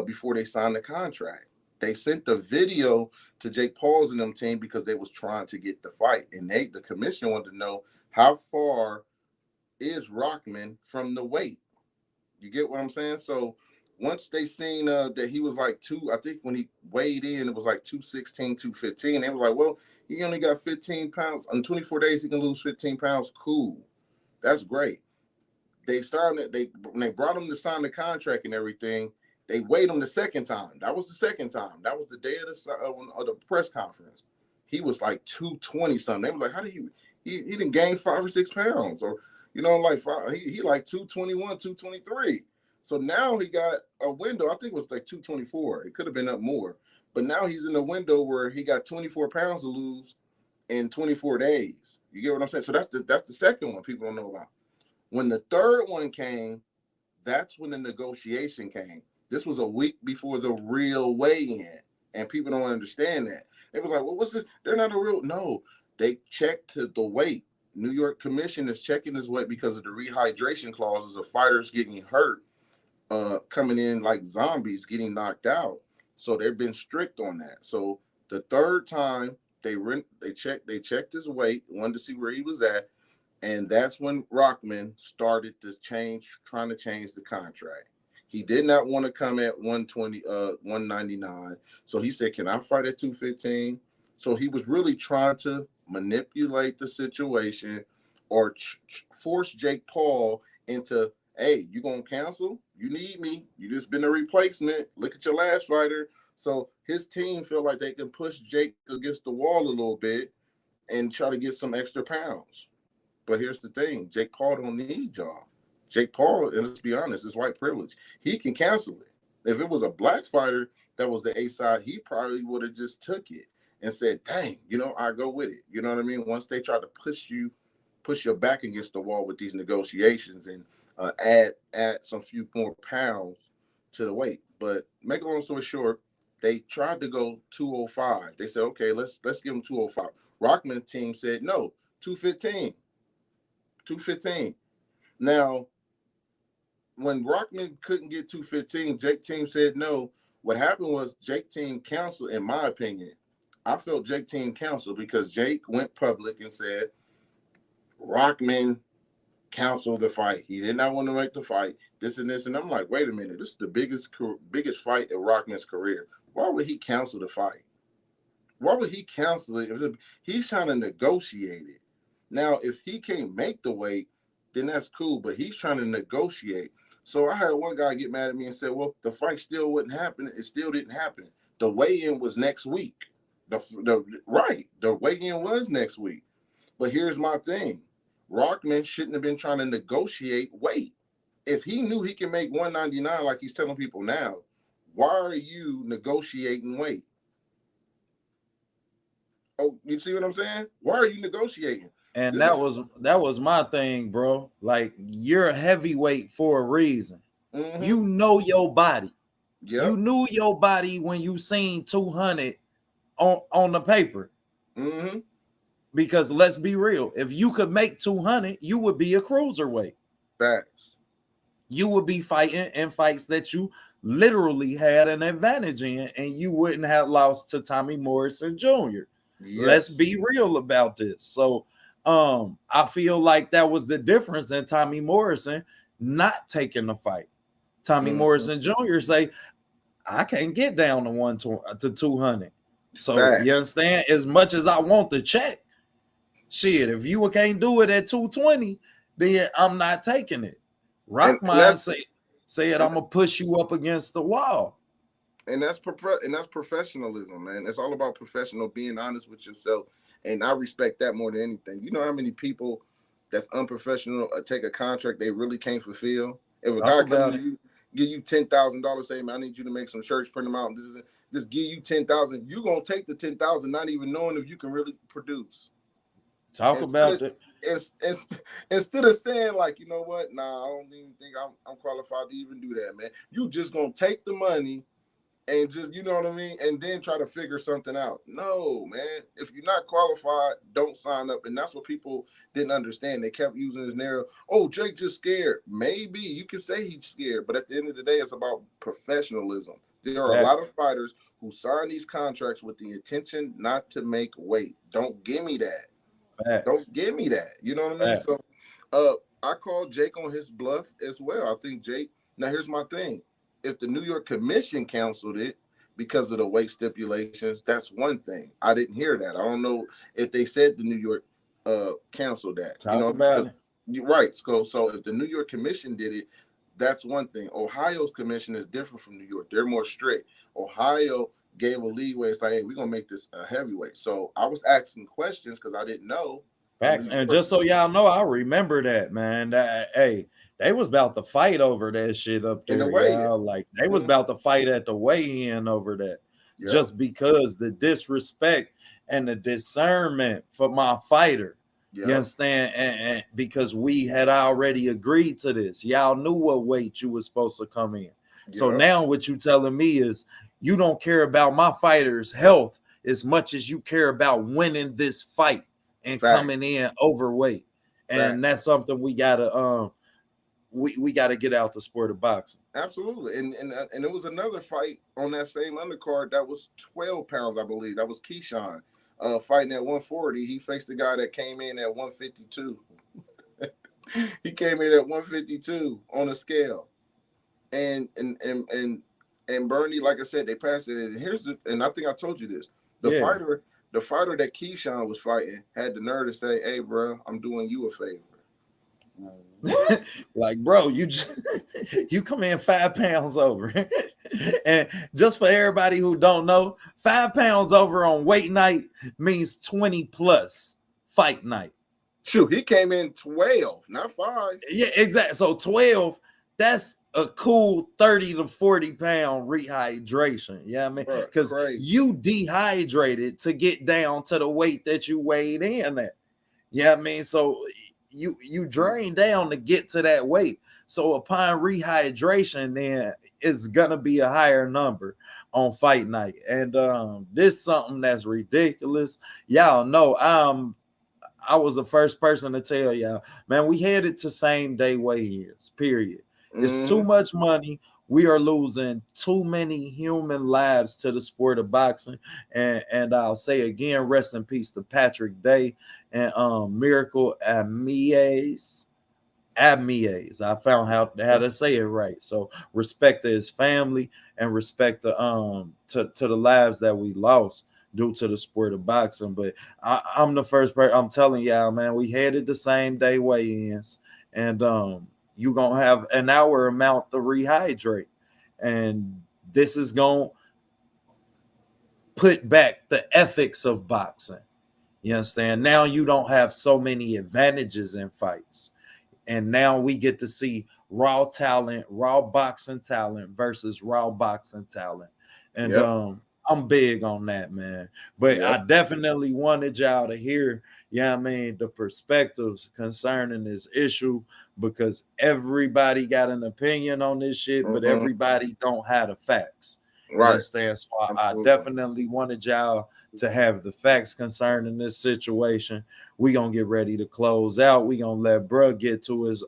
Speaker 6: before they signed the contract. They sent the video to Jake Paul's and them team because they was trying to get the fight, and the commission wanted to know how far is Rockman from the weight. You get what I'm saying? So once they seen that he was like I think when he weighed in, it was like 216, 215. They were like, well, he only got 15 pounds. In 24 days, he can lose 15 pounds. Cool. That's great. They signed it. When they brought him to sign the contract and everything, they weighed him the second time. That was the second time. That was the day of the press conference. He was like 220 something. They were like, how did he didn't gain 5 or 6 pounds? Or, like he like 221, 223. So now he got a window. I think it was like 224. It could have been up more. But now he's in a window where he got 24 pounds to lose in 24 days. You get what I'm saying? So that's the second one people don't know about. When the third one came, that's when the negotiation came. This was a week before the real weigh-in, and people don't understand that. They was like, well, what's this? They're not a real. No, they checked to the weight. New York Commission is checking this weight because of the rehydration clauses of fighters getting hurt, coming in like zombies, getting knocked out. So they've been strict on that. So the third time they checked his weight, wanted to see where he was at, and that's when Rockman started trying to change the contract. He did not want to come at 120, 199. So he said, can I fight at 215? So he was really trying to manipulate the situation or force Jake Paul into, hey, you going to cancel? You need me. You just been a replacement. Look at your last fighter. So his team felt like they can push Jake against the wall a little bit and try to get some extra pounds. But here's the thing. Jake Paul don't need y'all. Jake Paul, and let's be honest, is white privilege. He can cancel it. If it was a black fighter that was the A side, he probably would have just took it and said, dang, I go with it. You know what I mean? Once they try to push your back against the wall with these negotiations and add some few more pounds to the weight. But make a long story short, they tried to go 205. They said, okay, let's give him 205. Rockman's team said, no, 215. 215. Now, when Rockman couldn't get 215, Jake team said no. What happened was Jake team canceled, in my opinion. I felt Jake team canceled because Jake went public and said Rockman canceled the fight. He did not want to make the fight. This and this. And I'm like, wait a minute. This is the biggest fight in Rockman's career. Why would he cancel the fight? Why would he cancel it? He's trying to negotiate it. Now, if he can't make the weight, then that's cool. But he's trying to negotiate. So I had one guy get mad at me and said, well, the fight still wouldn't happen. It still didn't happen. The weigh-in was next week. The weigh-in was next week. But here's my thing. Rockman shouldn't have been trying to negotiate weight. If he knew he can make 199 like he's telling people now, why are you negotiating weight? Oh, you see what I'm saying? Why are you negotiating?
Speaker 9: And that was my thing, bro. Like, you're a heavyweight for a reason. Mm-hmm. You know your body. Yep. You knew your body when you seen 200 on the paper.
Speaker 6: Mm-hmm.
Speaker 9: Because let's be real, if you could make 200, you would be a cruiserweight.
Speaker 6: Facts.
Speaker 9: You would be fighting in fights that you literally had an advantage in, and you wouldn't have lost to Tommy Morrison Jr. Let's be real about this. So I feel like that was the difference in Tommy Morrison not taking the fight. Tommy Morrison Jr. say, I can't get down to 200. So you understand? As much as I want the check, shit, if you can't do it at 220, then I'm not taking it. Rockmine said I'm gonna push you up against the wall.
Speaker 6: And that's professionalism, man. It's all about professional, being honest with yourself. And I respect that more than anything. You know how many people that's unprofessional take a contract they really can't fulfill? If a guy comes to you, give you $10,000, say, man, I need you to make some shirts, print them out, and just give you $10,000, you gonna take the $10,000, not even knowing if you can really produce. Instead of saying, like, you know what, nah, I don't even think I'm qualified to even do that, man. You just gonna take the money and just, you know what I mean, and then try to figure something out. No, man. If you're not qualified, don't sign up. And that's what people didn't understand. They kept using this narrative. Oh, Jake just scared. Maybe you can say he's scared, but at the end of the day, it's about professionalism. There are a lot of fighters who sign these contracts with the intention not to make weight. Don't give me that. Don't give me that. You know what I mean? So I called Jake on his bluff as well. I think Jake, now here's my thing. If the New York Commission canceled it because of the weight stipulations, that's one thing. I didn't hear that. I don't know if they said the New York canceled that. You're right. So if the New York Commission did it, that's one thing. Ohio's commission is different from New York. They're more strict. Ohio gave a leeway. It's like, hey, we're gonna make this a heavyweight. So I was asking questions because I didn't know.
Speaker 9: Facts. And just so y'all know, I remember that, man. They was about to fight over that shit up there. Like they was about to fight at the weigh-in over that. Just because the disrespect and the discernment for my fighter. You understand? And because we had already agreed to this. Y'all knew what weight you was supposed to come in. So now what you telling me is you don't care about my fighter's health as much as you care about winning this fight and coming in overweight. And that's something we gotta we got to get out the sport of boxing.
Speaker 6: Absolutely. And it was another fight on that same undercard that was 12 pounds, I believe. That was Keyshawn fighting at 140. He faced the guy that came in at 152. He came in at 152 on a scale. And Bernie, like I said, they passed it. And I think I told you this. The fighter that Keyshawn was fighting had the nerve to say, hey, bro, I'm doing you a favor.
Speaker 9: Like, bro, you come in 5 pounds over. And just for everybody who don't know, 5 pounds over on weight night means 20 plus fight night.
Speaker 6: Shoot, he came in 12, not 5.
Speaker 9: Yeah, exactly. So 12, that's a cool 30 to 40 pound rehydration. Yeah, I mean, because you dehydrated to get down to the weight that you weighed in at. Yeah, I mean, so you drain down to get to that weight. So upon rehydration, then it's gonna be a higher number on fight night. And this is something that's ridiculous. Y'all know I was the first person to tell y'all, man, we headed to same day weigh-ins, period. It's too much money. We are losing too many human lives to the sport of boxing. And I'll say again, rest in peace to Patrick Day and Miracle Amies. I found how to say it right. So respect to his family and respect to the lives that we lost due to the sport of boxing. But I'm the first person. I'm telling y'all, man, we headed the same day weigh-ins, and you're gonna have an hour amount to rehydrate, and this is gonna put back the ethics of boxing. You understand? Now you don't have so many advantages in fights, and now we get to see raw talent, raw boxing talent versus raw boxing talent. And I'm big on that, man. But I definitely wanted y'all to hear, I mean, the perspectives concerning this issue, because everybody got an opinion on this shit, but everybody don't have the facts. Right. Understand? So I definitely wanted y'all to have the facts concerning this situation. We gonna get ready to close out. We gonna let bruh get to his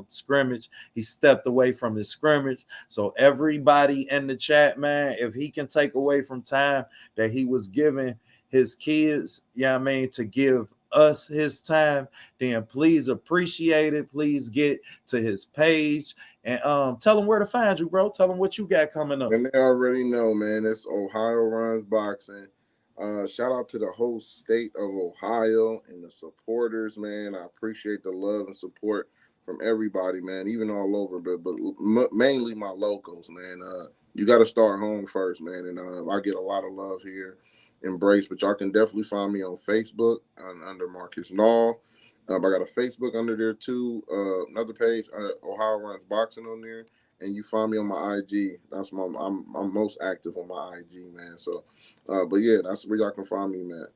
Speaker 9: scrimmage. He stepped away from his scrimmage. So everybody in the chat, man, if he can take away from time that he was given, his kids, to give us his time, then please appreciate it. Please get to his page and tell him where to find you, bro. Tell him what you got coming up.
Speaker 6: And they already know, man. It's Ohio Runs Boxing. Shout out to the whole state of Ohio and the supporters, man. I appreciate the love and support from everybody, man, even all over, but mainly my locals, man. You got to start home first, man. And I get a lot of love here, embrace. But y'all can definitely find me on Facebook under Marcus Nall. I got a Facebook under there too. Another page, Ohio Runs Boxing on there. And you find me on my IG. That's I'm most active on my IG, man. So, but yeah, that's where y'all can find me, man.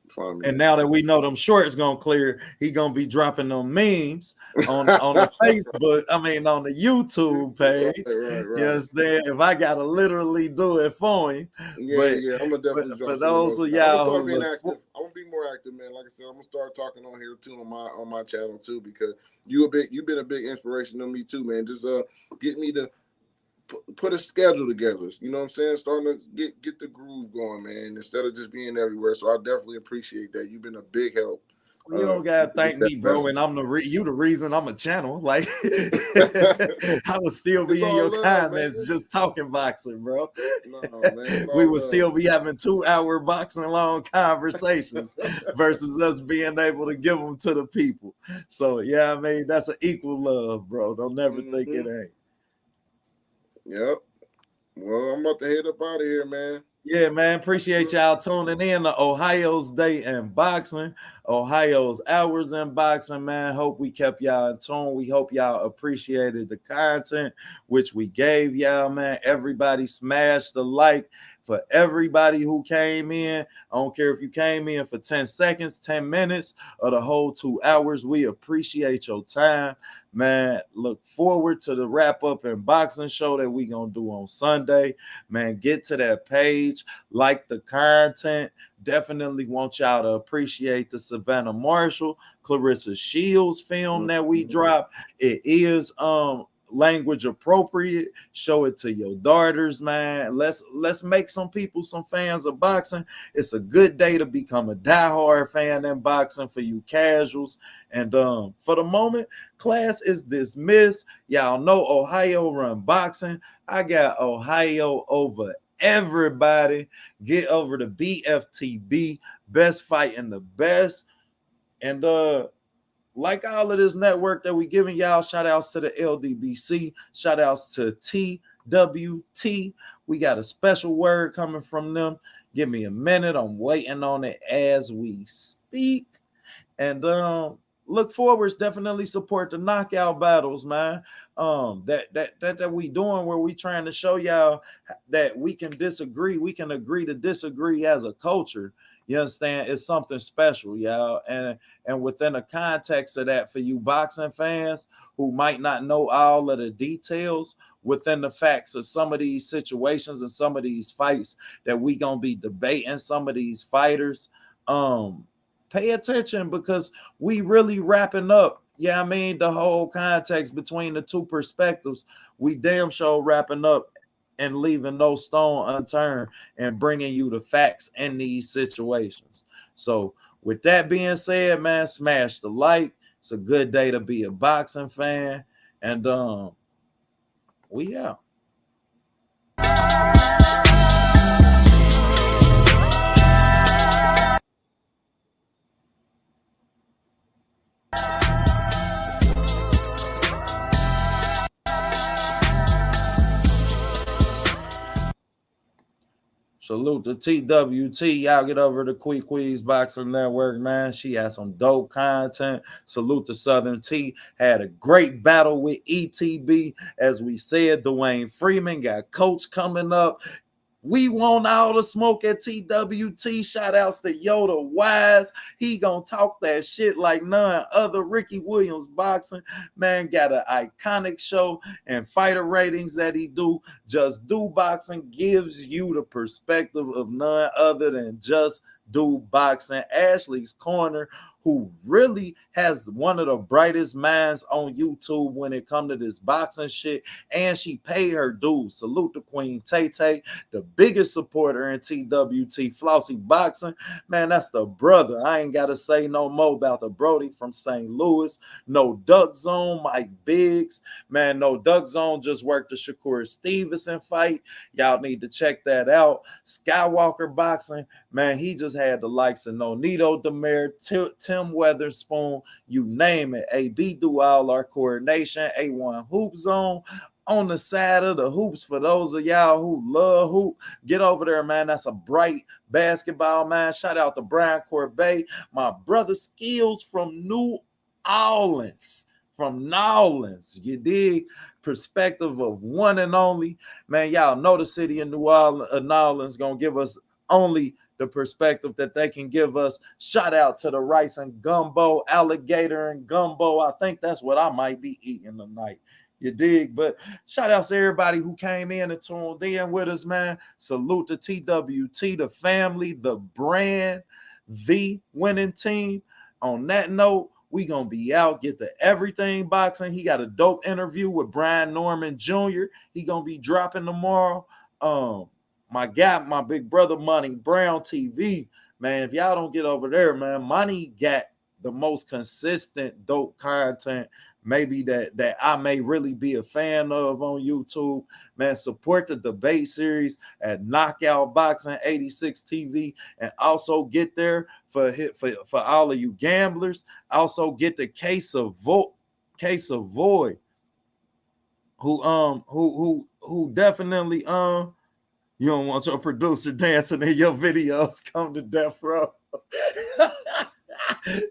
Speaker 9: And now that we know them shorts gonna clear, he gonna be dropping them memes on the Facebook. I mean, on the YouTube page.
Speaker 6: Right.
Speaker 9: You understand? If I gotta literally do it for him,
Speaker 6: yeah, I'm gonna definitely.
Speaker 9: But those of y'all who look
Speaker 6: active, I'm gonna be more active, man. Like I said, I'm gonna start talking on here too on my channel too, because you've been a big inspiration to me too, man. Just get me to put a schedule together, you know what I'm saying? Starting to get the groove going, man, instead of just being everywhere. So I definitely appreciate that. You've been a big help.
Speaker 9: You don't gotta thank me, bro. And I'm the reason I'm a channel. Like I would still be in your comments just talking boxing, bro.
Speaker 6: No, man,
Speaker 9: we would still be having 2-hour boxing long conversations versus us being able to give them to the people. So yeah, I mean that's an equal love, bro. Don't never think it ain't.
Speaker 6: Yep. Well, I'm about to head up out of here, man.
Speaker 9: Yeah, man. Appreciate y'all tuning in to Ohio's Day in Boxing, Ohio's Hours in Boxing, man. Hope we kept y'all in tune. We hope y'all appreciated the content which we gave y'all, man. Everybody smash the like. For everybody who came in, I don't care if you came in for 10 seconds, 10 minutes, or the whole 2 hours. We appreciate your time, man. Look forward to the wrap-up and boxing show that we going to do on Sunday. Man, get to that page, like the content. Definitely want y'all to appreciate the Savannah Marshall, Clarissa Shields film that we dropped. It is language appropriate. Show it to your daughters, man. Let's make some people some fans of boxing. It's a good day to become a diehard fan in boxing for you casuals. And for the moment, class is dismissed. Y'all know Ohio run boxing. I got Ohio over everybody. Get over to BFTB, best fight in the best. And like all of this network that we giving y'all, shout outs to the LDBC, shout outs to TWT. We got a special word coming from them. Give me a minute. I'm waiting on it as we speak. And look forward, definitely support the knockout battles, man. That we doing where we trying to show y'all that we can disagree. We can agree to disagree as a culture. You understand? It's something special, y'all. And within the context of that, for you boxing fans who might not know all of the details within the facts of some of these situations and some of these fights that we gonna be debating, some of these fighters, pay attention, because we really wrapping up, I mean, the whole context between the two perspectives. We damn sure wrapping up and leaving no stone unturned and bringing you the facts in these situations. So with that being said, man, smash the like. It's a good day to be a boxing fan. And we out. Salute to TWT. Y'all get over to Quiz Boxing Network, man. She had some dope content. Salute to Southern T. Had a great battle with ETB. As we said, Dwayne Freeman got Coach coming up. We want all the smoke at TWT. Shout outs to Yoda Wise. He gonna talk that shit like none other. Ricky Williams Boxing, man, got an iconic show and fighter ratings that he do. Just Do Boxing gives you the perspective of none other than Just Do Boxing, Ashley's Corner, who really has one of the brightest minds on YouTube when it comes to this boxing shit, and she paid her dues. Salute to Queen Tay Tay, the biggest supporter in TWT Flossy Boxing. Man, that's the brother. I ain't got to say no more about the Brody from St. Louis. No Duck Zone, Mike Biggs. Man, No Duck Zone just worked the Shakur Stevenson fight. Y'all need to check that out. Skywalker Boxing, man, he just had the likes of Nonito Demare, Tim Weatherspoon, you name it. AB do all our coordination. A1 Hoop Zone on the side of the hoops. For those of y'all who love hoop, get over there, man. That's a bright basketball, man. Shout out to Brian Corbet, my brother Skills from New Orleans. From Nolans, you dig? Perspective of one and only. Man, y'all know the city of New Orleans gonna give us only the perspective that they can give us. Shout out to the rice and gumbo, alligator and gumbo. I think that's what I might be eating tonight. You dig? But shout out to everybody who came in and tuned in with us, man. Salute to TWT, the family, the brand, the winning team. On that note, we gonna be out. Get the Everything Boxing. He got a dope interview with Bryan Norman Jr. He gonna be dropping tomorrow. My guy, my big brother, Money Brown TV, man. If y'all don't get over there, man, Money got the most consistent dope content, maybe that I may really be a fan of on YouTube. Man, support the debate series at Knockout Boxing 86 TV, and also get there for all of you gamblers. Also get the Case of Void, who definitely you don't want your producer dancing in your videos. Come to Death Row.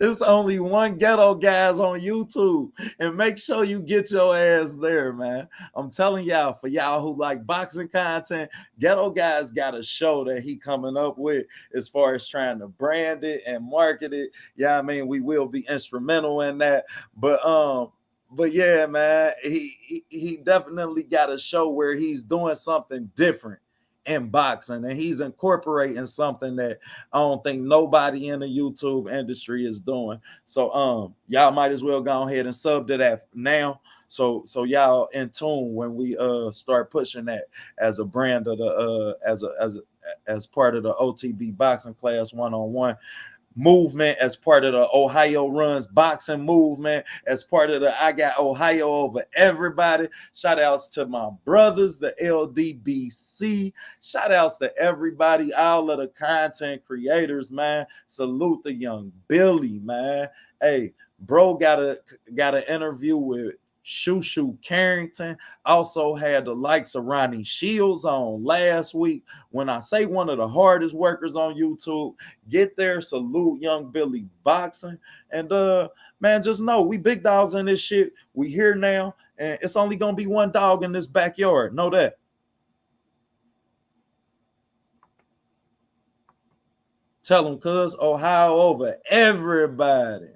Speaker 9: It's only one Ghetto Guys on YouTube, and make sure you get your ass there, man. I'm telling y'all, for y'all who like boxing content, Ghetto Guys got a show that he coming up with as far as trying to brand it and market it. Yeah, I mean, we will be instrumental in that, but yeah, man, he definitely got a show where he's doing something different in boxing, and he's incorporating something that I don't think nobody in the YouTube industry is doing. So y'all might as well go ahead and sub to that now, so y'all in tune when we start pushing that as a brand of the as part of the OTB boxing class 1-on-1 movement, as part of the Ohio Runs boxing movement, as part of the I Got Ohio Over Everybody. Shout outs to my brothers, the LDBC. Shout outs to everybody, all of the content creators, man. Salute the young Billy, man. Hey, bro got an interview with Shushu Carrington. Also had the likes of Ronnie Shields on last week. When I say one of the hardest workers on YouTube, get there. Salute young Billy Boxing. And man, just know we big dogs in this shit. We here now, and it's only gonna be one dog in this backyard. Know that. Tell them, cuz Ohio over everybody.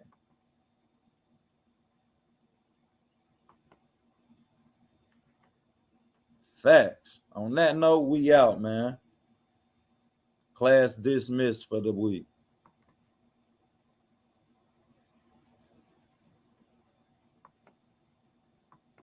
Speaker 9: Facts. On that note, we out, man. Class dismissed for the week.